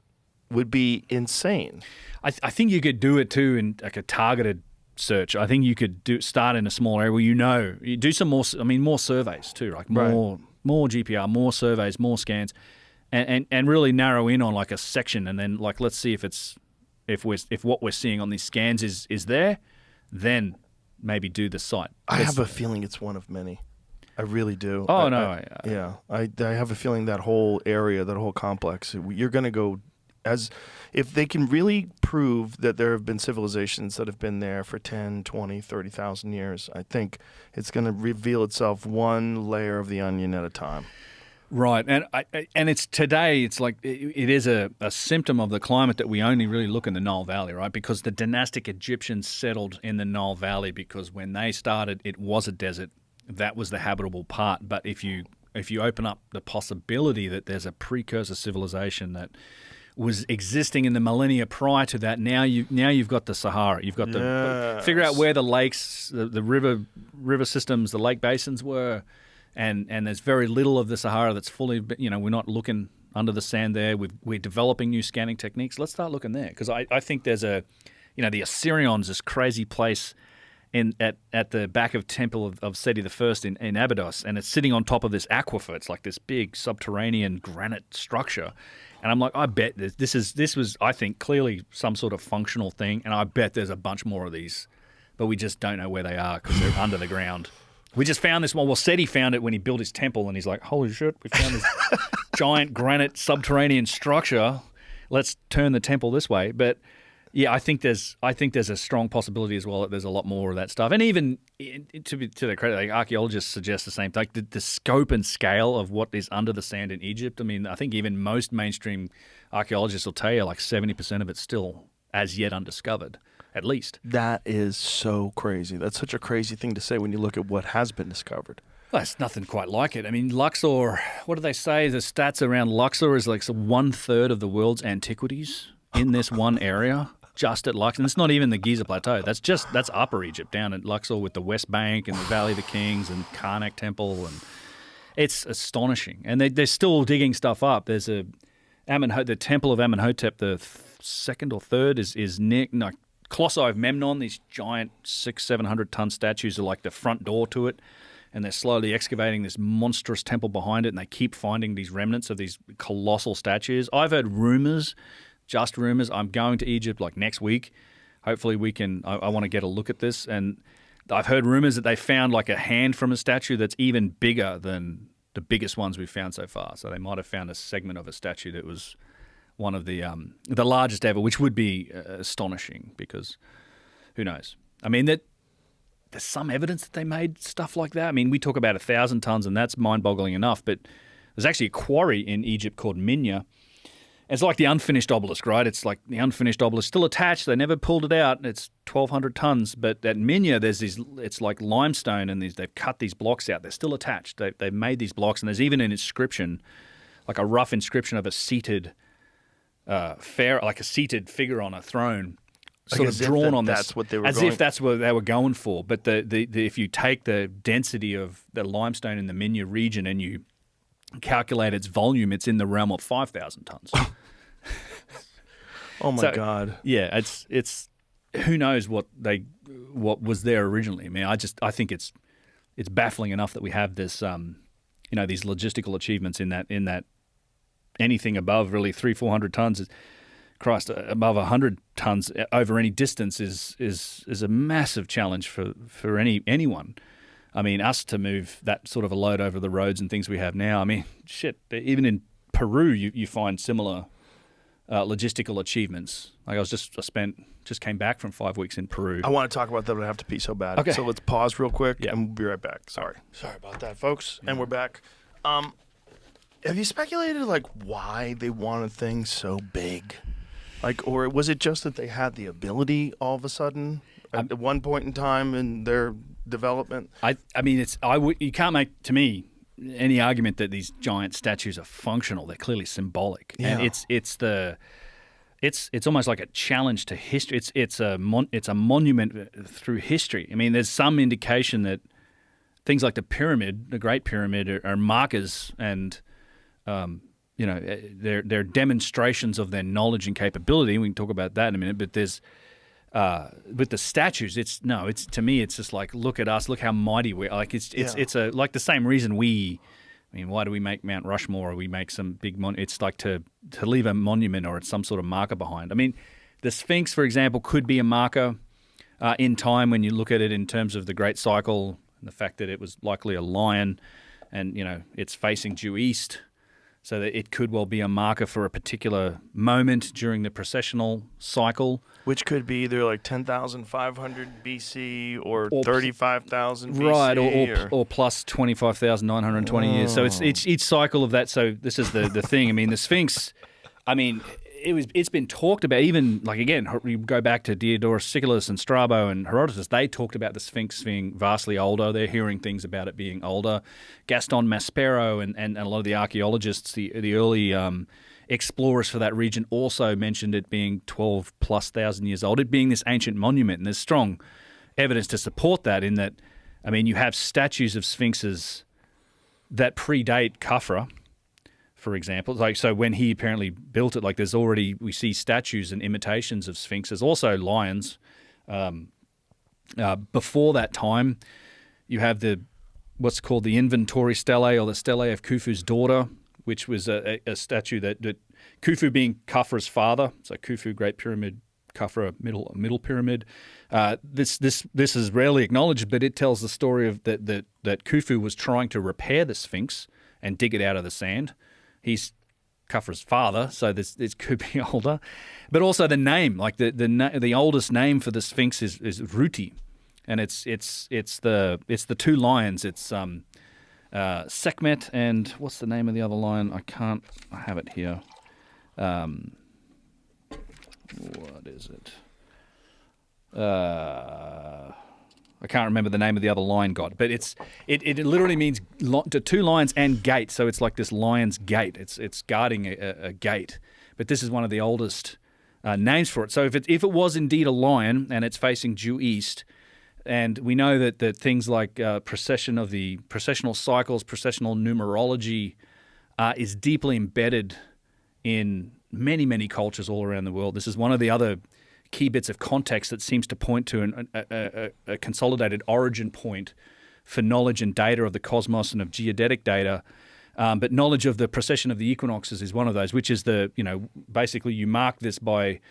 would be insane. I think you could do it too in like a targeted search. I think you could start in a small area where you do some more. I mean, more surveys too, like more GPR, more surveys, more scans, and really narrow in on like a section, and then like let's see if what we're seeing on these scans is there, then maybe do the site. I have a feeling it's one of many. I really do. Oh, I have a feeling that whole area, that whole complex, you're going to go if they can really prove that there have been civilizations that have been there for 10, 20, 30,000 years, I think it's going to reveal itself one layer of the onion at a time. Right, and it's today. It's like it is a symptom of the climate that we only really look in the Nile Valley, right? Because the dynastic Egyptians settled in the Nile Valley because when they started, it was a desert. That was the habitable part. But if you open up the possibility that there's a precursor civilization that was existing in the millennia prior to that, now you've got the Sahara. You've got to figure out where the lakes, the river systems, the lake basins were. And there's very little of the Sahara that's fully, we're not looking under the sand there. We're developing new scanning techniques. Let's start looking there, because I think there's the Assyrians, this crazy place at the back of Temple of Seti I in Abydos, and it's sitting on top of this aquifer. It's like this big subterranean granite structure. And I'm like, I bet this was, I think, clearly some sort of functional thing, and I bet there's a bunch more of these, but we just don't know where they are because they're under the ground. We just found this one. Well, Seti found it when he built his temple, and he's like, holy shit, we found this giant granite subterranean structure. Let's turn the temple this way. But yeah, I think there's a strong possibility as well that there's a lot more of that stuff. And even to their credit, like archaeologists suggest the same thing. Like the scope and scale of what is under the sand in Egypt. I mean, I think even most mainstream archaeologists will tell you like 70% of it's still as yet undiscovered, at least. That is so crazy. That's such a crazy thing to say when you look at what has been discovered. Well, it's nothing quite like it. I mean, Luxor, what do they say? The stats around Luxor is like 1/3 of the world's antiquities in this one area. Just at Luxor. And it's not even the Giza Plateau. That's Upper Egypt down at Luxor with the West Bank and the Valley of the Kings and Karnak Temple. And it's astonishing. And they're still digging stuff up. There's the Temple of Amenhotep, the second or third, is near Colossi of Memnon. These giant 600-700 ton statues are like the front door to it. And they're slowly excavating this monstrous temple behind it. And they keep finding these remnants of these colossal statues. I've heard rumors. Just rumors. I'm going to Egypt like next week. Hopefully we can, I want to get a look at this. And I've heard rumors that they found like a hand from a statue that's even bigger than the biggest ones we've found so far. So they might have found a segment of a statue that was one of the largest ever, which would be astonishing because who knows? I mean, there's some evidence that they made stuff like that. I mean, we talk about 1,000 tons and that's mind-boggling enough, but there's actually a quarry in Egypt called Minya. It's like the unfinished obelisk, right? It's like the unfinished obelisk still attached. They never pulled it out. It's 1,200 tons. But at Minya, there's these. It's like limestone, and they've cut these blocks out. They're still attached. They've made these blocks, and there's even an inscription, like a rough inscription of a seated, like a seated figure on a throne, sort of drawn on this. That's what they were. As if that's what they were going for. But if you take the density of the limestone in the Minya region and you calculate its volume, it's in the realm of 5,000 tons. Oh my God! Yeah, it's who knows what was there originally. I mean, I think it's baffling enough that we have this these logistical achievements in that anything above really 300-400 tons Christ, above 100 tons over any distance is a massive challenge for anyone. I mean, us to move that sort of a load over the roads and things we have now. I mean, shit, even in Peru, you find similar logistical achievements. Like just came back from 5 weeks in Peru. I want to talk about that, but I have to pee so bad. Okay. So let's pause real quick, Yeah. and we'll be right back. Sorry about that, folks. And we're back. Have you speculated like why they wanted things so big? Like, or was it just that they had the ability all of a sudden at one point in time in their development? I mean, you can't make, to me, any argument that these giant statues are functional. They're clearly symbolic, Yeah. and it's almost like a challenge to history. It's a monument through history. I mean, there's some indication that things like the pyramid, the Great Pyramid, are markers and they're demonstrations of their knowledge and capability. We can talk about that in a minute. But there's with the statues, it's to me, it's just like, look at us, look how mighty we are. Like it's like the same reason why do we make Mount Rushmore or we make some big it's like to leave a monument or it's some sort of marker behind. I mean, the Sphinx, for example, could be a marker in time when you look at it in terms of the Great Cycle and the fact that it was likely a lion and, it's facing due east. So that it could well be a marker for a particular moment during the processional cycle. Which could be either like 10,500 BC or 35,000 BC. Right, or plus 25,920 years. So it's each cycle of that. So this is the thing. I mean, the Sphinx, it's been talked about, even, like, again, you go back to Diodorus Siculus and Strabo and Herodotus, they talked about the Sphinx being vastly older. They're hearing things about it being older. Gaston Maspero and a lot of the archaeologists, the early explorers for that region also mentioned it being 12,000+ years old, it being this ancient monument. And there's strong evidence to support that in that, I mean, you have statues of sphinxes that predate Khafra, for example. Like, so when he apparently built it, like we see statues and imitations of sphinxes, also lions. Before that time, you have what's called the inventory stele, or the stele of Khufu's daughter, which was a statue that Khufu being Khafra's father, so Khufu, Great Pyramid, Khafra, Middle Pyramid. This is rarely acknowledged, but it tells the story of that Khufu was trying to repair the Sphinx and dig it out of the sand. He's Khafra's father, so this could be older. But also the name, like the oldest name for the Sphinx is Ruti, and it's the two lions. It's Sekhmet and what's the name of the other lion? I have it here. What is it? I can't remember the name of the other lion god, but it literally means two lions and gate. So it's like this lion's gate. It's guarding a gate. But this is one of the oldest names for it. So if it was indeed a lion and it's facing due east, and we know that things like processional cycles, processional numerology is deeply embedded in many, many cultures all around the world. This is one of the other key bits of context that seems to point to a consolidated origin point for knowledge and data of the cosmos and of geodetic data. But knowledge of the precession of the equinoxes is one of those, which is basically you mark this by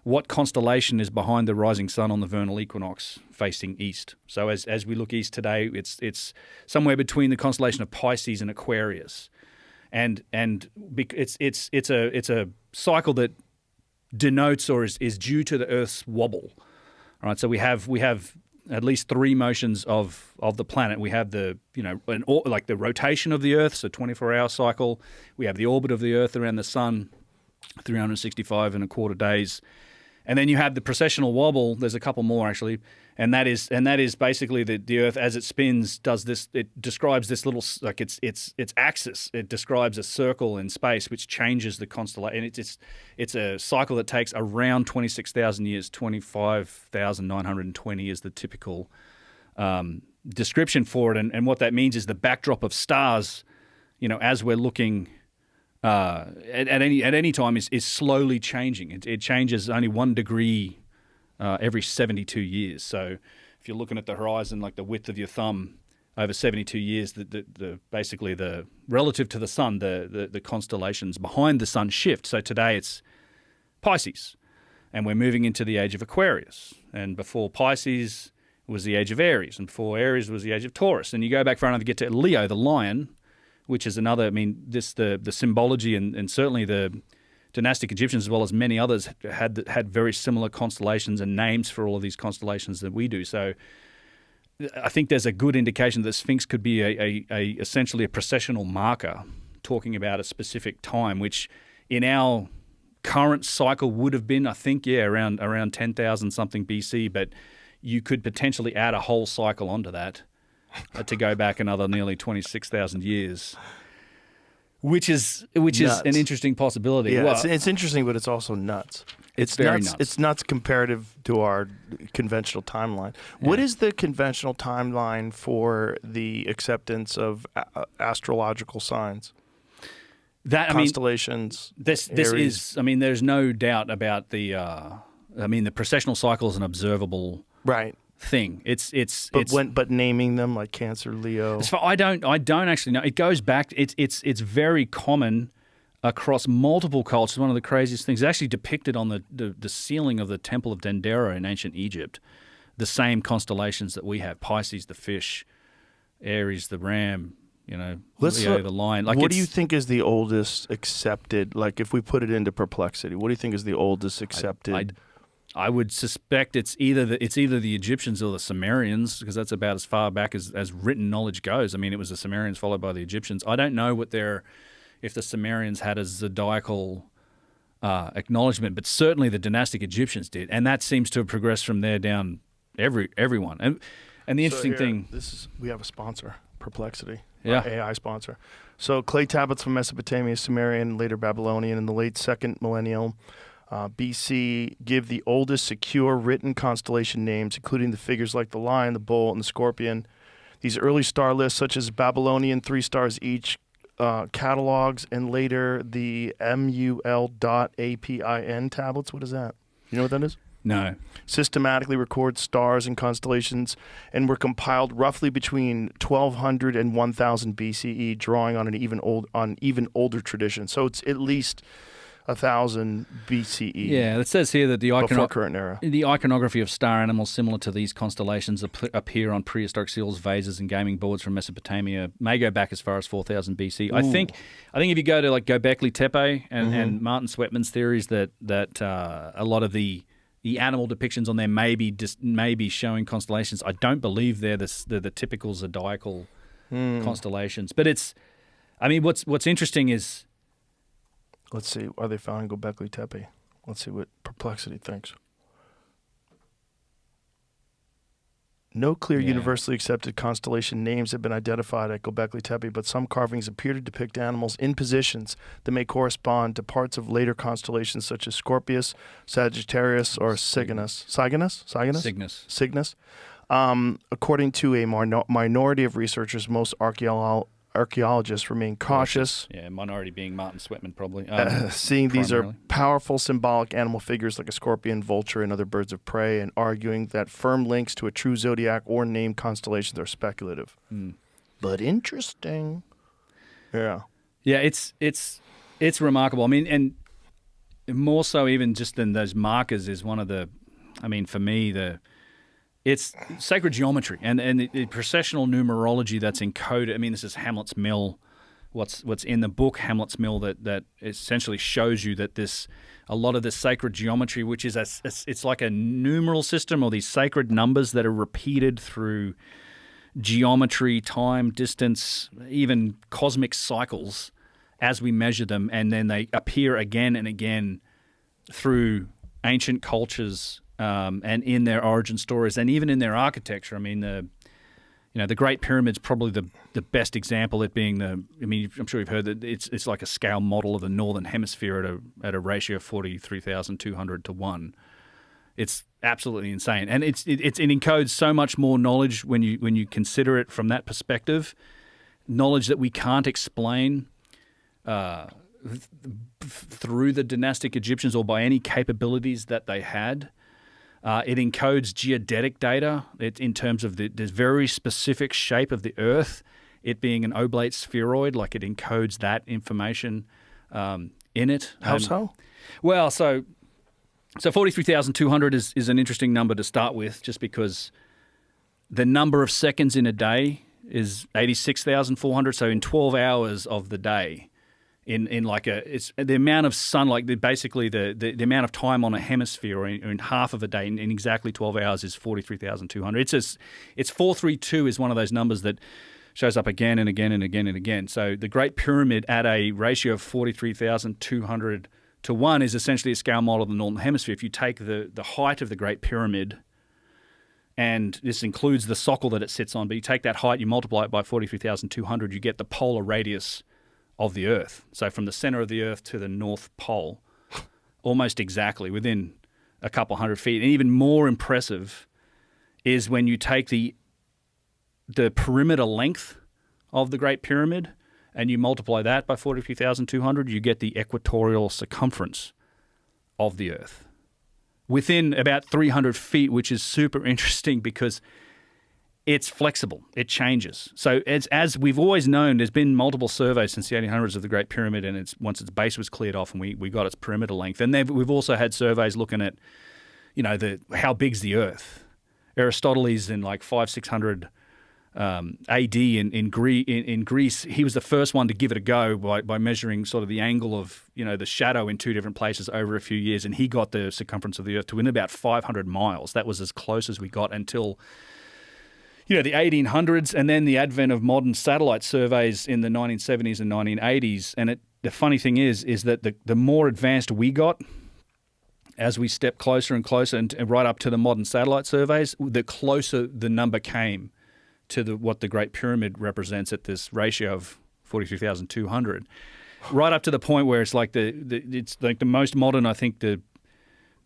what constellation is behind the rising sun on the vernal equinox facing east. So as we look east today, it's somewhere between the constellation of Pisces and Aquarius. And it's a cycle that denotes or is due to the Earth's wobble. All right, so we have at least three motions of the planet. We have the rotation of the Earth, so 24-hour cycle. We have the orbit of the Earth around the sun, 365 and a quarter days. And then you have the precessional wobble. There's a couple more actually, and that is basically the Earth as it spins does this. It describes this little its axis. It describes a circle in space which changes the constellation. And it's a cycle that takes around 26,000 years. 25,920 is the typical description for it. And what that means is the backdrop of stars, as we're looking. At any time is slowly changing. It changes only 1 degree every 72 years. So if you're looking at the horizon, like the width of your thumb over 72 years, basically the relative to the sun, the constellations behind the sun shift. So today it's Pisces. And we're moving into the age of Aquarius. And before Pisces was the age of Aries. And before Aries was the age of Taurus. And you go back far enough to get to Leo, the lion, which is another, the symbology and certainly the dynastic Egyptians, as well as many others, had very similar constellations and names for all of these constellations that we do. So I think there's a good indication that Sphinx could be essentially a processional marker talking about a specific time, which in our current cycle would have been, I think, around 10,000 something BC, but you could potentially add a whole cycle onto that to go back another nearly 26,000 years, which is an interesting possibility. Yeah, Well, it's interesting, but it's also nuts. It's very nuts. It's nuts comparative to our conventional timeline. Yeah. What is the conventional timeline for the acceptance of astrological signs? Constellations. This Aries. is. There's no doubt about the. The processional cycle is an observable thing. But naming them like Cancer, Leo. I don't actually know. It goes back. It's very common across multiple cultures. One of the craziest things. It's actually depicted on the ceiling of the Temple of Dendera in ancient Egypt. The same constellations that we have: Pisces, the fish; Aries, the ram. Leo, the lion. What do you think is the oldest accepted? Like, if we put it into perplexity, what do you think is the oldest accepted? I would suspect it's either the Egyptians or the Sumerians, because that's about as far back as written knowledge goes. It was the Sumerians followed by the Egyptians. I don't know if the Sumerians had a zodiacal acknowledgement, but certainly the dynastic Egyptians did, and that seems to have progressed from there down everyone. And the interesting thing, we have a sponsor, Perplexity. Yeah. Our AI sponsor. So clay tablets from Mesopotamia, Sumerian, later Babylonian, in the late 2nd millennium BC give the oldest secure written constellation names, including the figures like the lion, the bull, and the scorpion. These early star lists, such as Babylonian 3 stars each, catalogs, and later the MUL.APIN tablets. What is that? You know what that is? no. Systematically record stars and constellations, and were compiled roughly between 1200 and 1000 BCE, drawing on an even older tradition. So it's at least 1000 BCE. Yeah, it says here that before current era. The iconography of star animals similar to these constellations appear on prehistoric seals, vases, and gaming boards from Mesopotamia. May go back as far as 4000 BC. I think if you go to like Göbekli Tepe and Martin Sweatman's theories that a lot of the animal depictions on there may be showing constellations. I don't believe they're the typical zodiacal constellations. But what's interesting is, let's see, are they found in Göbekli Tepe? Let's see what Perplexity thinks. No clear universally accepted constellation names have been identified at Göbekli Tepe, but some carvings appear to depict animals in positions that may correspond to parts of later constellations such as Scorpius, Sagittarius, or Cygnus. Cygnus. According to a minority of researchers, most archaeologists remain cautious. Yeah, minority being Martin Sweatman probably. Seeing these are primarily. powerful symbolic animal figures like a scorpion, vulture, and other birds of prey, and arguing that firm links to a true zodiac or named constellations are speculative. But interesting. Yeah. Yeah, it's remarkable. And more so even just than those markers is one of the, for me, it's sacred geometry and the processional numerology that's encoded. This is Hamlet's Mill, what's in the book Hamlet's Mill that essentially shows you that a lot of this sacred geometry, which is it's like a numeral system or these sacred numbers that are repeated through geometry, time, distance, even cosmic cycles as we measure them, and then they appear again and again through ancient cultures. And in their origin stories, and even in their architecture. The Great Pyramid's probably the best example. It being I'm sure you've heard that it's like a scale model of the northern hemisphere at a ratio of 43,200 to 1. It's absolutely insane, and it encodes so much more knowledge when you consider it from that perspective. Knowledge that we can't explain through the dynastic Egyptians or by any capabilities that they had. It encodes geodetic data in terms of the very specific shape of the Earth, it being an oblate spheroid, like it encodes that information in it. How so? Well, so So 43,200 is an interesting number to start with, just because the number of seconds in a day is 86,400. So in 12 hours of the day, it's the amount of sunlight, basically the amount of time on a hemisphere or in half of a day in exactly 12 hours is 43,200. It's 432 is one of those numbers that shows up again and again and again and again. So the Great Pyramid at a ratio of 43,200 to 1 is essentially a scale model of the Northern Hemisphere. If you take the height of the Great Pyramid, and this includes the socle that it sits on, but you take that height, you multiply it by 43,200, you get the polar radius of the Earth. So from the center of the Earth to the North Pole, almost exactly, within a couple hundred feet. And even more impressive is when you take the perimeter length of the Great Pyramid and you multiply that by 43,200, you get the equatorial circumference of the Earth within about 300 feet, which is super interesting because it's flexible. It changes. So as we've always known, there's been multiple surveys since the 1800s of the Great Pyramid, and once its base was cleared off and we got its perimeter length. And we've also had surveys looking at, how big's the Earth. Aristoteles in like 500-600 AD in Greece, he was the first one to give it a go by measuring sort of the angle of the shadow in two different places over a few years, and he got the circumference of the Earth to within about 500 miles. That was as close as we got until the 1800s, and then the advent of modern satellite surveys in the 1970s and 1980s. And the funny thing is that the more advanced we got, as we stepped closer and closer, and right up to the modern satellite surveys, the closer the number came to what the Great Pyramid represents at this ratio of 43,200, right up to the point where it's like it's like the most modern. I think the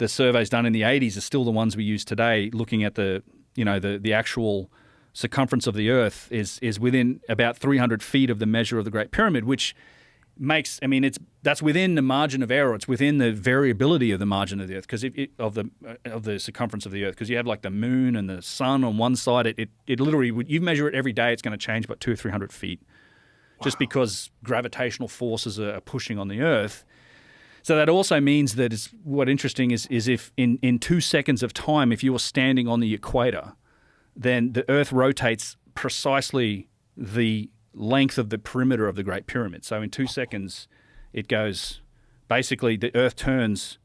surveys done in the 80s are still the ones we use today, looking at the actual circumference of the Earth is within about 300 feet of the measure of the Great Pyramid, which makes, that's within the margin of error. It's within the variability of the margin of the Earth, because of the circumference of the Earth, because you have like the moon and the sun on one side. It literally, you measure it every day, it's going to change about 200 or 300 feet, just because gravitational forces are pushing on the Earth. So that also means that what's interesting is if in 2 seconds of time, if you were standing on the equator, then the Earth rotates precisely the length of the perimeter of the Great Pyramid. So in 2 seconds, it goes, basically the Earth turns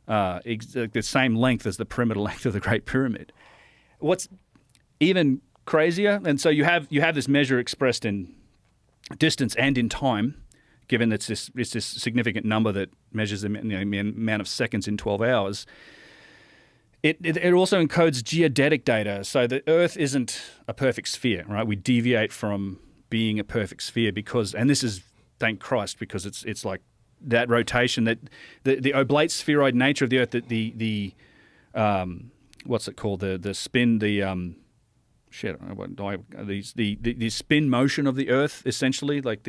the same length as the perimeter length of the Great Pyramid. What's even crazier, and so you have this measure expressed in distance and in time, given that it's this significant number that measures the amount of seconds in 12 hours. It also encodes geodetic data. So the Earth isn't a perfect sphere, right? We deviate from being a perfect sphere and this is, thank Christ, because it's like that rotation, that the oblate spheroid nature of the Earth, the what's it called, the spin, the spin motion of the Earth, essentially, like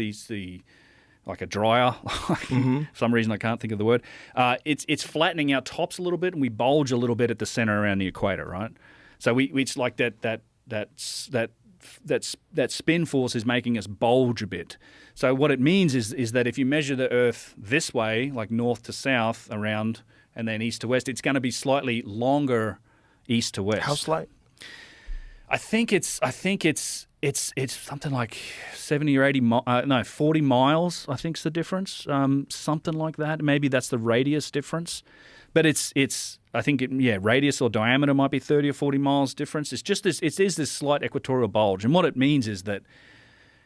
like a dryer. For some reason I can't think of the word. It's flattening our tops a little bit, and we bulge a little bit at the center around the equator, right? So it's like that spin force is making us bulge a bit. So what it means is that if you measure the Earth this way, like north to south around, and then east to west, it's going to be slightly longer east to west. How slight? I think it's something like 70 or 80, 40 miles, I think is the difference. Something like that. Maybe that's the radius difference. But I think radius or diameter might be 30 or 40 miles difference. It's just this, it is this slight equatorial bulge. And what it means is that,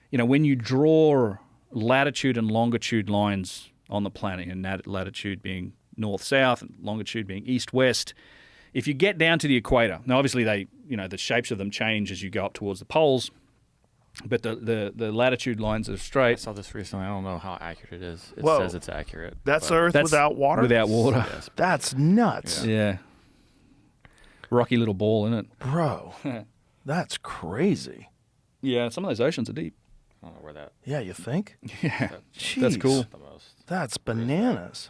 when you draw latitude and longitude lines on the planet, and latitude being north-south and longitude being east-west, if you get down to the equator, now obviously the shapes of them change as you go up towards the poles, but the latitude lines are straight. I saw this recently. I don't know how accurate it is. It Whoa. says it's accurate. That's Earth without water? Without water. Yes. That's nuts. Yeah. Rocky little ball, isn't it? Bro, that's crazy. Yeah, some of those oceans are deep. I don't know where that. Yeah, you think? Yeah. Jeez. That's cool. The most. That's bananas.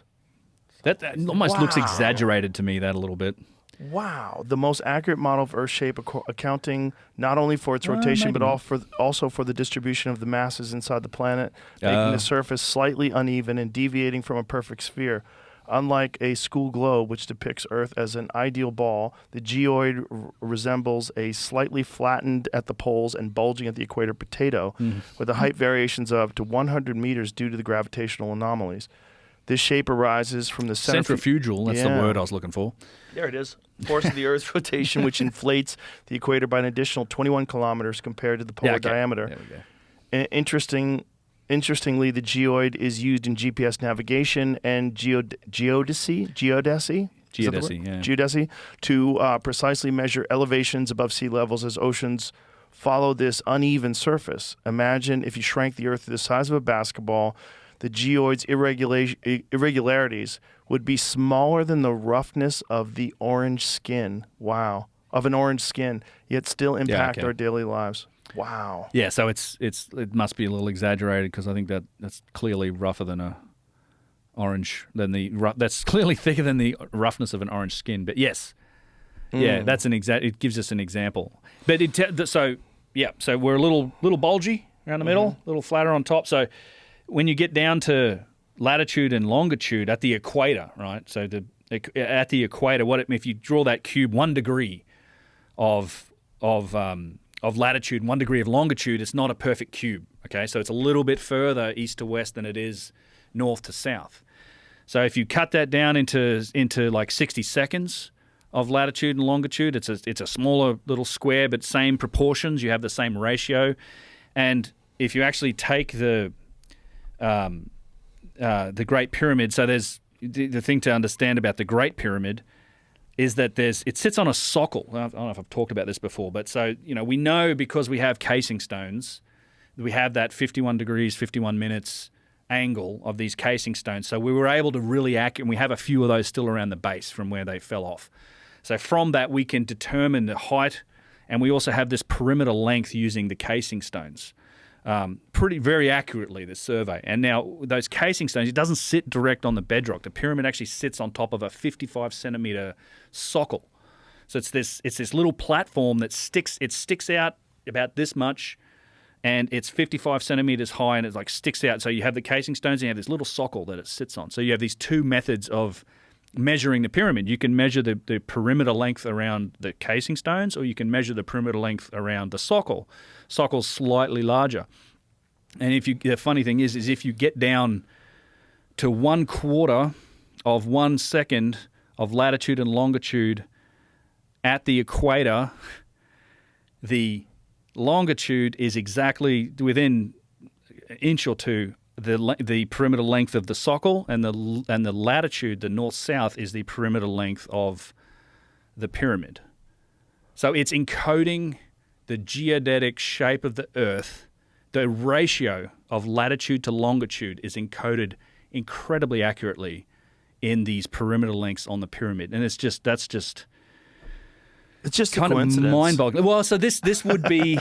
That almost looks Wow. exaggerated to me, that a little bit. Wow. The most accurate model of Earth shape, accounting not only for its rotation, maybe but also for the distribution of the masses inside the planet, making the surface slightly uneven and deviating from a perfect sphere. Unlike a school globe, which depicts Earth as an ideal ball, the geoid resembles a slightly flattened at the poles and bulging at the equator potato, with the height variations of up to 100 meters due to the gravitational anomalies. This shape arises from the centrifugal. That's the word I was looking for. There it is. Force of the Earth's rotation, which inflates the equator by an additional 21 kilometers compared to the polar diameter. There we go. Interestingly, the geoid is used in GPS navigation and geodesy to precisely measure elevations above sea levels as oceans follow this uneven surface. Imagine if you shrank the Earth to the size of a basketball, the geoid's irregularities would be smaller than the roughness of the orange skin. Wow. Of an orange skin, yet still impact our daily lives. Wow. Yeah, so it must be a little exaggerated because I think that's clearly rougher than a orange that's clearly thicker than the roughness of an orange skin. But yes, that's it gives us an example. But so we're a little bulgy around the middle, a little flatter on top. So when you get down to latitude and longitude at the equator, right? So at the equator, if you draw that cube 1 degree of latitude, 1 degree of longitude, it's not a perfect cube, okay? So it's a little bit further east to west than it is north to south. So if you cut that down into like 60 seconds of latitude and longitude, it's a smaller little square, but same proportions. You have the same ratio. And if you actually take the Great Pyramid, so there's the thing to understand about the Great Pyramid is that it sits on a sockle. I don't know if I've talked about this before, but so, we know because we have casing stones, we have that 51 degrees, 51 minutes angle of these casing stones. So we were able to really and we have a few of those still around the base from where they fell off. So from that, we can determine the height, and we also have this perimeter length using the casing stones. Very accurately, the survey. And now those casing stones, it doesn't sit direct on the bedrock. The pyramid actually sits on top of a 55 centimeter sockle. So it's this little platform that sticks out about this much, and it's 55 centimeters high, and it sticks out. So you have the casing stones, and you have this little sockle that it sits on. So you have these two methods of measuring the pyramid. You can measure the perimeter length around the casing stones, or you can measure the perimeter length around the sockle. Sockle's slightly larger. And the funny thing is if you get down to 1/4 of 1 second of latitude and longitude at the equator, the longitude is exactly within an inch or two the perimeter length of the sockle, and the latitude, the north-south, is the perimeter length of the pyramid. So it's encoding the geodetic shape of the Earth. The ratio of latitude to longitude is encoded incredibly accurately in these perimeter lengths on the pyramid, and it's just kind of mind-boggling. Well, so this would be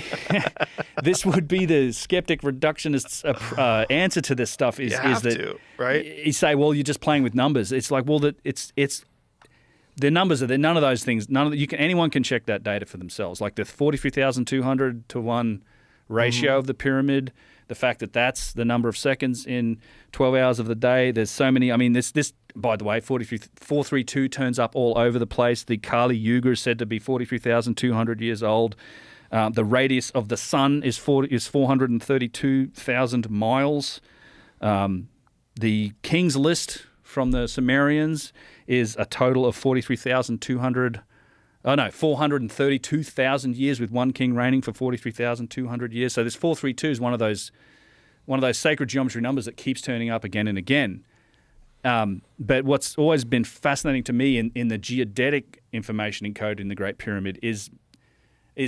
this would be the skeptic reductionist's answer to this stuff is that right? You say, well, you're just playing with numbers. It's like, well, it's the numbers are there. None of those things. Anyone can check that data for themselves. Like the 43,200 to 1 ratio of the pyramid. The fact that that's the number of seconds in 12 hours of the day. There's so many. I mean, this by the way, 432 turns up all over the place. The Kali Yuga is said to be 43,200 years old. The radius of the sun is 432,000 miles. The King's List from the Sumerians is a total of 432,000 years, with one king reigning for 43,200 years. So this 432 is one of those sacred geometry numbers that keeps turning up again and again. But what's always been fascinating to me in the geodetic information encoded in the Great Pyramid is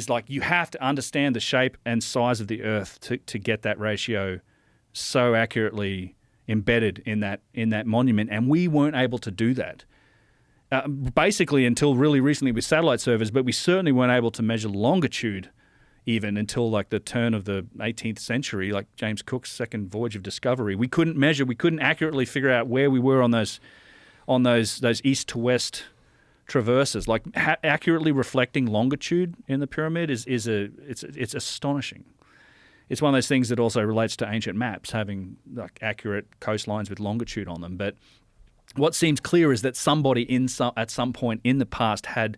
like you have to understand the shape and size of the Earth to get that ratio so accurately embedded in that monument, and we weren't able to do that. Basically until really recently with satellite surveys, but we certainly weren't able to measure longitude even until like the turn of the 18th century, like James Cook's second voyage of discovery. We couldn't accurately figure out where we were on those east to west traverses. Like accurately reflecting longitude in the pyramid it's astonishing. It's one of those things that also relates to ancient maps having like accurate coastlines with longitude on them, but what seems clear is that somebody at some point in the past had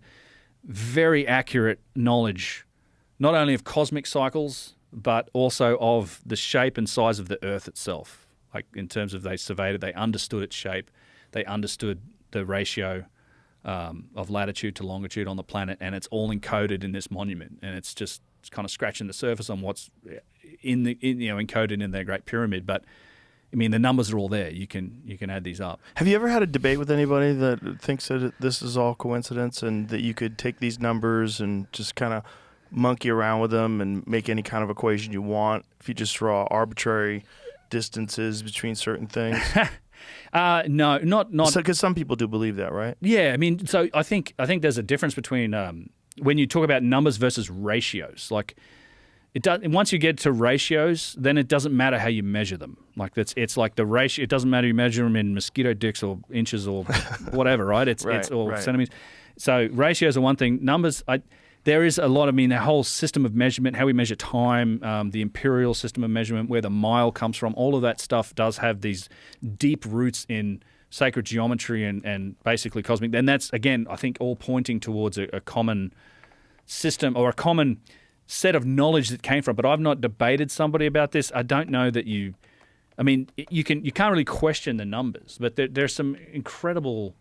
very accurate knowledge, not only of cosmic cycles, but also of the shape and size of the Earth itself. Like in terms of they surveyed it, they understood its shape, they understood the ratio of latitude to longitude on the planet, and it's all encoded in this monument. And it's kind of scratching the surface on what's encoded in their Great Pyramid. But I mean, the numbers are all there. You can add these up. Have you ever had a debate with anybody that thinks that this is all coincidence and that you could take these numbers and just kind of monkey around with them and make any kind of equation you want if you just draw arbitrary distances between certain things? No, not because some people do believe that, right? Yeah, I mean, so I think there's a difference between when you talk about numbers versus ratios. Like once you get to ratios, then it doesn't matter how you measure them. Like it's like the ratio. It doesn't matter if you measure them in mosquito dicks or inches or whatever, right? It's all centimeters. So ratios are one thing. Numbers, there is a lot. I mean, the whole system of measurement, how we measure time, the imperial system of measurement, where the mile comes from, all of that stuff does have these deep roots in sacred geometry and basically cosmic. And that's, again, I think all pointing towards a common system or a common set of knowledge that came from. But I've not debated somebody about this. I don't know that you can't really question the numbers, but there's some incredible,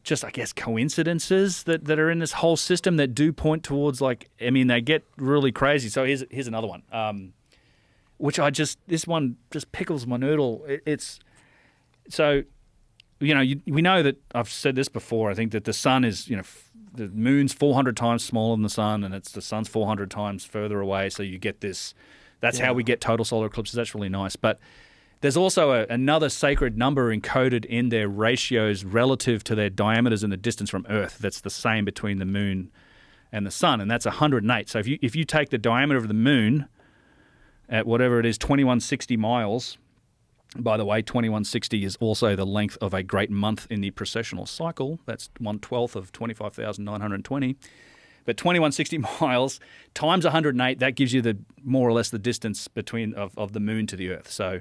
just I guess, coincidences that are in this whole system that do point towards, like, I mean, they get really crazy. So here's another one, which this one just pickles my noodle. It's so, we know that I've said this before. I think that the sun is, the moon's 400 times smaller than the sun, and the sun's 400 times further away. So you get this. That's how we get total solar eclipses. That's really nice. But there's also another sacred number encoded in their ratios relative to their diameters and the distance from Earth. That's the same between the moon and the sun, and that's 108. So if you take the diameter of the moon at whatever it is, 2160 miles. By the way, 2160 is also the length of a great month in the precessional cycle. That's 1/12 of 25,920. But 2160 miles times 108, that gives you more or less the distance between of the moon to the Earth. So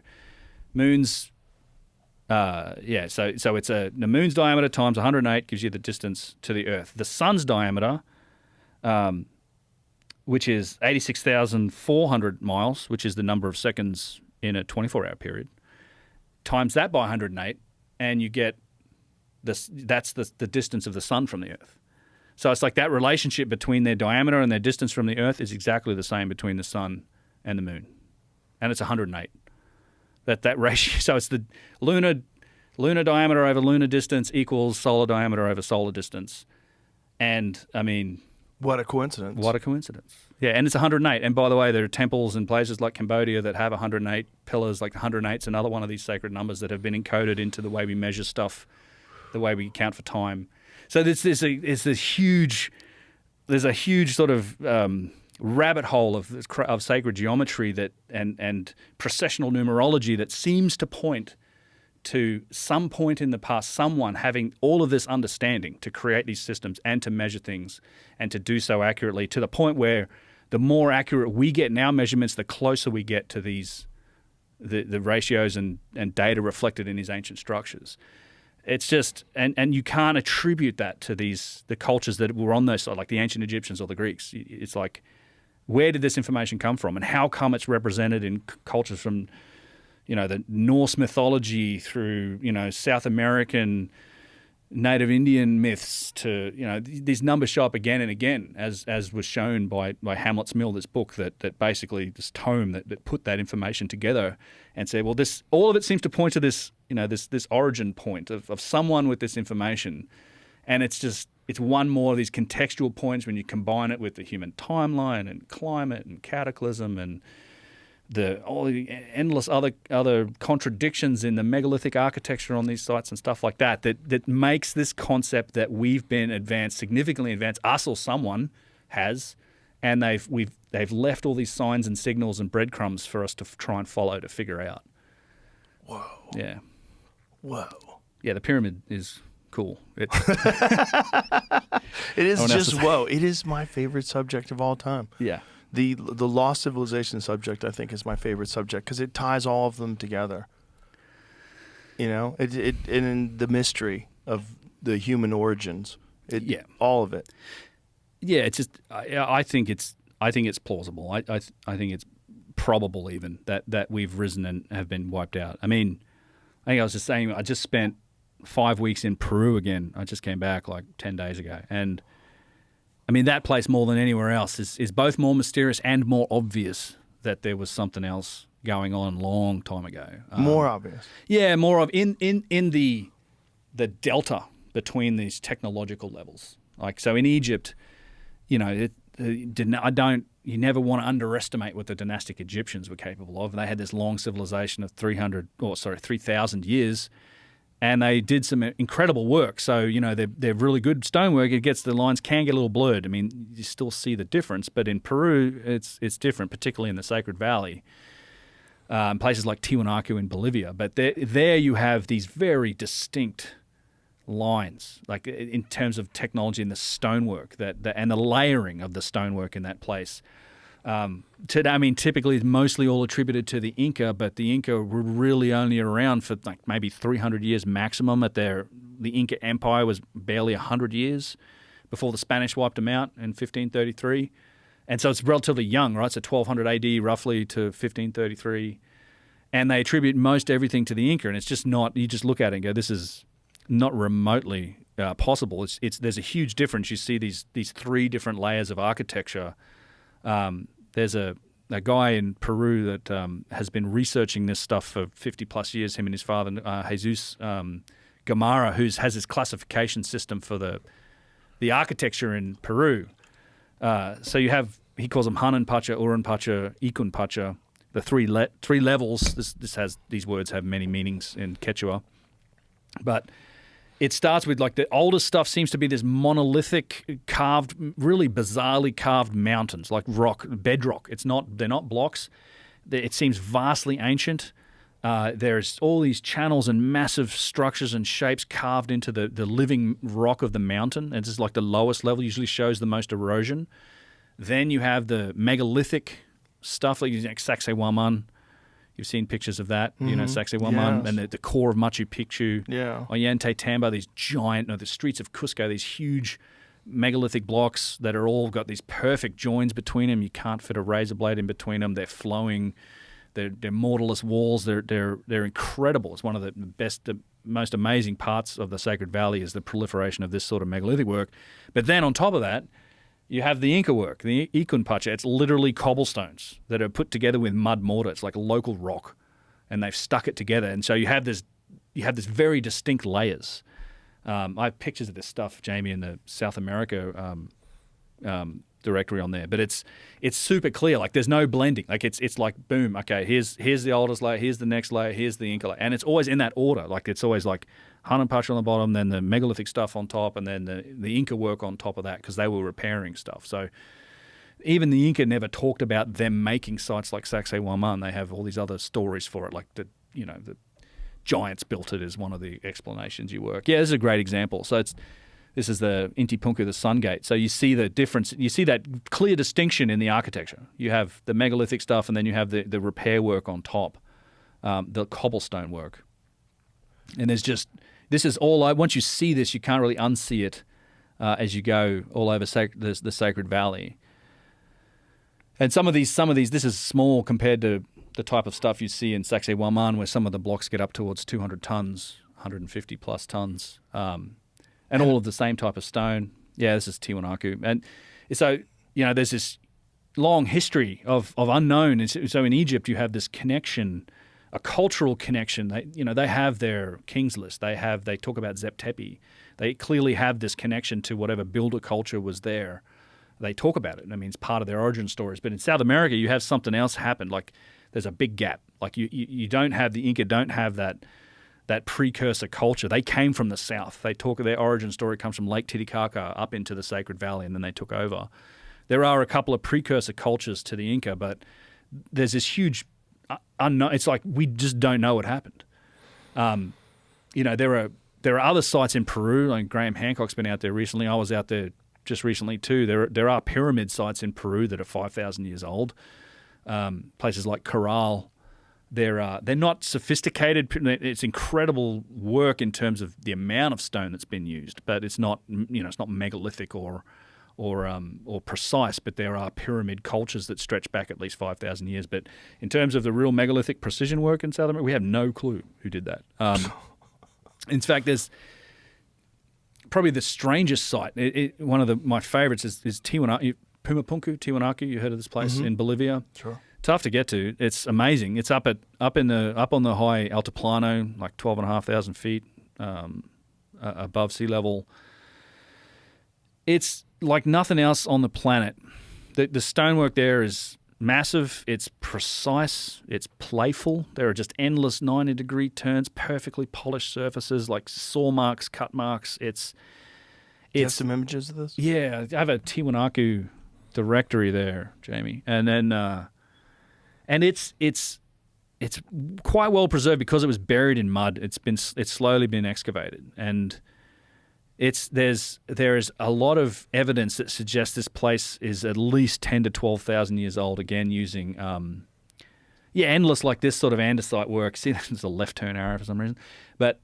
moon's so it's the moon's diameter times 108 gives you the distance to the Earth. The sun's diameter, which is 86,400 miles, which is the number of seconds in a 24-hour period, times that by 108, and you get this. That's the distance of the sun from the Earth. So it's like that relationship between their diameter and their distance from the Earth is exactly the same between the sun and the moon, and it's 108. That ratio. So it's the lunar diameter over lunar distance equals solar diameter over solar distance, and I mean, what a coincidence! What a coincidence! Yeah, and it's 108. And by the way, there are temples in places like Cambodia that have 108 pillars. Like 108's another one of these sacred numbers that have been encoded into the way we measure stuff, the way we account for time. So there's a huge sort of rabbit hole of sacred geometry that and processional numerology that seems to point to some point in the past, someone having all of this understanding to create these systems and to measure things and to do so accurately, to the point where the more accurate we get in our measurements, the closer we get to these the ratios and data reflected in these ancient structures. It's just, and you can't attribute that to the cultures that were on those side, like the ancient Egyptians or the Greeks. It's like, where did this information come from, and how come it's represented in cultures from, the Norse mythology through, South American, Native Indian myths to, these numbers show up again and again, as was shown by Hamlet's Mill, this book that basically, this tome that put that information together and said, well, all of it seems to point to this, this origin point of someone with this information. And it's one more of these contextual points when you combine it with the human timeline and climate and cataclysm and all the endless other contradictions in the megalithic architecture on these sites and stuff like that makes this concept that we've been significantly advanced, us or someone has, and they've left all these signs and signals and breadcrumbs for us to try and follow to figure out. Whoa. Yeah. Whoa. Yeah, the pyramid is cool. It is just whoa. It is my favorite subject of all time. Yeah. The lost civilization subject, I think, is my favorite subject because it ties all of them together. You know, and in the mystery of the human origins. Yeah. All of it. Yeah, it's just I think it's plausible. I think it's probable even that we've risen and have been wiped out. I mean, I think I was just saying I just spent 5 weeks in Peru again. I just came back like 10 days ago, and I mean that place more than anywhere else is both more mysterious and more obvious that there was something else going on a long time ago. More obvious. Yeah, more of in the delta between these technological levels. Like so in Egypt, you know, you never want to underestimate what the dynastic Egyptians were capable of. They had this long civilization of 3,000 years, and they did some incredible work. So, you know, they're really good stonework. The lines can get a little blurred. I mean, you still see the difference, but in Peru, it's different, particularly in the Sacred Valley. Places like Tiwanaku in Bolivia, but there you have these very distinct lines, like in terms of technology and the stonework and the layering of the stonework in that place. Typically it's mostly all attributed to the Inca, but the Inca were really only around for like maybe 300 years maximum. The Inca Empire was barely 100 years before the Spanish wiped them out in 1533. And so it's relatively young, right? So 1200 AD roughly to 1533. And they attribute most everything to the Inca. And it's just not, you just look at it and go, this is not remotely possible. There's a huge difference. You see these three different layers of architecture. There's a guy in Peru that has been researching this stuff for 50 plus years, him and his father, Jesus Gamara, who has his classification system for the architecture in Peru. So you have, he calls them Hanan Pacha, Uran Pacha, Ikun Pacha, the three levels. These words have many meanings in Quechua, but it starts with like the oldest stuff seems to be this monolithic carved, really bizarrely carved mountains, like bedrock. They're not blocks. It seems vastly ancient. There's all these channels and massive structures and shapes carved into the living rock of the mountain. And this is like the lowest level, usually shows the most erosion. Then you have the megalithic stuff, like Sacsayhuaman. You've seen pictures of that, you know, Sacsayhuaman, yes. and the core of Machu Picchu. Yeah. Ollantaytambo, these giant, the streets of Cusco, these huge megalithic blocks that are all got these perfect joins between them. You can't fit a razor blade in between them. They're flowing. They're mortarless walls. They're incredible. It's one of the best, the most amazing parts of the Sacred Valley is the proliferation of this sort of megalithic work. But then on top of that, you have the Inca work, the Ikun Pacha. It's literally cobblestones that are put together with mud mortar. It's like a local rock, and they've stuck it together. And so you have this very distinct layers. I have pictures of this stuff, Jamie, in the South America directory on there, but it's super clear. Like there's no blending. Like it's like boom. Okay, here's the oldest layer. Here's the next layer. Here's the Inca layer, and it's always in that order. Like it's always like Hanan Pacha on the bottom, then the megalithic stuff on top, and then the Inca work on top of that because they were repairing stuff. So even the Inca never talked about them making sites like Sacsayhuaman. They have all these other stories for it, like the giants built it is one of the explanations you work. Yeah, this is a great example. So this is the Inti Punku, the Sun Gate. So you see the difference. You see that clear distinction in the architecture. You have the megalithic stuff, and then you have the repair work on top, the cobblestone work. And this is all. Once you see this, you can't really unsee it as you go all over the Sacred Valley. And some of these, this is small compared to the type of stuff you see in Sacsayhuaman, where some of the blocks get up towards 200 tons, 150 plus tons. And all of the same type of stone. Yeah, this is Tiwanaku. And so, there's this long history of unknown. And so in Egypt, you have this connection, a cultural connection. They have their king's list. They talk about Zep Tepi. They clearly have this connection to whatever builder culture was there. They talk about it. I mean, it's part of their origin stories. But in South America, you have something else happen. Like there's a big gap. Like you don't have, the Inca don't have that precursor culture. They came from the south. Their origin story comes from Lake Titicaca up into the Sacred Valley, and then they took over. There are a couple of precursor cultures to the Inca, but there's this huge unknown. It's like we just don't know what happened. There are other sites in Peru. Like Graham Hancock's been out there recently. I was out there just recently too. There are pyramid sites in Peru that are 5,000 years old. Places like Corral. They're not sophisticated. It's incredible work in terms of the amount of stone that's been used, but it's not it's not megalithic or precise. But there are pyramid cultures that stretch back at least 5,000 years. But in terms of the real megalithic precision work in South America, we have no clue who did that. In fact, there's probably the strangest site. One of my favorites is Tiwanaku, Tiwanaku. You heard of this place in Bolivia? Sure. Tough to get to. It's amazing. It's up on the high altiplano, like 12,500 feet above sea level. It's like nothing else on the planet. The stonework there is massive. It's precise. It's playful. There are just endless 90-degree turns, perfectly polished surfaces, like saw marks, cut marks. Do you have some images of this? Yeah, I have a Tiwanaku directory there, Jamie, and then and it's quite well preserved because it was buried in mud. It's slowly been excavated, and there is a lot of evidence that suggests this place is at least 10 to 12,000 years old. Again, using endless like this sort of andesite work. See, there's a left turn arrow for some reason, but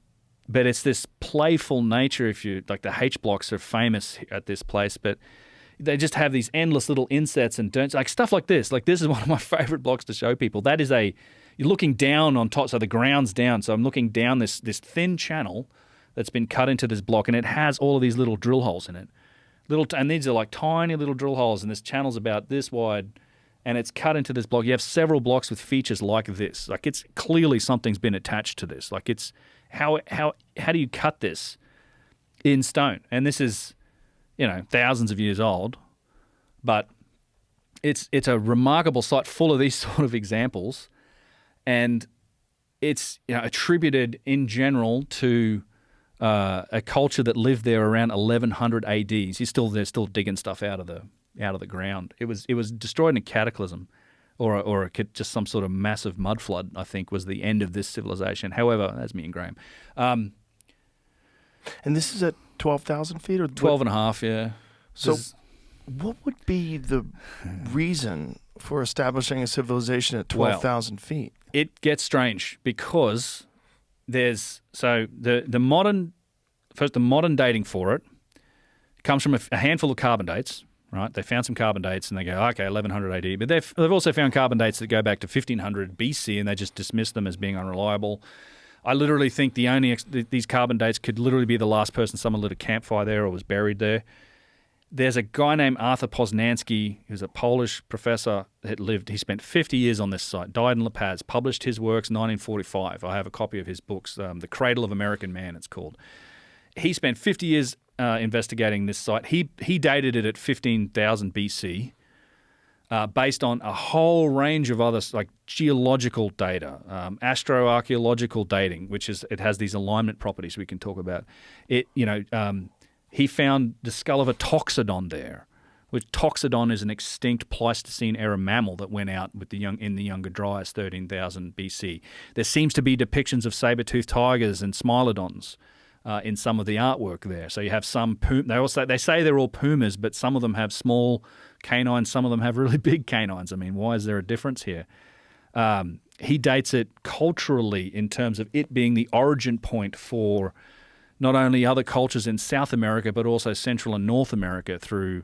it's this playful nature. If you like, the H blocks are famous at this place, but they just have these endless little insets and don'ts, like stuff like this. Like, this is one of my favorite blocks to show people. That is you're looking down on top, so the ground's down. So I'm looking down this thin channel that's been cut into this block, and it has all of these little drill holes in it. And these are like tiny little drill holes, and this channel's about this wide, and it's cut into this block. You have several blocks with features like this. Like, it's clearly something's been attached to this. Like, it's how do you cut this in stone? And this is, thousands of years old, but it's a remarkable site full of these sort of examples, and it's attributed in general to a culture that lived there around 1100 AD. They're still digging stuff out of the ground. It was destroyed in a cataclysm, or just some sort of massive mud flood. I think was the end of this civilization. However, that's me and Graham. And this is at 12,000 feet or 12 and a half. Yeah. So, what would be the reason for establishing a civilization at 12,000 feet? It gets strange because there's the modern dating for it comes from a handful of carbon dates, right? They found some carbon dates and they go, okay, 1100 AD, but they've also found carbon dates that go back to 1500 BC, and they just dismiss them as being unreliable. I literally think these carbon dates could literally be the last person someone lit a campfire there or was buried there. There's a guy named Arthur Poznański, who's a Polish professor that lived. He spent 50 years on this site, died in La Paz, published his works in 1945. I have a copy of his books, The Cradle of American Man, it's called. He spent 50 years investigating this site. He dated it at 15,000 BC, based on a whole range of other like geological data, astroarchaeological dating, it has these alignment properties we can talk about. He found the skull of a toxodon there, which toxodon is an extinct Pleistocene-era mammal that went out in the Younger Dryas, 13,000 BC. There seems to be depictions of saber-toothed tigers and smilodons in some of the artwork there. So you have some they say they're all pumas, but some of them have small canines, some of them have really big canines. I mean, why is there a difference here? He dates it culturally in terms of it being the origin point for not only other cultures in South America, but also Central and North America through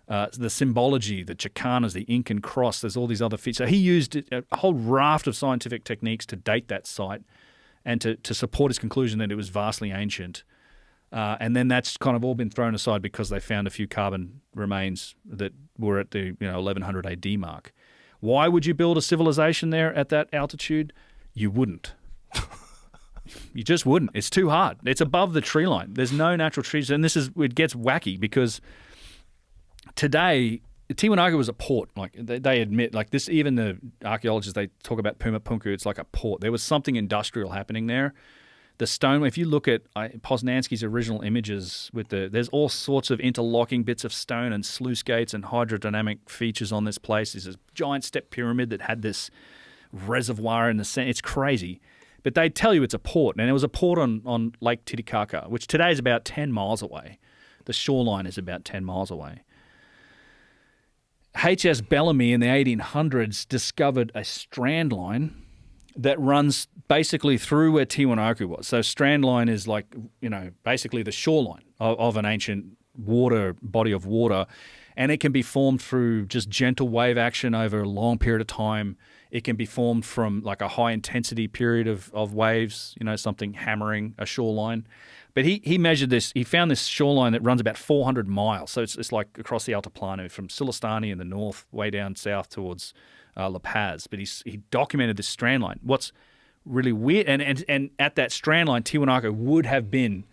the symbology, the Chicanas, the Incan cross. There's all these other features. So he used a whole raft of scientific techniques to date that site and to support his conclusion that it was vastly ancient. And then that's kind of all been thrown aside because they found a few carbon remains that were at the 1100 AD mark. Why would you build a civilization there at that altitude? You wouldn't. You just wouldn't. It's too hard. It's above the tree line. There's no natural trees. And it gets wacky because today, Tiwanaku was a port. Like they admit, like this, even the archaeologists, they talk about Pumapunku, it's like a port. There was something industrial happening there. The stone, if you look at Poznański's original images there's all sorts of interlocking bits of stone and sluice gates and hydrodynamic features on this place. There's a giant step pyramid that had this reservoir in the center. It's crazy. But they tell you it's a port, and it was a port on Lake Titicaca, which today is about 10 miles away. The shoreline is about 10 miles away. H.S. Bellamy in the 1800s discovered a strand line that runs basically through where Tiwanaku was. So strand line is like, basically the shoreline of an ancient body of water, and it can be formed through just gentle wave action over a long period of time. It can be formed from like a high intensity period of waves, something hammering a shoreline. But he measured this. He found this shoreline that runs about 400 miles. So it's like across the Altiplano from Silistani in the north, way down south towards La Paz. But he documented this strand line. What's really weird, and at that strand line, Tiwanaku would have been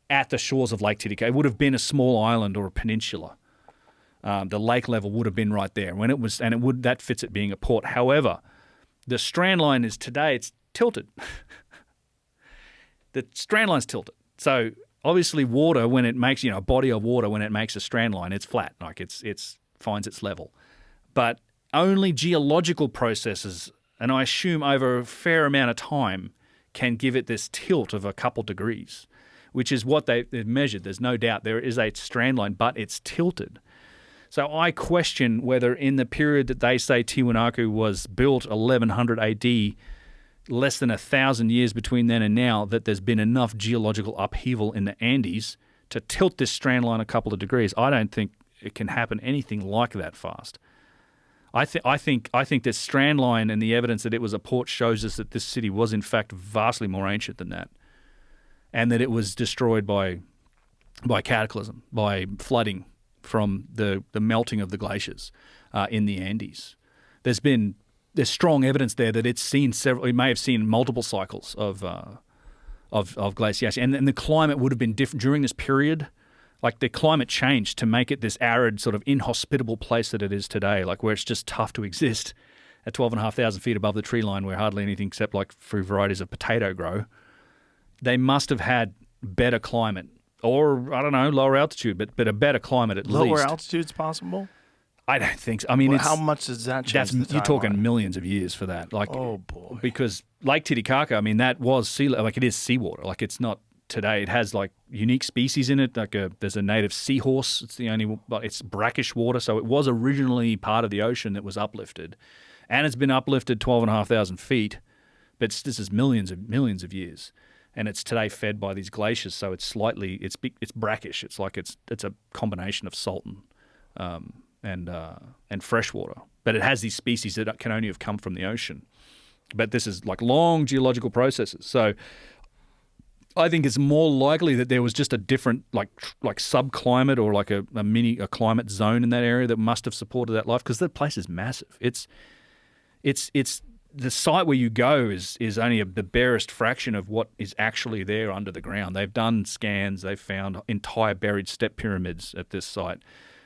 at the shores of Lake Titicaca. It would have been a small island or a peninsula. The lake level would have been right there that fits it being a port. However, the strand line is today, it's tilted. The strand line's tilted. So obviously water, when it makes, a body of water, when it makes a strand line, it's flat, like it's finds its level. But only geological processes, and I assume over a fair amount of time, can give it this tilt of a couple degrees, which is what they've measured. There's no doubt there is a strand line, but it's tilted. So I question whether in the period that they say Tiwanaku was built, 1100 AD, less than 1,000 years between then and now, that there's been enough geological upheaval in the Andes to tilt this strand line a couple of degrees. I don't think it can happen anything like that fast. I think this strand line and the evidence that it was a port shows us that this city was in fact vastly more ancient than that, and that it was destroyed by cataclysm, by flooding from the melting of the glaciers in the Andes. There's strong evidence there that it may have seen multiple cycles of glaciation, and the climate would have been different during this period. Like the climate changed to make it this arid, sort of inhospitable place that it is today, like where it's just tough to exist at 12,500 feet above the tree line, where hardly anything except like fruit varieties of potato grow. They must have had better climate, or I don't know, lower altitude, but a better climate at least. Lower altitude's possible? I don't think so. I mean, how much does that change? You're talking millions of years for that. Like, oh boy, because Lake Titicaca, I mean, that was it is seawater. Like, it's not today. It has like unique species in it. Like there's a native seahorse. It's the only, but it's brackish water. So it was originally part of the ocean that was uplifted, and it's been uplifted 12,500 feet. But this is millions of years, and it's today fed by these glaciers. So it's it's brackish. It's like it's a combination of salt and fresh water. But it has these species that can only have come from the ocean. But this is like long geological processes. So I think it's more likely that there was just a different like subclimate or like a climate zone in that area that must have supported that life, because that place is massive. It's the site where you go is only the barest fraction of what is actually there under the ground. They've done scans. They've found entire buried step pyramids at this site.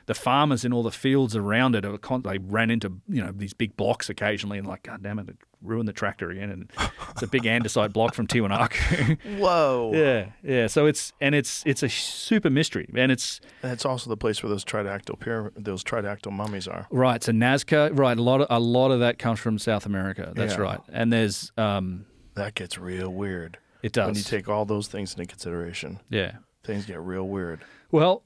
The farmers in all the fields around it, they ran into these big blocks occasionally, and like, God damn it ruined the tractor again. And it's a big andesite block from Tiwanaku. Whoa. Yeah. So it's a super mystery, and it's also the place where those tridactyl mummies are. Right. So Nazca. Right. A lot of that comes from South America. That's right. And there's that gets real weird. It does when you take all those things into consideration. Yeah. Things get real weird. Well,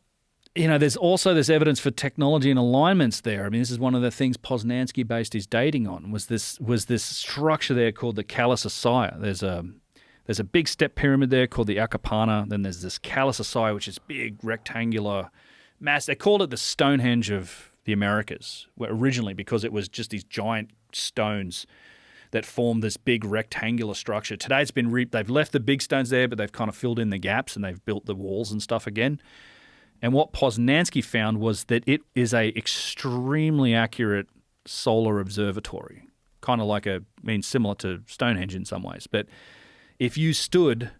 there's also this evidence for technology and alignments there. I mean, this is one of the things Poznansky based his dating on, was this structure there called the Callus Osaya. There's a big step pyramid there called the Akapana. Then there's this Callus Osaya, which is big, rectangular mass. They called it the Stonehenge of the Americas originally, because it was just these giant stones that formed this big rectangular structure. Today it's been they've left the big stones there, but they've kind of filled in the gaps and they've built the walls and stuff again. And what Poznansky found was that it is a extremely accurate solar observatory, kind of like similar to Stonehenge in some ways. But if you stood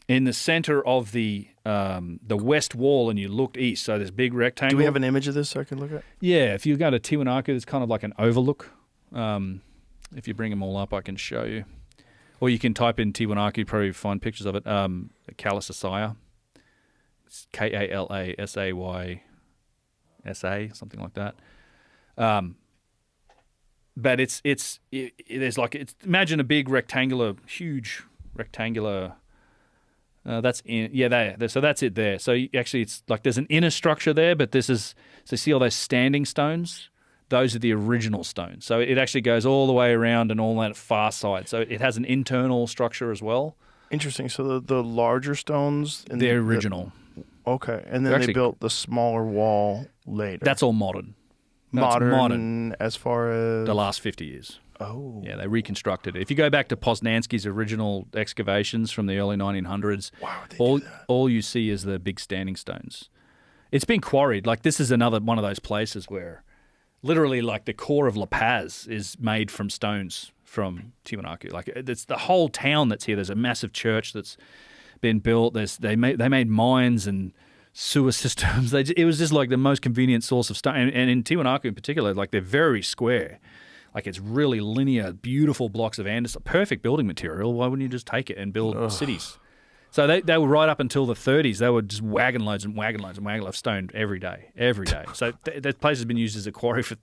in the center of the west wall and you looked east, so this big rectangle. Do we have an image of this so I can look at? Yeah, if you go to Tiwanaku, it's kind of like an overlook. If you bring them all up, I can show you. Or you can type in Tiwanaku, probably find pictures of it. Callus Osaya. Kalasaysa, something like that. But imagine a big huge rectangular. So that's it there. So actually, it's like there's an inner structure there, but see all those standing stones. those are the original stones. So it actually goes all the way around and all that far side. So it has an internal structure as well. Interesting. So the larger stones, They're original. Okay, and then They're they actually- built the smaller wall later. That's all modern. No, it's modern as far as the last 50 years. Oh, Yeah, they reconstructed it. If you go back to Poznański's original excavations from the early 1900s, Wow, they all do that. all you see is the big standing stones. It's been quarried. Like this is another one of those places where literally like the core of La Paz is made from stones from Tiwanaku. Like it's the whole town that's here. There's a massive church that's been built. They made mines and sewer systems. It was just like the most convenient source of stone. And in Tiwanaku in particular, like they're very square. Like it's really linear, beautiful blocks of andesite, perfect building material. Why wouldn't you just take it and build cities? So they were right up until the 30s. They were just wagon loads and wagon loads and wagon loads of stone every day. So that place has been used as a quarry for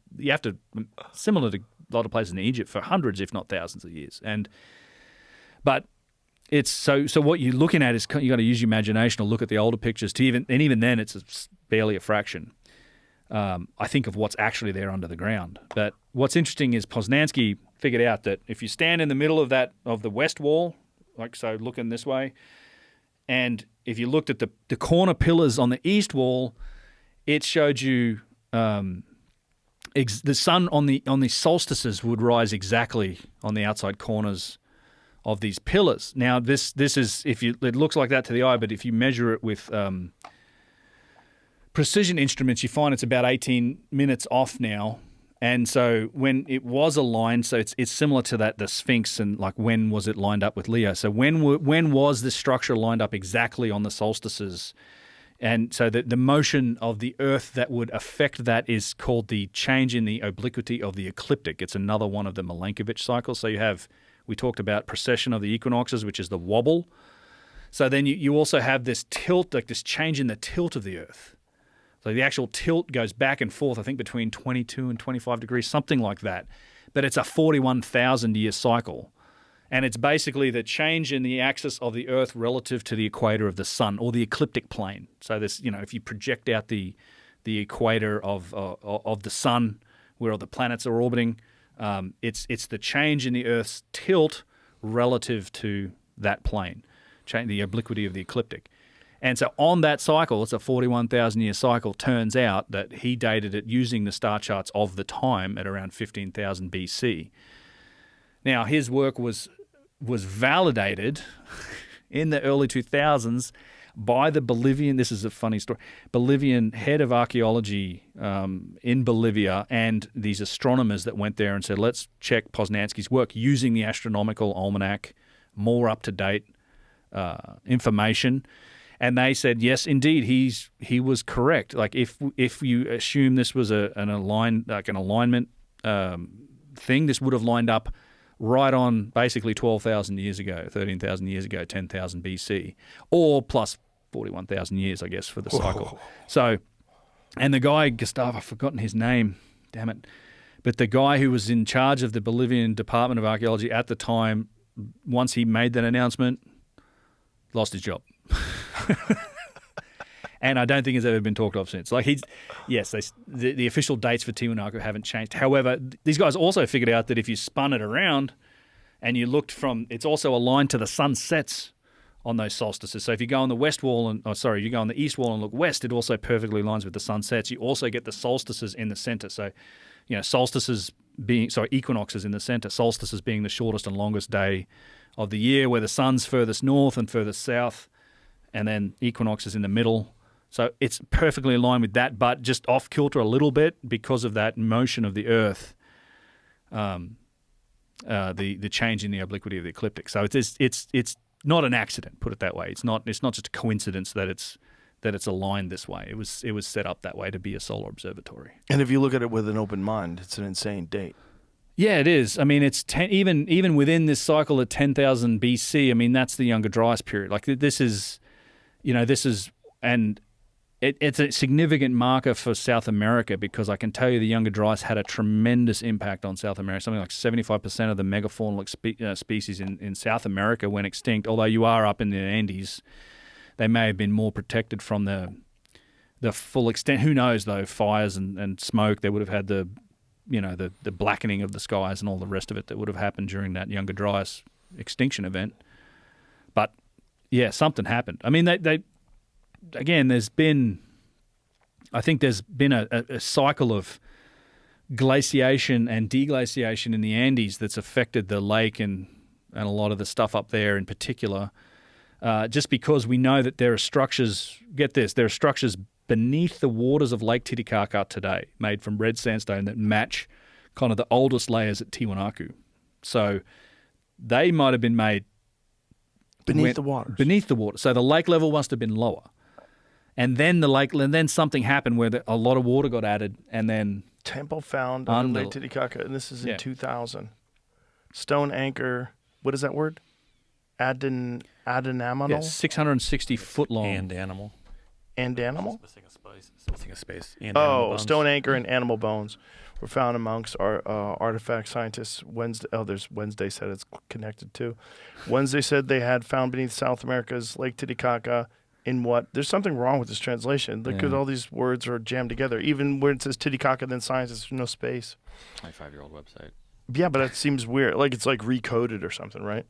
similar to a lot of places in Egypt for hundreds, if not thousands of years. But it's so what you're looking at is you got to use your imagination or look at the older pictures to even then it's barely a fraction. I think of what's actually there under the ground. But what's interesting is Poznański figured out that if you stand in the middle of the west wall, like so looking this way, and if you looked at the corner pillars on the east wall, it showed you the sun on the solstices would rise exactly on the outside corners of these pillars. Now this is it looks like that to the eye, but if you measure it with precision instruments, you find it's about 18 minutes off now. And so when it was aligned, so it's similar to the Sphinx and like when was it lined up with Leo? So when was this structure lined up exactly on the solstices? And so the motion of the Earth that would affect that is called the change in the obliquity of the ecliptic. It's another one of the Milankovitch cycles. So we talked about precession of the equinoxes, which is the wobble. So then you also have this tilt, like this change in the tilt of the Earth. So the actual tilt goes back and forth, I think, between 22 and 25 degrees, something like that. But it's a 41,000-year cycle. And it's basically the change in the axis of the Earth relative to the equator of the sun or the ecliptic plane. So this, if you project out the equator of the sun where all the planets are orbiting, it's the change in the Earth's tilt relative to that plane, the obliquity of the ecliptic. And so on that cycle, it's a 41,000-year cycle, turns out that he dated it using the star charts of the time at around 15,000 BC. Now, his work was validated in the early 2000s by the Bolivian, this is a funny story, Bolivian head of archaeology in Bolivia and these astronomers that went there and said, let's check Poznański's work using the astronomical almanac, more up-to-date information. And they said, yes, indeed, he was correct. Like if you assume this was an alignment thing, this would have lined up right on basically 12,000 years ago, 13,000 years ago, 10,000 BC, or plus 41,000 years, I guess, for the cycle. So, and the guy, Gustavo, I've forgotten his name, damn it, but the guy who was in charge of the Bolivian Department of Archaeology at the time, once he made that announcement, lost his job. And I don't think it's ever been talked of since. Like the official dates for Tiwanaku haven't changed. However, these guys also figured out that if you spun it around and you looked it's also aligned to the sun sets on those solstices. So if you go on the west wall you go on the east wall and look west, it also perfectly aligns with the sun sets. You also get the solstices in the center. So, equinoxes in the center, solstices being the shortest and longest day of the year, where the sun's furthest north and furthest south, and then equinox is in the middle. So it's perfectly aligned with that, but just off kilter a little bit because of that motion of the Earth, the change in the obliquity of the ecliptic. So it's not an accident, put it that way. It's not just a coincidence that it's aligned this way. It was set up that way to be a solar observatory. And if you look at it with an open mind, it's an insane date. Yeah, it is. I mean, it's even within this cycle at 10,000 BC. I mean, that's the Younger Dryas period. Like this is, and it's a significant marker for South America because I can tell you the Younger Dryas had a tremendous impact on South America. Something like 75% of the megafaunal species in South America went extinct. Although you are up in the Andes, they may have been more protected from the full extent. Who knows though? Fires and smoke. They would have had the the blackening of the skies and all the rest of it that would have happened during that Younger Dryas extinction event. But yeah, something happened. I mean, they again, there's been a cycle of glaciation and deglaciation in the Andes that's affected the lake and a lot of the stuff up there in particular. Just because we know that there are structures, there are structures beneath the waters of Lake Titicaca today, made from red sandstone that match kind of the oldest layers at Tiwanaku. So they might have been made Beneath the waters. Beneath the water. So the lake level must have been lower. And then something happened where a lot of water got added, and then Temple found on Lake Titicaca, and this is in 2000. Stone anchor, what is that word? Adenominal? 660 foot long. And animal. And animal? Missing a space. It's missing a space. And Oh, bones. stone anchor and animal bones were found amongst our artifact scientists. Wednesday said it's connected to. Wednesday said they had found beneath South America's Lake Titicaca in what? There's something wrong with this translation. Look at all these words are jammed together. Even when it says Titicaca, then scientists, there's no space. 25-year-old website. Yeah, but it seems weird. Like it's like recoded or something, right?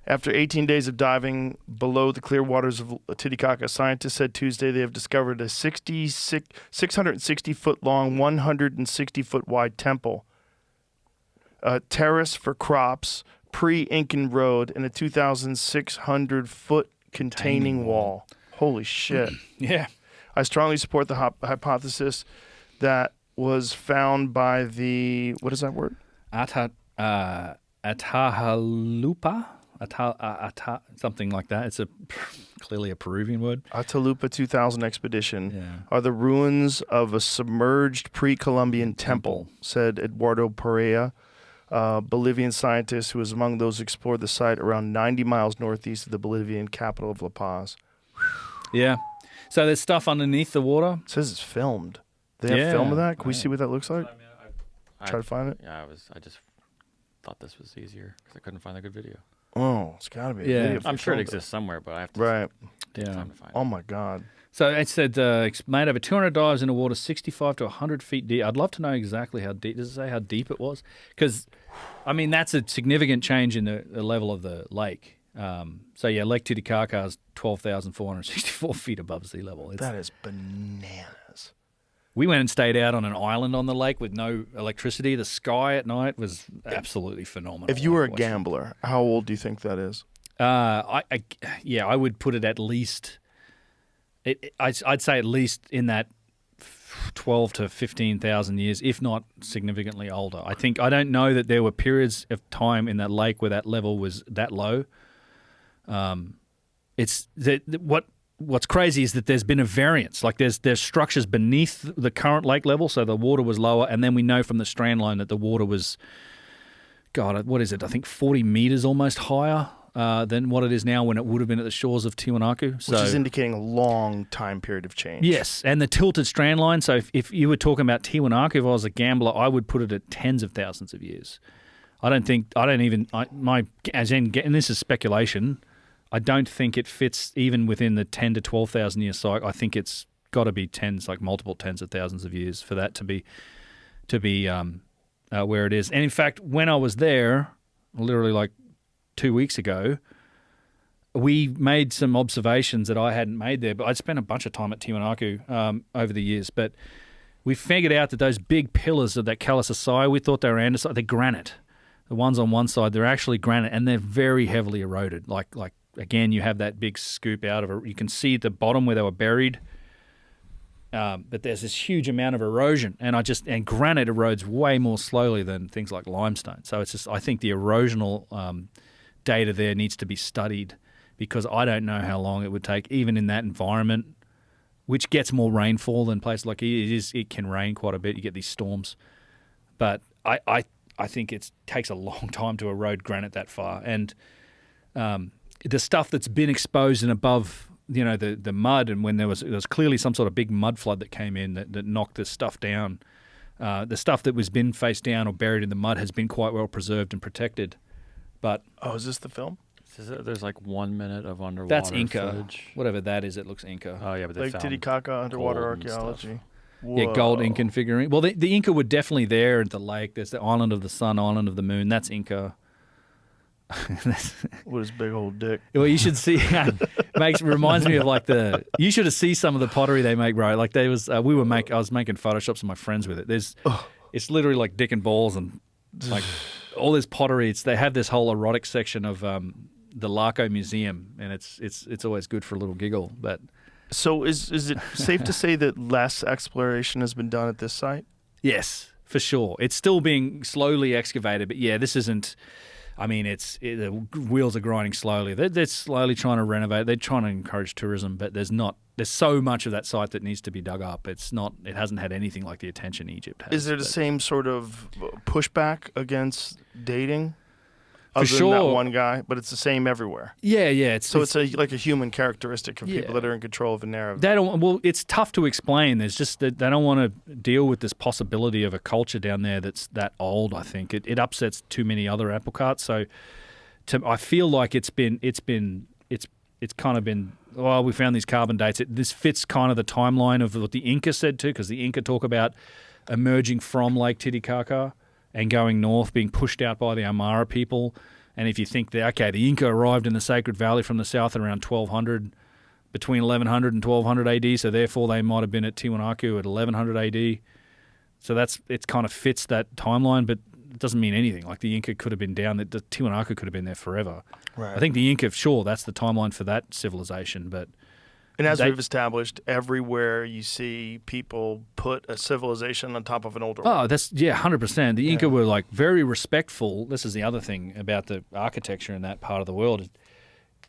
After 18 days of diving below the clear waters of Titicaca, scientists said Tuesday they have discovered a 660-foot-long, 160-foot-wide temple, a terrace for crops, pre-Incan road, and a 2,600-foot containing wall. Holy shit. Yeah. I strongly support the hypothesis that was found by the, what is that word? Atahalupa? Something like that. It's clearly a Peruvian word. Atalupa 2000 expedition are the ruins of a submerged pre-Columbian temple, said Eduardo Perea, Bolivian scientist who was among those who explored the site around 90 miles northeast of the Bolivian capital of La Paz. Yeah. So there's stuff underneath the water. It says it's filmed. They have film of that? Can we see what that looks like? Try to find it? Yeah, I just thought this was easier because I couldn't find a good video. Oh, it's got to be. Yeah. A video I'm sure it filmed exists somewhere, but I have to take time to find it. Oh, my God. So it said it's made over 200 dives into water 65 to 100 feet deep. I'd love to know exactly how deep. Does it say how deep it was? Because, I mean, that's a significant change in the level of the lake. Lake Titicaca is 12,464 feet above sea level. That is bananas. We went and stayed out on an island on the lake with no electricity. The sky at night was absolutely phenomenal. If you were a gambler, how old do you think that is? I would put it at least. I'd say at least in that 12 to 15,000 years, if not significantly older. I don't know that there were periods of time in that lake where that level was that low. What's crazy is that there's been a variance. Like there's structures beneath the current lake level, so the water was lower, and then we know from the strand line that the water was, God, what is it? I think 40 meters almost higher than what it is now when it would have been at the shores of Tiwanaku. Which is indicating a long time period of change. Yes, and the tilted strand line. So if you were talking about Tiwanaku, if I was a gambler, I would put it at tens of thousands of years. And this is speculation, I don't think it fits even within the 10 to 12,000 year cycle. I think it's got to be multiple tens of thousands of years for that to be where it is. And in fact, when I was there, literally like 2 weeks ago, we made some observations that I hadn't made there. But I'd spent a bunch of time at Tiwanaku over the years. But we figured out that those big pillars of that Kalasasai, we thought they were andesite. They're granite. The ones on one side, they're actually granite, and they're very heavily eroded. Like again, you have that big scoop out of it. You can see at the bottom where they were buried. But there's this huge amount of erosion, and granite erodes way more slowly than things like limestone. So it's just, I think the erosional data there needs to be studied, because I don't know how long it would take, even in that environment, which gets more rainfall than places like it can rain quite a bit. You get these storms, but I think it takes a long time to erode granite that far, and the stuff that's been exposed and above, the mud, and when there was clearly some sort of big mud flood that came in that knocked this stuff down. The stuff that was been face down or buried in the mud has been quite well preserved and protected. But is this the film? There's like 1 minute of underwater that's Inca. footage. Whatever that is, it looks Inca. Oh yeah, but they Lake found Titicaca underwater gold and archaeology. Yeah, gold Incan figurine. Well, the Inca were definitely there at the lake. There's the Island of the Sun, Island of the Moon. That's Inca. With his big old dick. Well, you should see. Reminds me of like you should have seen some of the pottery they make, bro. Like I was making photoshops of my friends with it. It's literally like dick and balls and like all this pottery. They have this whole erotic section of the Larco Museum, and it's always good for a little giggle. But so is it safe to say that less exploration has been done at this site? yes, for sure. It's still being slowly excavated, but yeah, this isn't. I mean, the wheels are grinding slowly. They're slowly trying to renovate. They're trying to encourage tourism, but there's so much of that site that needs to be dug up. It hasn't had anything like the attention Egypt has. Is there the same sort of pushback against dating? For Other than that one guy, but it's the same everywhere. Yeah. It's like a human characteristic of people that are in control of a narrative. It's tough to explain. There's just that they don't want to deal with this possibility of a culture down there that's that old. I think it upsets too many other apple carts. So, I feel like it's kind of been. Well, we found these carbon dates. This fits kind of the timeline of what the Inca said too, because the Inca talk about emerging from Lake Titicaca and going north, being pushed out by the Aymara people. And if you think the Inca arrived in the Sacred Valley from the south around 1200, between 1100 and 1200 AD, so therefore they might have been at Tiwanaku at 1100 AD. So it kind of fits that timeline, but it doesn't mean anything. Like the Inca could have been down, the Tiwanaku could have been there forever. Right. I think the Inca, sure, that's the timeline for that civilization, but... And as we've established, everywhere you see people put a civilization on top of an older one. Oh, 100%. The Inca were like very respectful. This is the other thing about the architecture in that part of the world.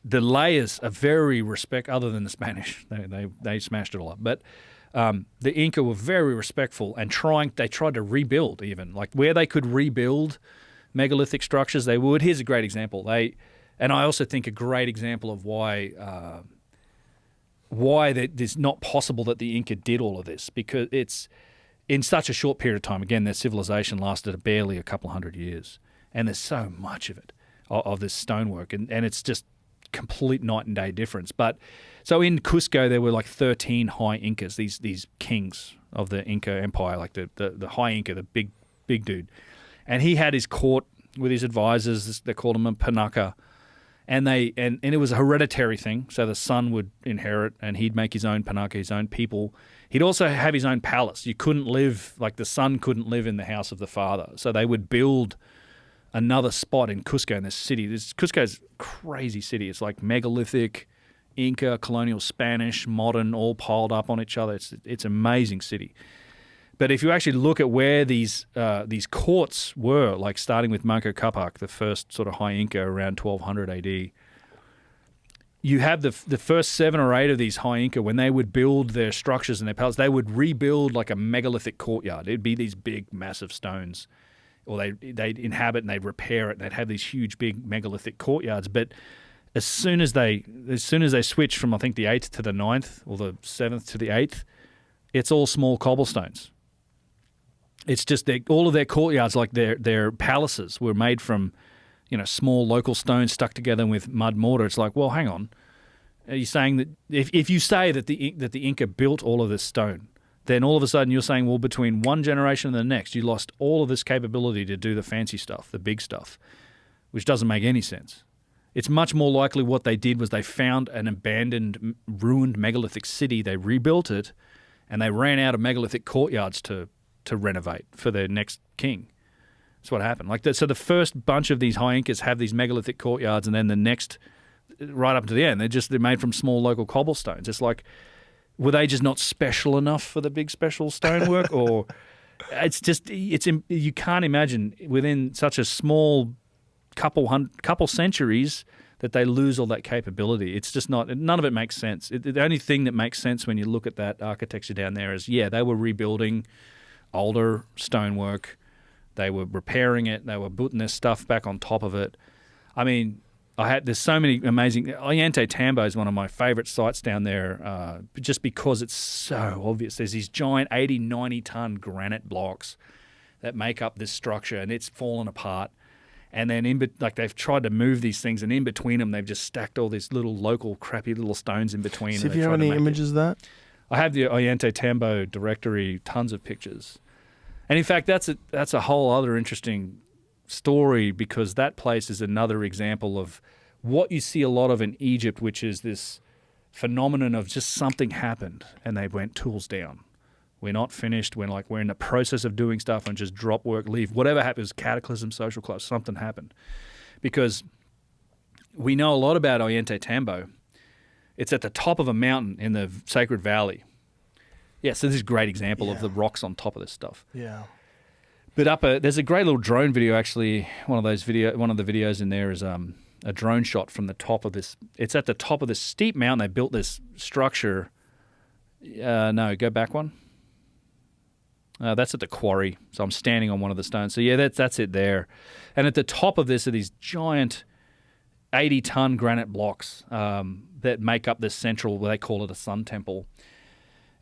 The layers are very other than the Spanish. They smashed it all up. But the Inca were very respectful and they tried to rebuild even. Like where they could rebuild megalithic structures, they would. Here's a great example. And I also think a great example of why it's not possible that the Inca did all of this, because it's in such a short period of time. Again, their civilization lasted barely a couple hundred years, and there's so much of it, of this stonework, and it's just complete night and day difference. But so in Cusco, there were like 13 high Incas, these kings of the Inca Empire, like the high Inca, the big dude, and he had his court with his advisors. They called him a Panaka. And it was a hereditary thing, so the son would inherit, and he'd make his own Panaka, his own people. He'd also have his own palace. You couldn't live, like the son couldn't live in the house of the father. So they would build another spot in Cusco, in this city. Cusco's a crazy city. It's like megalithic, Inca, colonial Spanish, modern, all piled up on each other. It's an amazing city. But if you actually look at where these courts were, like starting with Manco Capac, the first sort of high Inca around 1200 AD, you have the first 7 or 8 of these high Inca, when they would build their structures and their palaces, they would rebuild like a megalithic courtyard. It'd be these big, massive stones, or they'd inhabit and they'd repair it, and they'd have these huge, big megalithic courtyards. But as soon as they switch from, I think, the 8th to the 9th, or the 7th to the 8th, it's all small cobblestones. It's just all of their courtyards, like their palaces, were made from, small local stones stuck together with mud mortar. It's like, well, hang on. Are you saying that if you say that the Inca built all of this stone, then all of a sudden you're saying, well, between one generation and the next, you lost all of this capability to do the fancy stuff, the big stuff, which doesn't make any sense. It's much more likely what they did was they found an abandoned, ruined megalithic city, they rebuilt it, and they ran out of megalithic courtyards to renovate for their next king. That's what happened. So the first bunch of these high Incas have these megalithic courtyards, and then the next, right up to the end, they're made from small local cobblestones. It's like, were they just not special enough for the big special stonework, or you can't imagine within such a small couple centuries that they lose all that capability. It's just none of it makes sense. The only thing that makes sense when you look at that architecture down there is, they were rebuilding older stonework. They were repairing it. They were putting their stuff back on top of it. I mean, there's so many amazing... Ollantay Tambo is one of my favorite sites down there, just because it's so obvious. There's these giant 80, 90-ton granite blocks that make up this structure, and it's fallen apart. And then they've tried to move these things, and in between them, they've just stacked all these little local crappy little stones in between. See if you have any images of that. I have the Ollantaytambo directory, tons of pictures. And in fact, that's a whole other interesting story, because that place is another example of what you see a lot of in Egypt, which is this phenomenon of just something happened and they went tools down. We're not finished. We're in the process of doing stuff and just drop work, leave. Whatever happens, cataclysm, social collapse, something happened. Because we know a lot about Ollantaytambo. It's at the top of a mountain in the Sacred Valley. Yeah, so this is a great example of the rocks on top of this stuff. Yeah. But there's a great little drone video, actually. One of the videos in there is a drone shot from the top of this. It's at the top of this steep mountain. They built this structure. No, go back one. That's at the quarry. So I'm standing on one of the stones. So yeah, that's it there. And at the top of this are these giant 80-ton granite blocks that make up this central, they call it a sun temple.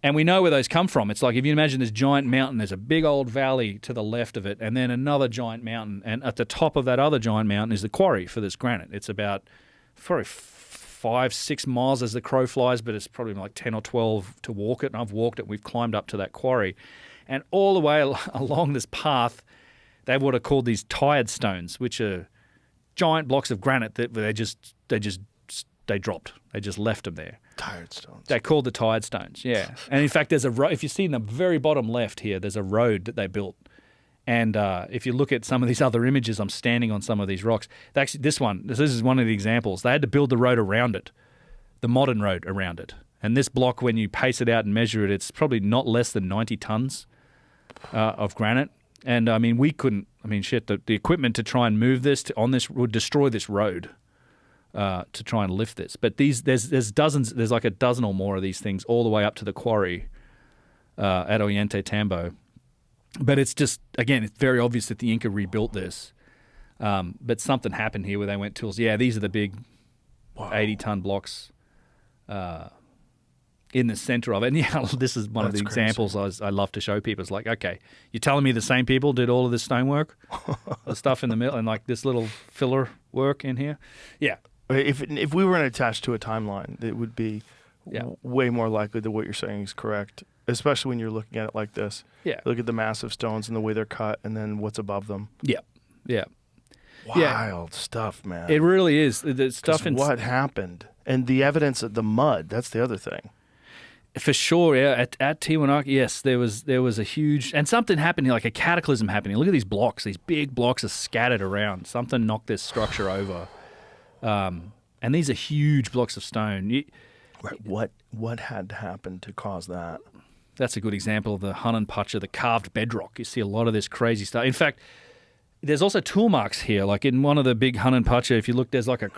And we know where those come from. It's like, if you imagine this giant mountain, there's a big old valley to the left of it, and then another giant mountain. And at the top of that other giant mountain is the quarry for this granite. It's about probably 5-6 miles as the crow flies, but it's probably like 10 or 12 to walk it. And I've walked it. We've climbed up to that quarry. And all the way along this path, they have what are called these tired stones, which are giant blocks of granite that they dropped. They just left them there. Tired stones. They're called the tired stones, yeah. And in fact, there's a road. If you see in the very bottom left here, there's a road that they built. And if you look at some of these other images, I'm standing on some of these rocks. Actually, this is one of the examples. They had to build the road around it, the modern road around it. And this block, when you pace it out and measure it, it's probably not less than 90 tons of granite. And I mean, the equipment to try and move this on this would destroy this road. To try and lift this, but there's dozens. There's like a dozen or more of these things all the way up to the quarry at Ollantaytambo. But it's just, again, it's very obvious that the Inca rebuilt this. But something happened here where they went tools. Yeah, these are the big 80-ton blocks in the center of it. And yeah, this is one of the examples I love to show people. It's like, okay, you're telling me the same people did all of this stonework, the stuff in the middle, and like this little filler work in here. Yeah. If we weren't attached to a timeline, it would be way more likely that what you're saying is correct, especially when you're looking at it like this. Yeah. Look at the massive stones and the way they're cut, and then what's above them. Yeah. Yeah. Wild stuff, man. It really is. The stuff in what happened, and the evidence of the mud. That's the other thing. For sure, yeah. At Tiwanaku, yes, there was a huge, and something happened, like a cataclysm happening. Look at these blocks; these big blocks are scattered around. Something knocked this structure over. And these are huge blocks of stone. Right. What had to happen to cause that? That's a good example of the Hunan Pacha, the carved bedrock. You see a lot of this crazy stuff. In fact, there's also tool marks here. Like in one of the big Hunan Pacha, if you look, there's like a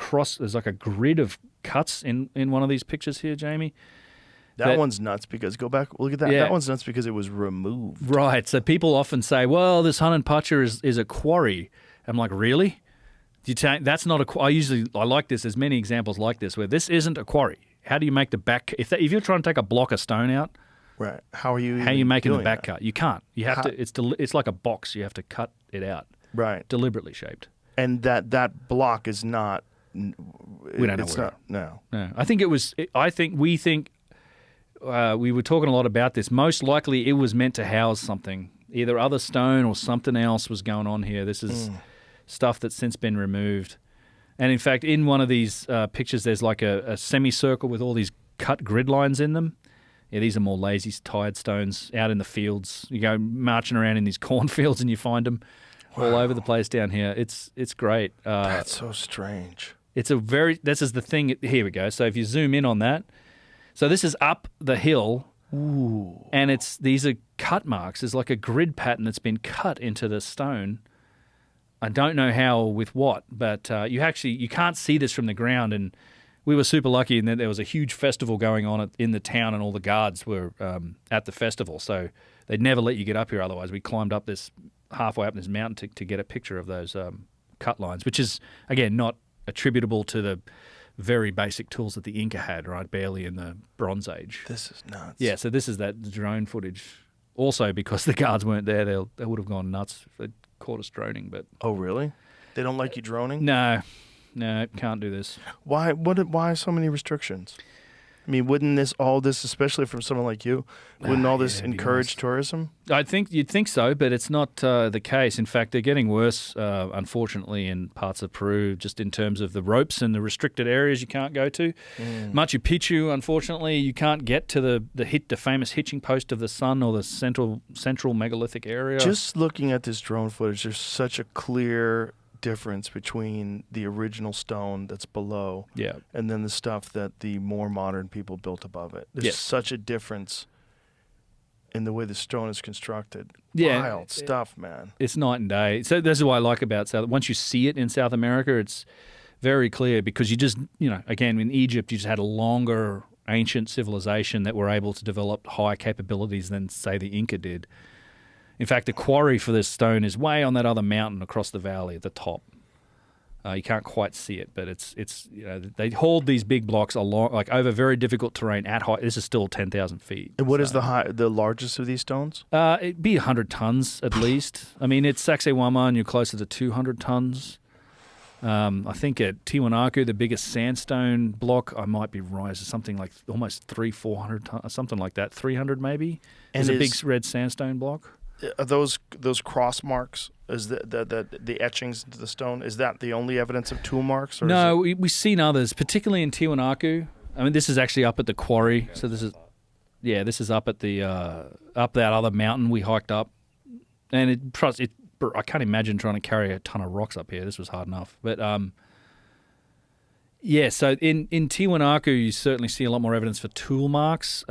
grid of cuts in one of these pictures here, Jamie. That one's nuts because, go back, look at that. Yeah. That one's nuts because it was removed. Right. So people often say, well, this Hunan Pacha is a quarry. I'm like, really? That's not a quarry. I like this. There's many examples like this where this isn't a quarry. How do you make the back? If you're trying to take a block of stone out, right? How are you making the doing back that? cut? You can't. You have to. It's like a box. You have to cut it out. Right. Deliberately shaped. And that block is not. We don't know. It's not. No. I think it was. We think. We were talking a lot about this. Most likely, it was meant to house something. Either other stone or something else was going on here. This is. Stuff that's since been removed. And in fact, in one of these pictures, there's like a semicircle with all these cut grid lines in them. Yeah, these are more lazy, tired stones out in the fields. You go marching around in these cornfields and you find them all over the place down here. It's great. That's so strange. This is the thing. Here we go. So if you zoom in on that. So this is up the hill. Ooh. And these are cut marks. There's like a grid pattern that's been cut into the stone. I don't know how or with what, but you can't see this from the ground. And we were super lucky in that there was a huge festival going on in the town, and all the guards were at the festival. So they'd never let you get up here otherwise. We climbed up halfway up this mountain to get a picture of those cut lines, which is, again, not attributable to the very basic tools that the Inca had, right? Barely in the Bronze Age. This is nuts. Yeah, so this is that drone footage. Also, because the guards weren't there, they would have gone nuts if they'd caught us droning. But oh, really? They don't like you droning? No, can't do this. Why? Why so many restrictions? I mean, wouldn't all this, especially from someone like you, wouldn't all this it'd be encourage nice. tourism? I think you'd think so, but it's not the case. In fact, they're getting worse, unfortunately, in parts of Peru, just in terms of the ropes and the restricted areas you can't go to. Machu Picchu, unfortunately, you can't get to the famous hitching post of the sun or the central megalithic area. Just looking at this drone footage, there's such a clear difference between the original stone that's below Yeah. and then the stuff that the more modern people built above it. There's Yes. such a difference in the way the stone is constructed. Yeah. Wild stuff, man. It's night and day. So this is what I like about South. Once you see it in South America, it's very clear because you just, again, in Egypt, you just had a longer ancient civilization that were able to develop higher capabilities than, say, the Inca did. In fact, the quarry for this stone is way on that other mountain across the valley at the top. You can't quite see it, but it's they hauled these big blocks along, like over very difficult terrain at height. This is still 10,000 feet. And what is the largest of these stones? It'd be 100 tons at least. I mean, it's Sacsayhuama, and you're closer to 200 tons. I think at Tiwanaku, the biggest sandstone block, I might be right, is something like almost 400 tons, something like that, 300 maybe. And Is a big red sandstone block. Are those cross marks? Is the etchings into the stone? Is that the only evidence of tool marks? Or No, we've seen others, particularly in Tiwanaku. I mean, this is actually up at the quarry. So this is up at the up that other mountain we hiked up, and I can't imagine trying to carry a ton of rocks up here. This was hard enough, but So in Tiwanaku, you certainly see a lot more evidence for tool marks.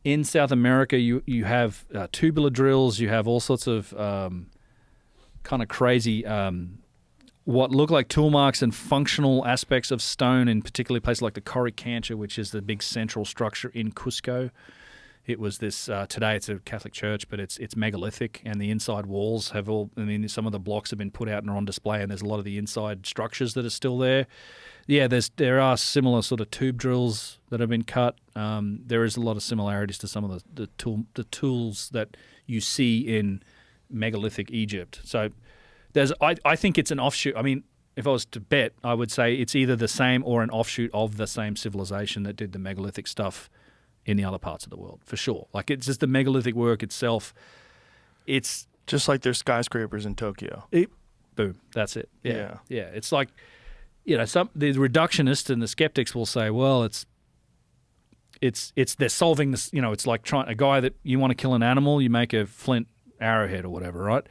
In South America, you have tubular drills. You have all sorts of kind of crazy, what look like tool marks and functional aspects of stone, in particularly places like the Kerkwyk, which is the big central structure in Cusco. It was this, today it's a Catholic church, but it's megalithic, and the inside walls have some of the blocks have been put out and are on display, and there's a lot of the inside structures that are still there. Yeah, there are similar sort of tube drills that have been cut. There is a lot of similarities to some of the tools that you see in megalithic Egypt. So I think it's an offshoot. I mean, if I was to bet, I would say it's either the same or an offshoot of the same civilization that did the megalithic stuff in the other parts of the world, for sure. Like, it's just the megalithic work itself. It's just like there's skyscrapers in Tokyo. Boom, that's it. Yeah. It's like, the reductionists and the skeptics will say, well, it's they're solving this. It's like a guy that you want to kill an animal, you make a flint arrowhead or whatever, right?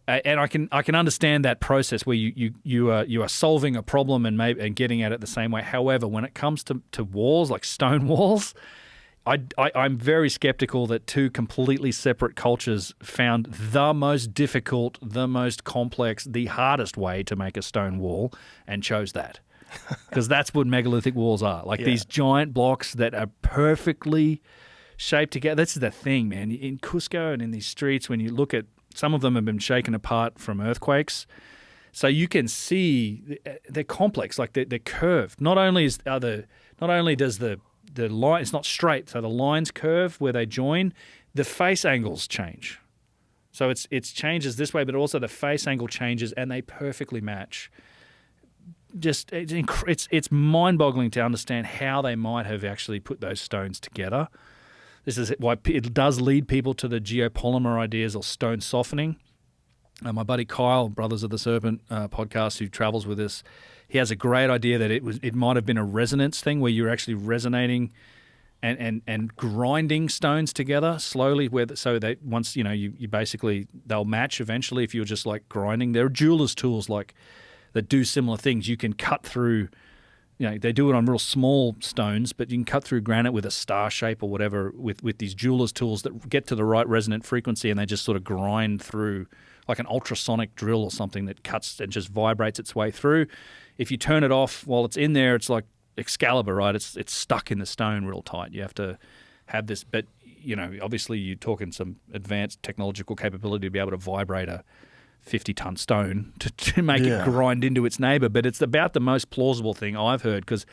And I can understand that process where you are solving a problem and getting at it the same way. However, when it comes to walls, like stone walls, I'm very skeptical that two completely separate cultures found the most difficult, the most complex, the hardest way to make a stone wall and chose that. Because that's what megalithic walls are. Like these giant blocks that are perfectly shaped together. That's the thing, man. In Cusco and in these streets, when you look at, some of them have been shaken apart from earthquakes. So you can see they're complex, like they're curved. Not only does the line, it's not straight, so the lines curve where they join, the face angles change. So it's changes this way, but also the face angle changes, and they perfectly match. Just it's mind-boggling to understand how they might have actually put those stones together. This is why it does lead people to the geopolymer ideas or stone softening. My buddy Kyle, Brothers of the Serpent podcast, who travels with us, he has a great idea that it might have been a resonance thing where you're actually resonating and grinding stones together slowly, so that once you basically, they'll match eventually if you're just like grinding. There are jewelers' tools that do similar things. You can cut through. They do it on real small stones, but you can cut through granite with a star shape or whatever with these jeweler's tools that get to the right resonant frequency, and they just sort of grind through like an ultrasonic drill or something that cuts and just vibrates its way through. If you turn it off while it's in there, it's like Excalibur, right? It's stuck in the stone real tight. You have to have this, but obviously you're talking some advanced technological capability to be able to vibrate a 50-ton stone to make it grind into its neighbor. But it's about the most plausible thing I've heard, because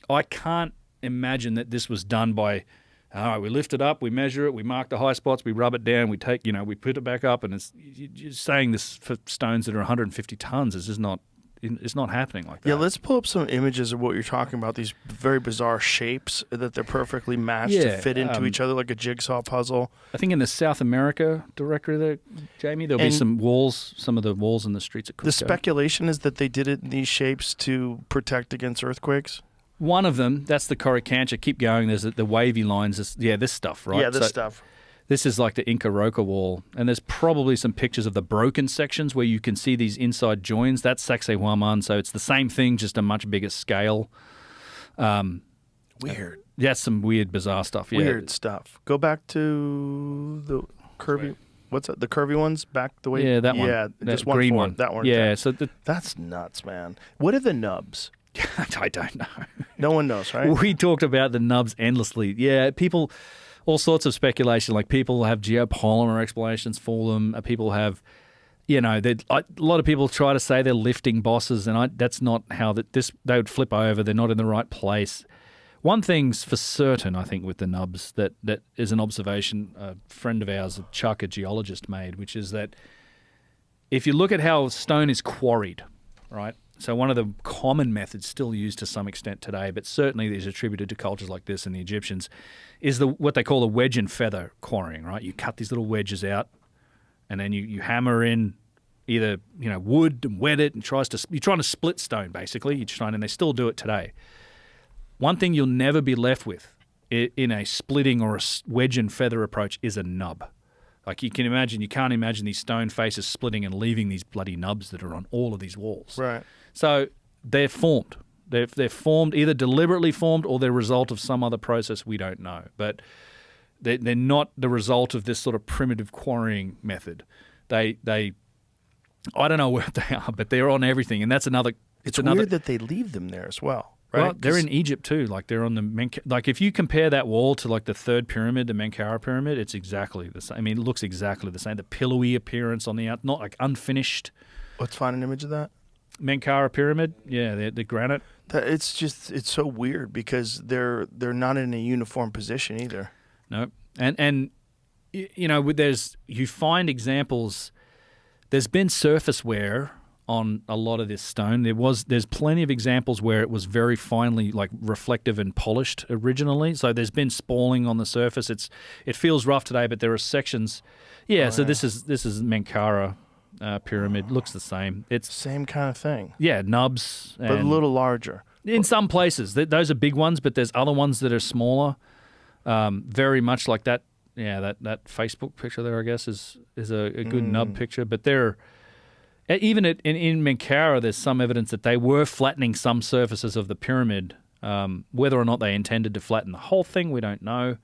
I can't imagine that this was done by, all right, we lift it up, we measure it, we mark the high spots, we rub it down, we take, we put it back up, and you're saying this for stones that are 150 tons is just not, it's not happening like that. Yeah, let's pull up some images of what you're talking about. These very bizarre shapes that they're perfectly matched to fit into each other like a jigsaw puzzle. I think in the South America directory there, Jamie, there'll be some walls, some of the walls in the streets at Cusco. The speculation is that they did it in these shapes to protect against earthquakes. One of them, that's the Coricancha. Keep going. There's the wavy lines. This stuff, right? Yeah, this stuff. This is like the Inca Roca wall, and there's probably some pictures of the broken sections where you can see these inside joins. That's Sacsayhuaman, so it's the same thing, just a much bigger scale. Weird. That's some weird, bizarre stuff. Yeah. Weird stuff. Go back to the curvy. What's that? The curvy ones back the way. Yeah, that one. Yeah, that just one green forward. one. That one. Yeah. Okay. So that's nuts, man. What are the nubs? I don't know. No one knows, right? We talked about the nubs endlessly. Yeah, people. All sorts of speculation, like people have geopolymer explanations for them. People have, a lot of people try to say they're lifting bosses, and that's not how they would flip over. They're not in the right place. One thing's for certain, I think, with the nubs that is an observation a friend of ours, Chuck, a geologist, made, which is that if you look at how stone is quarried, right? So one of the common methods still used to some extent today, but certainly is attributed to cultures like this and the Egyptians, is what they call a wedge and feather quarrying, right? You cut these little wedges out, and then you hammer in either wood and wet it, and you're trying to split stone basically. And they still do it today. One thing you'll never be left with in a splitting or a wedge and feather approach is a nub. Like you can't imagine these stone faces splitting and leaving these bloody nubs that are on all of these walls. Right. So they're formed. They're formed, either deliberately formed or they're a result of some other process we don't know. But they're not the result of this sort of primitive quarrying method. I don't know where they are, but they're on everything, and that's another. It's weird that they leave them there as well. Right? Well, they're in Egypt too. Like they're on like if you compare that wall to like the third pyramid, the Menkaure pyramid, it's exactly the same. I mean, it looks exactly the same. The pillowy appearance on the out, not like unfinished. Let's find an image of that. Menkaure pyramid, yeah, the granite. It's so weird because they're not in a uniform position either. No, and you find examples. There's been surface wear on a lot of this stone. There's plenty of examples where it was very finely like reflective and polished originally. So there's been spalling on the surface. It feels rough today, but there are sections. Yeah, this is Menkaure pyramid. Looks the same. It's same kind of thing. Yeah, nubs, but a little larger. In some places, those are big ones, but there's other ones that are smaller. Very much like that. Yeah, that Facebook picture there, I guess, is a good nub picture. But they're even in Menkaure, there's some evidence that they were flattening some surfaces of the pyramid. Whether or not they intended to flatten the whole thing, we don't know.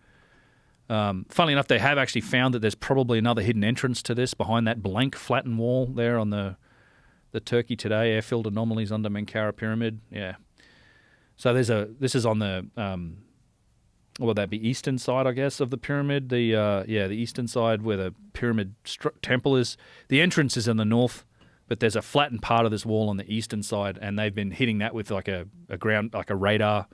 Funnily enough, they have actually found that there's probably another hidden entrance to this behind that blank flattened wall there on the Turkey Today airfield anomalies under Menkaure pyramid. Yeah. So this is on the would that be eastern side, I guess, of the pyramid? The eastern side where the pyramid temple is. The entrance is in the north, but there's a flattened part of this wall on the eastern side, and they've been hitting that with like a radar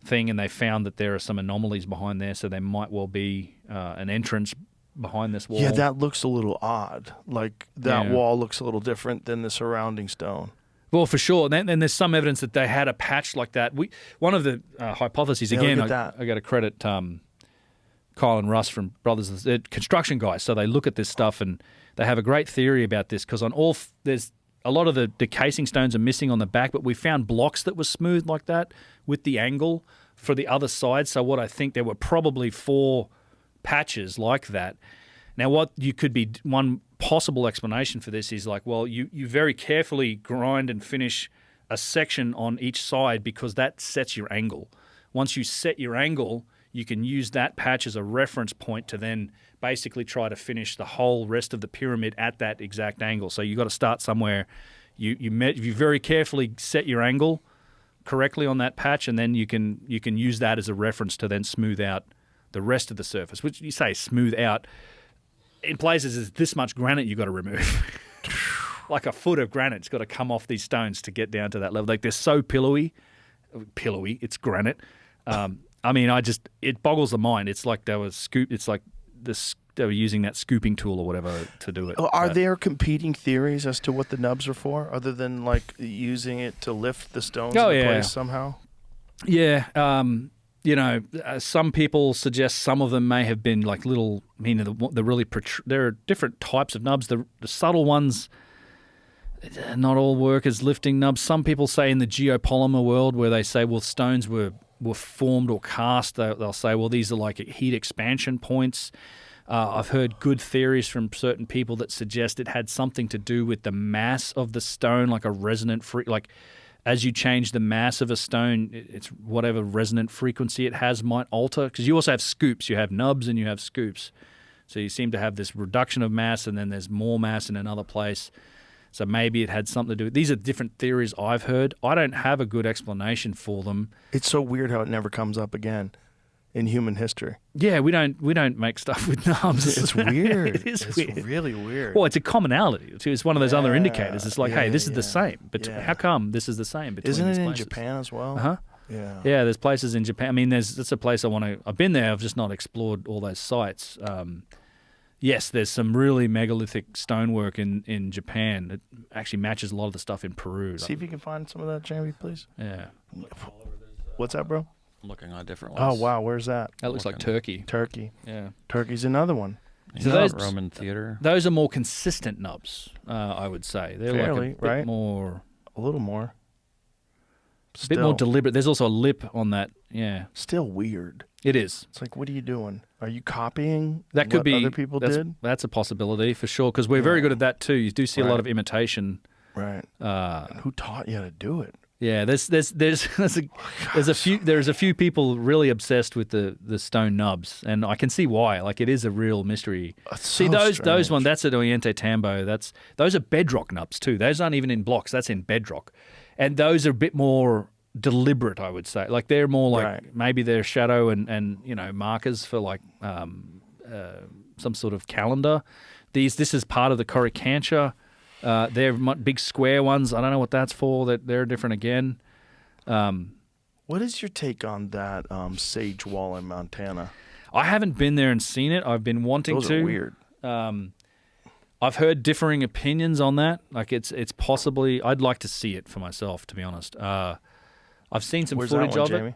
thing, and they found that there are some anomalies behind there, so there might well be an entrance behind this wall. Yeah, that looks a little odd. Like that wall looks a little different than the surrounding stone. Well, for sure. And there's some evidence that they had a patch like that. One of the hypotheses, again, I got to credit Kyle and Russ from Brothers, they're construction guys, so they look at this stuff and they have a great theory about this because there's a lot of the casing stones are missing on the back, but we found blocks that were smooth like that with the angle for the other side. So what I think there were probably 4 patches like that. Now, what you could be one possible explanation for this is like, well, you very carefully grind and finish a section on each side because that sets your angle. Once you set your angle, you can use that patch as a reference point to then basically try to finish the whole rest of the pyramid at that exact angle. So you got to start somewhere. You very carefully set your angle correctly on that patch, and then you can use that as a reference to then smooth out the rest of the surface. Which you say smooth out. In places, is this much granite you've got to remove. Like a foot of granite's got to come off these stones to get down to that level. Like they're so pillowy, it's granite. I mean, it boggles the mind. It's like they were scooped. It's like the they were using that scooping tool or whatever to do it. Are But- there competing theories as to what the nubs are for, other than like using it to lift the stones Oh, into yeah. place somehow? Yeah, some people suggest some of them may have been like little. The really there are different types of nubs. The subtle ones, not all work as lifting nubs. Some people say in the geopolymer world, where they say, well, stones were formed or cast, they'll say, well, these are like heat expansion points. I've heard good theories from certain people that suggest it had something to do with the mass of the stone, like a resonant like. As you change the mass of a stone, it's whatever resonant frequency it has might alter. Because you also have scoops. You have nubs and you have scoops. So you seem to have this reduction of mass and then there's more mass in another place. So maybe it had something to do with. These are different theories I've heard. I don't have a good explanation for them. It's so weird how it never comes up again in human history. Yeah, we don't make stuff with nubs. It's weird. It is it's weird. really weird. Well, it's a commonality. It's one of those other indicators. It's like, hey, this is yeah, the same. But yeah. how come this is the same between Isn't these it in places? Japan as well? Uh-huh. Yeah. Yeah, there's places in Japan. I mean, that's a place I want to. I've been there. I've just not explored all those sites. Yes, there's some really megalithic stonework in Japan that actually matches a lot of the stuff in Peru. See if you can find some of that, Jamie, please. Yeah, What's that, bro? I'm looking on different Oh, ones. wow. Where's that? that looks like Turkey. Turkey. Yeah, Turkey's another one. So Yeah, those- Roman theater. those are more consistent nubs. I would say they're Fairly, like a bit right? more, A little more. a bit more deliberate. There's also a lip on that. Yeah, Still weird. it is. It's like, what are you doing? Are you copying That could what be other people that's, did? That's a possibility for sure because we're very good at that too. You do see a lot Right. of imitation. Right. And who taught you how to do it? Yeah, there's a few people really obsessed with the stone nubs, and I can see why. Like it is a real mystery. It's See so those strange. ones. That's at Oriente Tambo. Those are bedrock nubs too. Those aren't even in blocks. That's in bedrock, and those are a bit more deliberate. I would say. Like they're more like Right. maybe they're shadow and markers for like some sort of calendar. This is part of the Coricancha. They're big square ones. I don't know what that's for. They're different again. What is your take on that sage wall in Montana? I haven't been there and seen it. I've been wanting Those to. are weird. I've heard differing opinions on that. Like it's possibly. I'd like to see it for myself, to be honest. I've seen some Where's that footage one, of Jamie? it.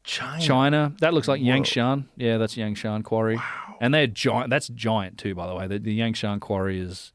China. China. That looks like Whoa. Yangshan. Yeah, that's Yangshan Quarry. Wow. And they're giant. That's giant too, by the way. The Yangshan Quarry is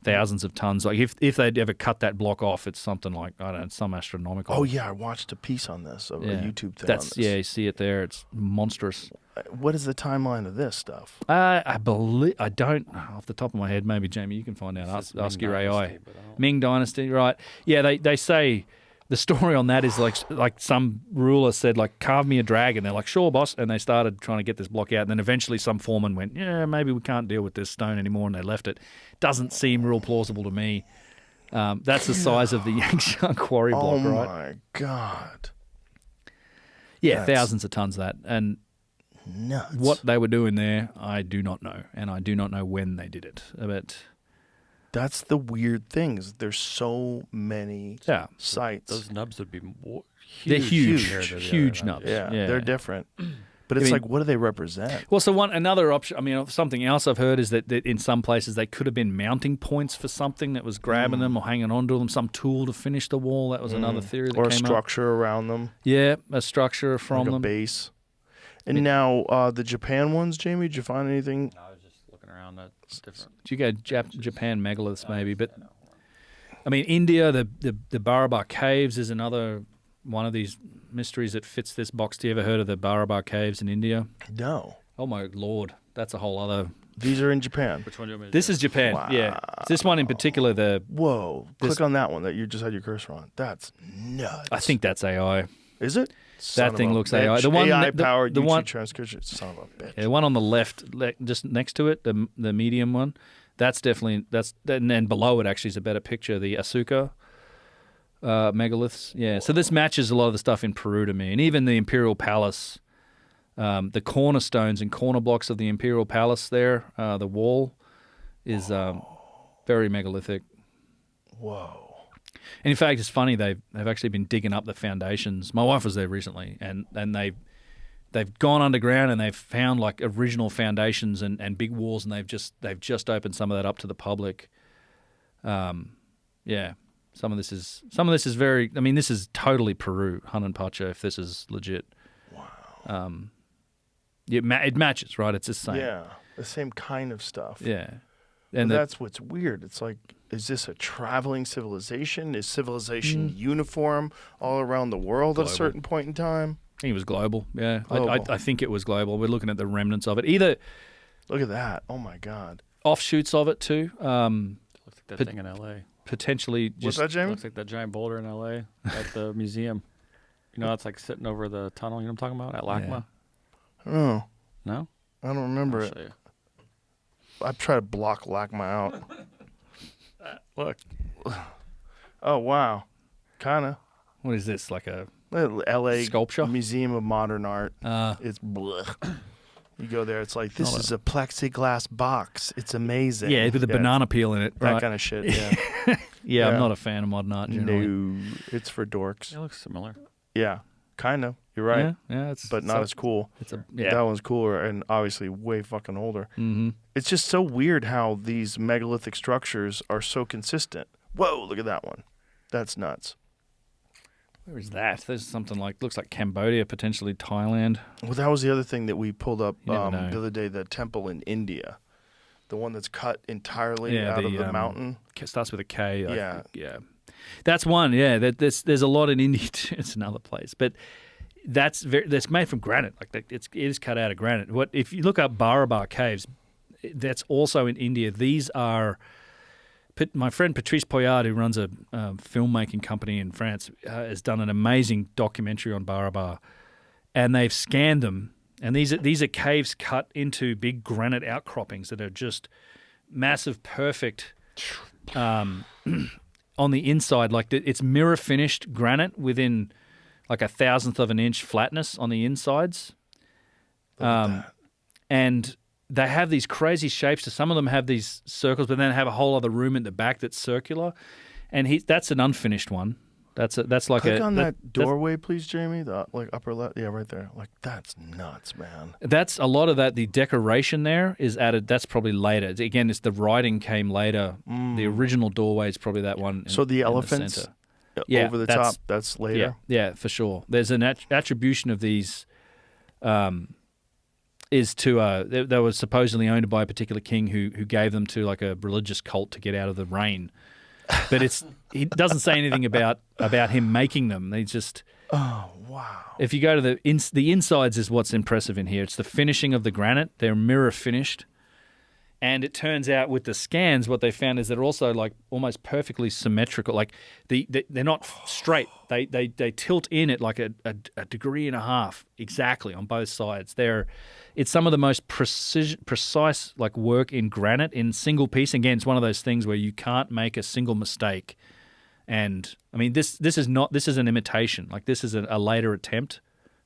thousands of tons. Like if they'd ever cut that block off, it's something like I don't know, some astronomical. Oh yeah, I watched a piece on this, a YouTube thing. That's on this. you see it there. It's monstrous. What is the timeline of this stuff? I believe I don't off the top of my head. Maybe Jamie, you can find out. Ask your AI. Ming Dynasty, right? Yeah, they say the story on that is like some ruler said like carve me a dragon. They're like sure, boss, and they started trying to get this block out. And then eventually some foreman went, yeah, maybe we can't deal with this stone anymore, and they left it. Doesn't seem real plausible to me. That's the size of the Yangshan quarry block, Oh right? my god! Yeah, That's thousands of tons of that. And Nuts. what they were doing there, I do not know, and I do not know when they did it. But That's the weird things. There's so many yeah, sites. Those nubs would be huge. they're huge, compared to the huge other nubs. yeah, Yeah, they're different. But it's mean- like, what do they represent? Well, so another option. I mean, something else I've heard is that in some places they could have been mounting points for something that was grabbing them or hanging onto them. Some tool to finish the wall. That was another theory that Or a came up. structure around them, Yeah, a structure from like a them. base. And now the Japan ones, Jamie, did you find anything? I was just looking around. That's different. Did you go Japan megaliths maybe? But I mean, India, the Barabar Caves is another one of these mysteries that fits this box. Do you ever heard of the Barabar Caves in India? No. Oh my lord, that's a whole other. These are in Japan. Which one do you want me to This do? is Japan. Yeah, this one in particular. Whoa. This- Click on that one that you just had your cursor on. That's nuts. I think that's AI. Is it? Son of thing a looks bitch. AI. The one- AI-powered the YouTube one- transcription. Son of a bitch. Yeah, the one on the left, just next to it, the medium one, that's definitely and then below it actually is a better picture. The Asuka megaliths. Yeah, so this matches a lot of the stuff in Peru to me, and even the Imperial Palace, the cornerstones and corner blocks of the Imperial Palace there, the wall is very megalithic. Whoa. And in fact, it's funny they've actually been digging up the foundations. My wife was there recently, and they've they've gone underground and they've found like original foundations and big walls, and they've just opened some of that up to the public. Yeah, some of this is very. I mean, this is totally Peru, Hunan Pacha. If this is legit, wow. It matches, right? It's the same. Yeah, the same kind of stuff. Yeah, and that's what's weird. It's like, is this a traveling civilization? Is civilization uniform all around the world global. At a certain point in time? I think it was global. Yeah, Global. I think it was global. We're looking at the remnants of it. Either look at that. Oh my God. Offshoots of it too. Looks like that thing in L.A. Potentially just. What's that, Jamie? Looks like that giant boulder in L.A. at the museum. You know, it's like sitting over the tunnel. You know what I'm talking about? At LACMA? Oh, No? I don't remember I'll it. show you. I try to block LACMA out. Look. Oh wow, kind of. What is this? Like a L.A. sculpture? Museum of Modern Art. It's blech. You go there, it's like, this is a plexiglass box. It's amazing. Yeah, with a banana peel in it. That Right. kind of shit. Yeah. Yeah, I'm not a fan of modern art generally. No, it's for dorks. It looks similar. Yeah, kind of. You're right. Yeah, it's But not as cool. It's a That one's cooler and obviously way fucking older. Mm-hmm. It's just so weird how these megalithic structures are so consistent. Whoa, look at that one. That's nuts. Where is that? There's something like looks like Cambodia, potentially Thailand. Well, that was the other thing that we pulled up You never know. the other day, the temple in India. The one that's cut entirely out of the mountain. Starts with a K. Yeah. Yeah. That's one. Yeah, there's a lot in India too. It's another place, but that's made from granite. Like it is cut out of granite. What if you look up Barabar caves? That's also in India. These are. My friend Patrice Poyard, who runs a filmmaking company in France, has done an amazing documentary on Barabar, and they've scanned them. And these are caves cut into big granite outcroppings that are just massive, perfect. On the inside, like it's mirror finished granite within like 1,000th of an inch flatness on the insides. And they have these crazy shapes. So some of them have these circles, but then have a whole other room in the back that's circular. And that's an unfinished one. That's like Click on that doorway, please, Jamie. The like upper left, yeah, right there. Like that's nuts, man. That's a lot of that. The decoration there is added. That's probably later. Again, it's the writing came later. The original doorway is probably that one. So the in elephants the center. over the top. That's later. Yeah, for sure. There's an attribution of these. Is to they were supposedly owned by a particular king who gave them to like a religious cult to get out of the rain, but he doesn't say anything about him making them. They just Oh wow! If you go to the insides is what's impressive in here. It's the finishing of the granite. They're mirror finished, and it turns out with the scans, what they found is they're also like almost perfectly symmetrical. Like they're not straight. They tilt in at like a degree and a half exactly on both sides. It's some of the most precise like work in granite in single piece. Again, it's one of those things where you can't make a single mistake. And I mean, this is an imitation. Like this is a later attempt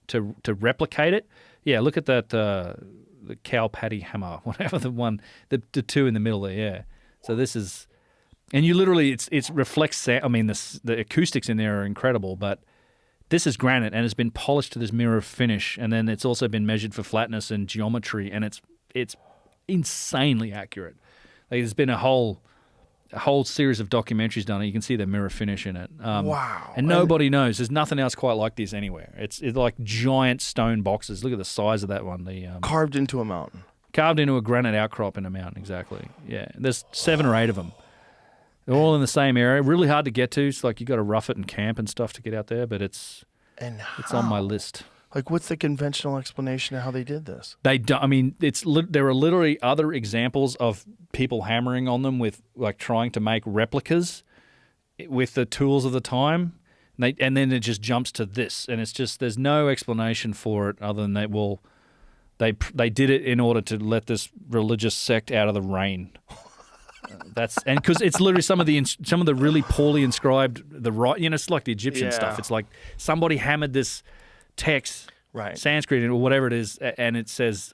to replicate it. Yeah, look at that the cow patty hammer, whatever the two in the middle there. Yeah, so this is, and you literally it reflects sound. I mean, the acoustics in there are incredible, but this is granite and it's been polished to this mirror finish, and then it's also been measured for flatness and geometry, and it's insanely accurate. Like, there's been a whole series of documentaries done. You can see the mirror finish in it. Wow! And nobody knows. There's nothing else quite like this anywhere. It's like giant stone boxes. Look at the size of that one. Carved into a mountain. Carved into a granite outcrop in a mountain. Exactly. Yeah. There's 7 or 8 of them. They're all in the same area. Really hard to get to. It's like you got to rough it and camp and stuff to get out there. But it's on my list. Like, what's the conventional explanation of how they did this? They don't. I mean, there are literally other examples of people hammering on them with like trying to make replicas with the tools of the time, and then it just jumps to this, and it's just there's no explanation for it other than they did it in order to let this religious sect out of the rain. Because it's literally some of the really poorly inscribed it's like the Egyptian stuff. It's like somebody hammered this text, right, Sanskrit or whatever it is, and it says,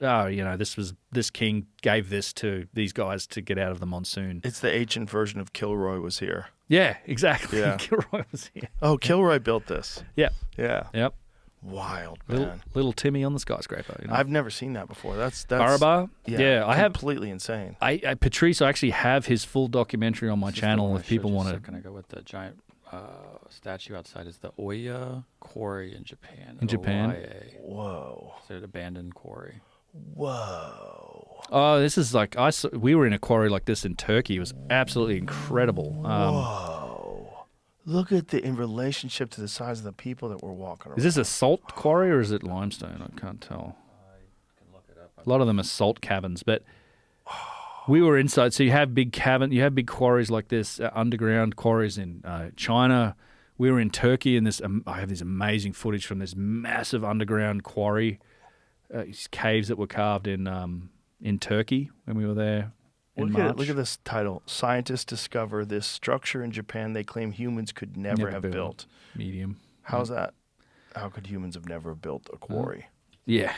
this king gave this to these guys to get out of the monsoon. It's the ancient version of Kilroy was here. Yeah, exactly. Yeah. Kilroy was here. Oh, Kilroy built this. Yeah. Yeah. Yep. Wild, Little, man. little Timmy on the skyscraper. You know? I've never seen that before. That's Barabar? Yeah, I have. completely insane. Patrice, I actually have his full documentary on my This is the channel. one If I people showed you want a to, second ago with the giant statue outside is the Oya Quarry in Japan. In Japan? OYA. Whoa. It's an abandoned quarry. Whoa. oh, this is like we were in a quarry like this in Turkey. It was absolutely incredible. Whoa. Look at in relationship to the size of the people that were walking around. Is this a salt quarry or is it limestone? I can't tell. A lot of them are salt caverns, but we were inside. So you have big quarries like this, underground quarries in China. We were in Turkey, and I have this amazing footage from this massive underground quarry, these caves that were carved in Turkey when we were there. Look at this title. Scientists discover this structure in Japan they claim humans could never have built. Medium. How's that? How could humans have never built a quarry? Yeah.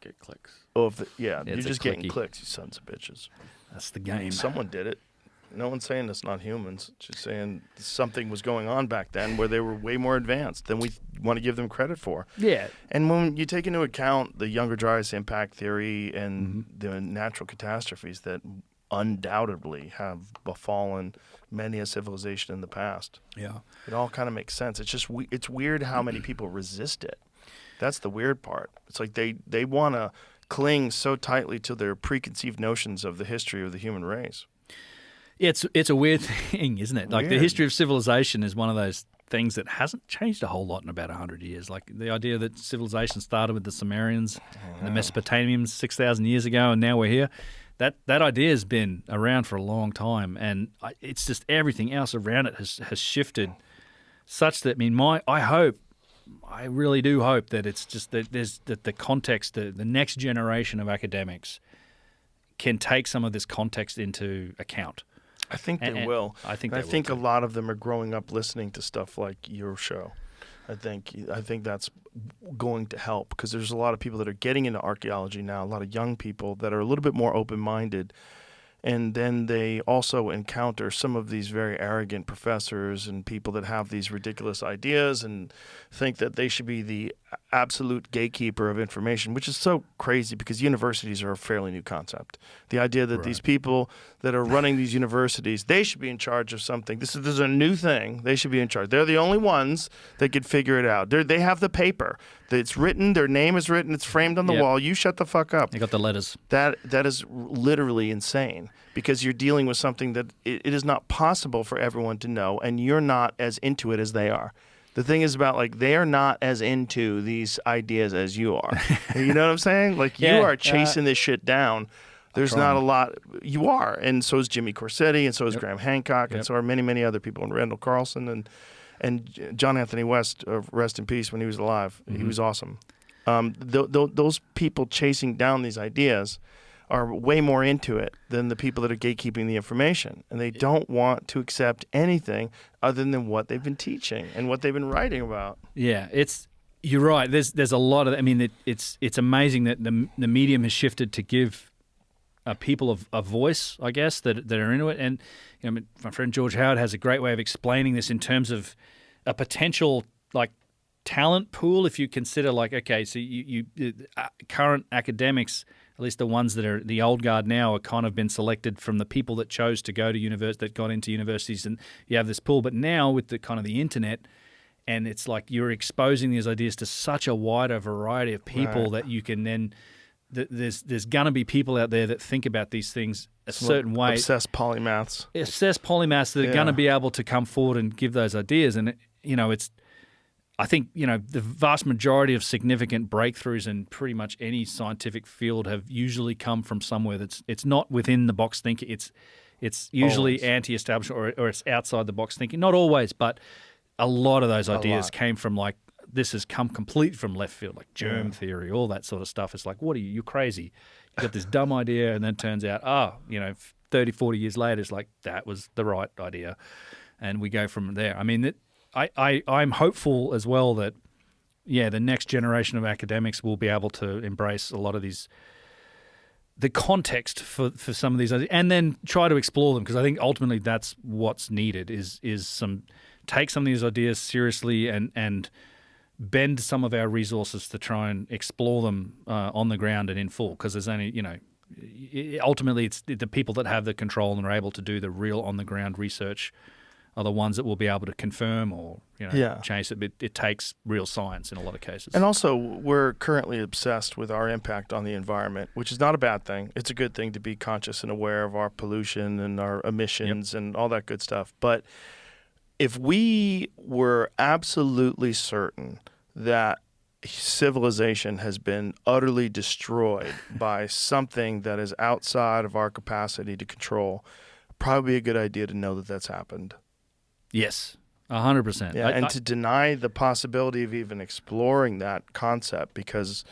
Get clicks. Oh, you're It's a just getting clicky. clicks, you sons of bitches. That's the game. Someone did it. No one's saying it's not humans. It's just saying something was going on back then where they were way more advanced than we want to give them credit for. Yeah. And when you take into account the Younger Dryas impact theory and the natural catastrophes that undoubtedly have befallen many a civilization in the past, Yeah. it all kind of makes sense. It's just it's weird how many people resist it. That's the weird part. It's like they want to cling so tightly to their preconceived notions of the history of the human race. It's a weird thing, isn't it? Like the Weird. history of civilization is one of those things that hasn't changed a whole lot in about 100 years. Like the idea that civilization started with the Sumerians and the Mesopotamians 6,000 years ago, and now we're here. That idea has been around for a long time, and it's just everything else around it has shifted such that, I really do hope that it's just that the context, the next generation of academics can take some of this context into account. I think they And will. I think And they I think will a too. lot of them are growing up listening to stuff like your show. I think that's going to help because there's a lot of people that are getting into archaeology now, a lot of young people that are a little bit more open-minded. And then they also encounter some of these very arrogant professors and people that have these ridiculous ideas and think that they should be the absolute gatekeeper of information, which is so crazy because universities are a fairly new concept. The idea that these people that are running these universities, they should be in charge of something. This is a new thing. They should be in charge. They're the only ones that could figure it out. They have the paper. It's written. Their name is written. It's framed on the Yep. wall. You shut the fuck up. They got the letters. That is literally insane because you're dealing with something that it is not possible for everyone to know, and you're not as into it as they are. The thing is about like they are not as into these ideas as you are. You know what I'm saying? Like you Yeah, are chasing this shit down. There's not a lot. You are, and so is Jimmy Corsetti, and so is Graham Hancock, and so are many, many other people, and Randall Carlson, and John Anthony West. Rest in peace when he was alive. He was awesome. Those people chasing down these ideas are way more into it than the people that are gatekeeping the information. And they don't want to accept anything other than what they've been teaching and what they've been writing about. Yeah, you're right. There's a lot of. I mean, it's amazing that the medium has shifted to give people a voice, I guess, that are into it. And my friend George Howard has a great way of explaining this in terms of a potential like talent pool. If you consider like, okay, so you current academics, at least the ones that are the old guard now, are kind of been selected from the people that chose to go to that got into universities, and you have this pool. But now with the kind of the internet, and it's like you're exposing these ideas to such a wider variety of people that you can then. There's gonna be people out there that think about these things a certain way. Obsessed polymaths. Obsessed polymaths that are gonna be able to come forward and give those ideas, and I think the vast majority of significant breakthroughs in pretty much any scientific field have usually come from somewhere it's not within the box thinking. It's usually Always. anti-establishment or it's outside the box thinking. Not always, but a lot of those ideas lot. came from like this has come completely from left field, like germ theory, all that sort of stuff. It's like, what are you? You're crazy. You got this dumb idea, and then it turns out, 30, 40 years later, it's like that was the right idea, and we go from there. I mean, I'm hopeful as well that, the next generation of academics will be able to embrace a lot of the context for some of these ideas, and then try to explore them, because I think ultimately that's what's needed is take some of these ideas seriously and bend some of our resources to try and explore them on the ground and in full, because there's only, ultimately it's the people that have the control and are able to do the real on-the-ground research are the ones that will be able to confirm or change it. But it takes real science in a lot of cases. And also, we're currently obsessed with our impact on the environment, which is not a bad thing. It's a good thing to be conscious and aware of our pollution and our emissions and all that good stuff. But if we were absolutely certain that civilization has been utterly destroyed by something that is outside of our capacity to control, probably a good idea to know that that's happened. Yes, 100%. Yeah, and to deny the possibility of even exploring that concept because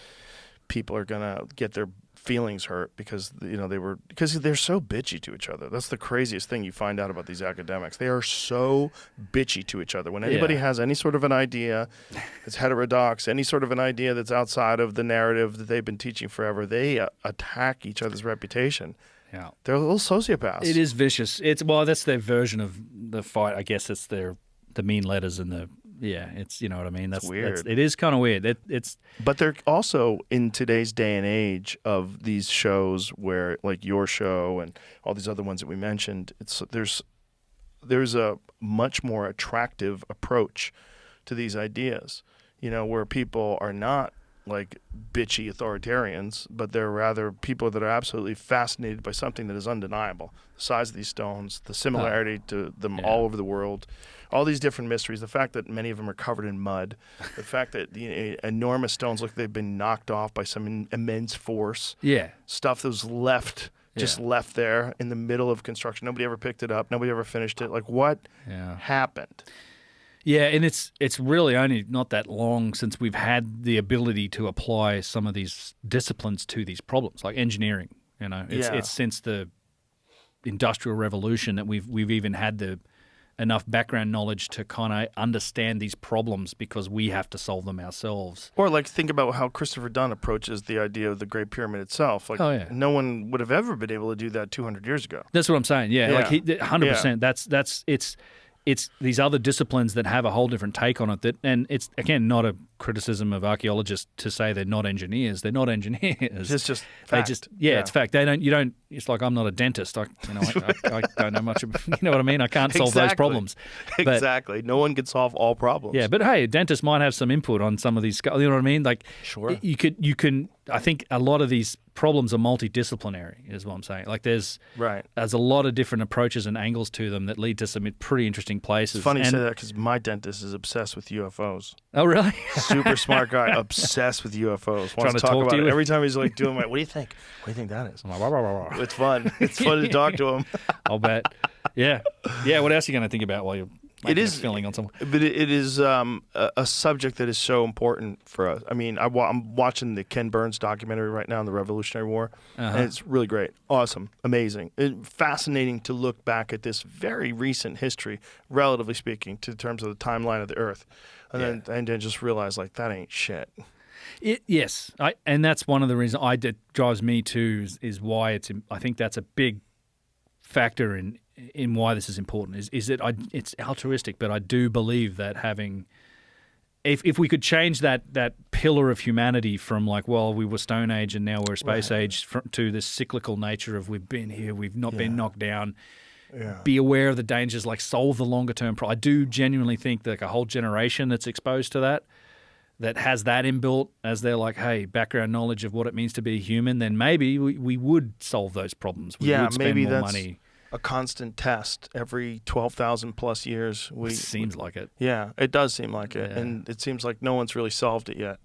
people are gonna get their feelings hurt because because they're so bitchy to each other. That's the craziest thing you find out about these academics. They are so bitchy to each other. When anybody has any sort of an idea that's heterodox, any sort of an idea that's outside of the narrative that they've been teaching forever, they attack each other's reputation. Yeah. They're little sociopaths. It is vicious. That's their version of the fight. I guess it's the mean letters and the it's you know what I mean. That's weird. It is kind of weird. But they're also in today's day and age of these shows where like your show and all these other ones that we mentioned. There's a much more attractive approach to these ideas. Where people are not like bitchy authoritarians, but they're rather people that are absolutely fascinated by something that is undeniable. The size of these stones, the similarity to them all over the world, all these different mysteries, the fact that many of them are covered in mud, the fact that the enormous stones look like they've been knocked off by some immense force. Yeah. Stuff that was left there in the middle of construction. Nobody ever picked it up. Nobody ever finished it. Like, what happened? Yeah, and it's really only not that long since we've had the ability to apply some of these disciplines to these problems, like engineering. It's since the Industrial Revolution that we've even had enough background knowledge to kind of understand these problems because we have to solve them ourselves. Or like think about how Christopher Dunn approaches the idea of the Great Pyramid itself. Like no one would have ever been able to do that 200 years ago. That's what I'm saying. Yeah. Like 100%. It's these other disciplines that have a whole different take on it. And it's, again, not a criticism of archaeologists to say they're not engineers. They're not engineers. It's just fact. It's fact. It's like I'm not a dentist. I don't know much. You know what I mean? I can't solve those problems. Exactly. No one can solve all problems. Yeah, but hey, a dentist might have some input on some of these. You know what I mean? Like, sure. You can. I think a lot of these problems are multidisciplinary, is what I'm saying. Like there's a lot of different approaches and angles to them that lead to some pretty interesting places. It's funny you say that because my dentist is obsessed with UFOs. Oh, really? Super smart guy, obsessed with UFOs. Wants to talk about it. Every time he's like doing what do you think? What do you think that is? I'm like, it's fun. It's fun to talk to him. I'll bet. Yeah. Yeah, what else are you going to think about while you're filling on someone? But it is a subject that is so important for us. I mean, I'm watching the Ken Burns documentary right now on the Revolutionary War, and it's really great. Awesome. Amazing. Fascinating to look back at this very recent history, relatively speaking, in terms of the timeline of the Earth. And then just realize, like, that ain't shit. Yes. And that's one of the reasons that drives me too is why I think that's a big factor in why this is important is that it's altruistic, but I do believe that having if we could change that pillar of humanity from like, well, we were Stone Age and now we're Space Age to this cyclical nature of we've been here, we've not been knocked down. Yeah. Be aware of the dangers, like solve the longer term problem. I do genuinely think that like a whole generation that's exposed to that has that inbuilt as their like, hey, background knowledge of what it means to be human, then maybe we would solve those problems. We would spend maybe more that's money. A constant test every 12,000 plus years. It seems like it. Yeah, it does seem like it. And it seems like no one's really solved it yet.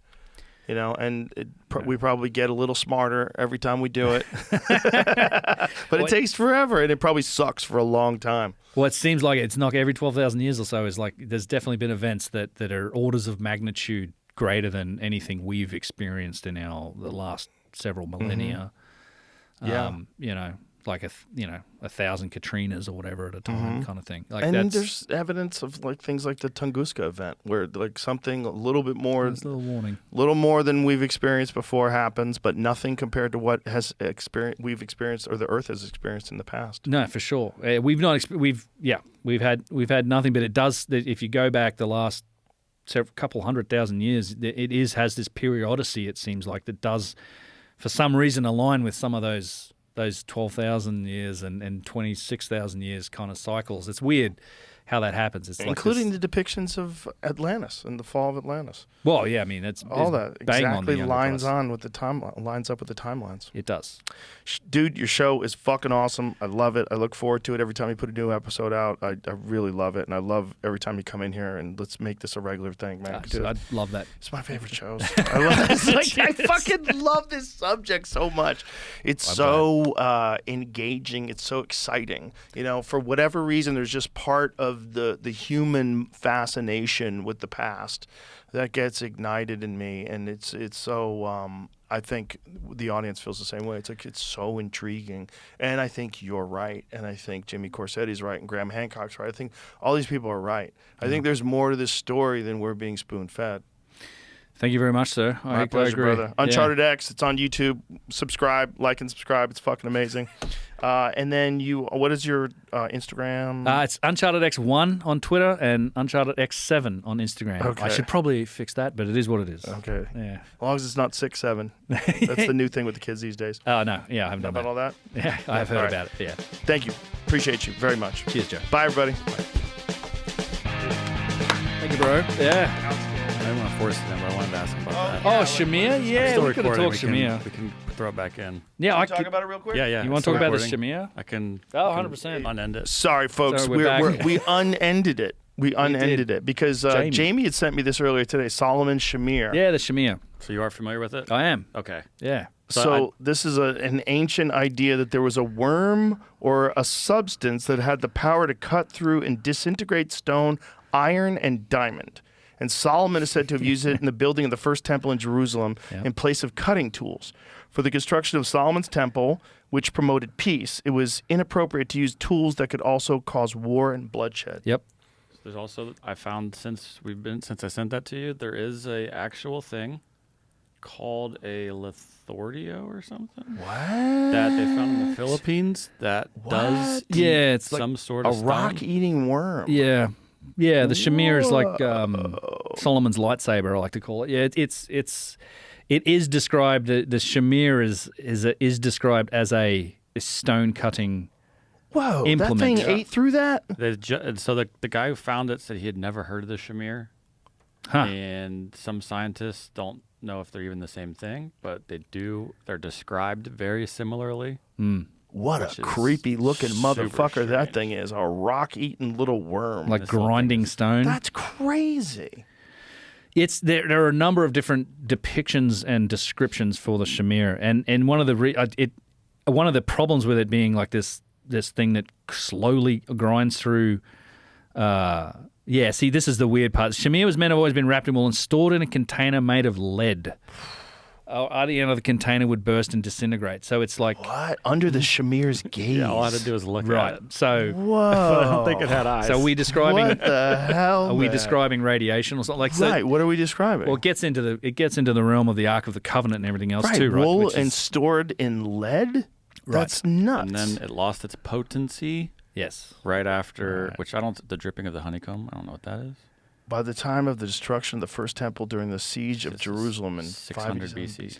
And we probably get a little smarter every time we do it. But it takes forever, and it probably sucks for a long time. Well, it seems like it's not every 12,000 years or so. Is like there's definitely been events that are orders of magnitude greater than anything we've experienced in the last several millennia. Mm-hmm. Like 1,000 Katrinas or whatever at a time, kind of thing. Like and there's evidence of like things like the Tunguska event, where like something a little bit more, a little warning, little more than we've experienced before happens, but nothing compared to what we've experienced or the Earth has experienced in the past. No, for sure. We've not. We've had nothing, but it does. If you go back the last couple 100,000 years, it has this periodicity. It seems like that does, for some reason, align with some of those 12,000 years and 26,000 years kind of cycles. It's weird how that happens. It's including the depictions of Atlantis and the fall of Atlantis. Well, yeah, I mean it's all that bang exactly on lines up with the timelines. It does. Dude, your show is fucking awesome. I love it. I look forward to it every time you put a new episode out. I really love it, and I love every time you come in here and let's make this a regular thing, man. I love that. It's my favorite shows. I fucking love this subject so much. It's so engaging. It's so exciting. You know, for whatever reason, there's just part of the human fascination with the past that gets ignited in me, and it's so I think the audience feels the same way. It's like it's so intriguing, and I think you're right, and I think Jimmy Corsetti's right, and Graham Hancock's right. I think all these people are right. I think there's more to this story than we're being spoon-fed. Thank you very much, sir. My pleasure, brother. UnchartedX, it's on YouTube. Subscribe, like, and subscribe. It's fucking amazing. And then what is your Instagram? It's UnchartedX1 on Twitter and UnchartedX7 on Instagram. Okay. I should probably fix that, but it is what it is. Okay. Yeah. As long as it's not 6'7". That's the new thing with the kids these days. Oh, no. Yeah, I haven't done about all that? Yeah, I've heard about it. Yeah. Thank you. Appreciate you very much. Cheers, Joe. Bye, everybody. Thank you, bro. Yeah. I didn't want to force it in, but I wanted to ask him about that. Oh, Shamir? Yeah, Still we could have recording. talked Shamir. We can throw it back in. Yeah, I Talk could. about it real quick? Yeah. You want to Still talk about the recording. Shamir? I can. Oh, I can 100%. Unend it. Sorry, folks. Sorry, we're back. We unended it. We unended it because Jamie had sent me this earlier today. Solomon Shamir. Yeah, the Shamir. So you are familiar with it? I am. Okay. Yeah. So this is an ancient idea that there was a worm or a substance that had the power to cut through and disintegrate stone, iron, and diamond. And Solomon is said to have used it in the building of the first temple in Jerusalem in place of cutting tools. For the construction of Solomon's temple, which promoted peace, it was inappropriate to use tools that could also cause war and bloodshed. Yep. There's also, I found since I sent that to you, there is a actual thing called a Lithordio or something. What? That they found in the Philippines that does eat it's some like sort of a rock-eating worm. Yeah. Yeah, the Shamir is like Solomon's lightsaber, I like to call it. Yeah, it is described. The Shamir is described as a stone cutting. Whoa! Implement. That thing ate through that. So the guy who found it said he had never heard of the Shamir, and some scientists don't know if they're even the same thing, but they do. They're described very similarly. What a creepy looking motherfucker that thing is. A rock-eating little worm. Like grinding stone. That's crazy. There are a number of different depictions and descriptions for the Shamir, and one of the problems with it being like this thing that slowly grinds through. See, this is the weird part. Shamir was meant to have always been wrapped in wool and stored in a container made of lead. At the end of the container would burst and disintegrate. So it's like what under the Shamir's gaze. Yeah, all I had to do was look at it. So whoa, I don't think it had eyes. So are we describing what the hell? Are we describing radiation or something like that? Right. What are we describing? Well, it gets into the realm of the Ark of the Covenant and everything else too, right? Wool and stored in lead. That's nuts. And then it lost its potency. Yes. Right after, the dripping of the honeycomb. I don't know what that is. By the time of the destruction of the first temple during the siege of Jerusalem in 600 BC.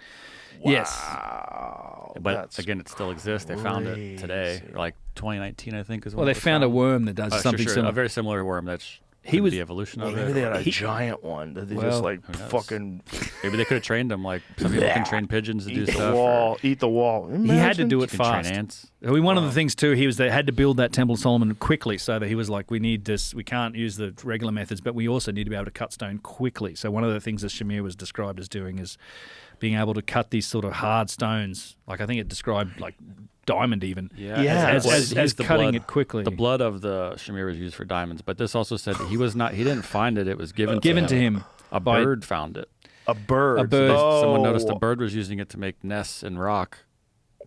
Wow. Yes. But again, it still exists. They found it today, like 2019, I think. They found a worm that does something similar. A very similar worm. That's the evolution of it. Maybe they had a giant one that they just fucking. Maybe they could have trained them like some people can train pigeons to do stuff. Eat the wall. He had to do it fast. Train ants. One of the things too, they had to build that Temple of Solomon quickly, so that he was like, we need this. We can't use the regular methods, but we also need to be able to cut stone quickly. So one of the things that Shamir was described as doing is being able to cut these sort of hard stones. Like I think it described like diamond even. As cutting it quickly. The blood of the Shamir was used for diamonds, but this also said that he didn't find it. It was given to him. A bird found it. A bird. Someone noticed a bird was using it to make nests in rock.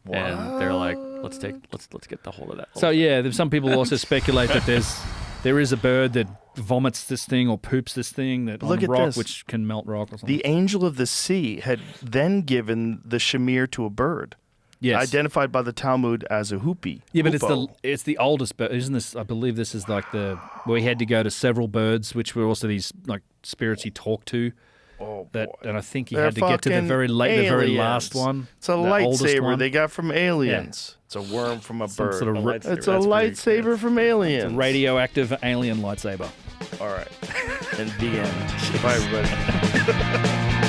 What? And they're like, let's get the hold of that. So some people also speculate that there is a bird that vomits this thing or poops this thing that on rock, which can melt rock or something. The angel of the sea had then given the Shamir to a bird. Yes. Identified by the Talmud as a hupi. Yeah, but it's the oldest bird, isn't this? I believe this is like where he had to go to several birds, which were also these like spirits he talked to. Oh, That, boy. and I think he They're had to get to the fucking very last aliens. one. It's a the oldest lightsaber one. they got from aliens. It's a worm from a Some bird. sort of It's a lightsaber from aliens. radioactive alien lightsaber. All right. And the end. Bye, everybody.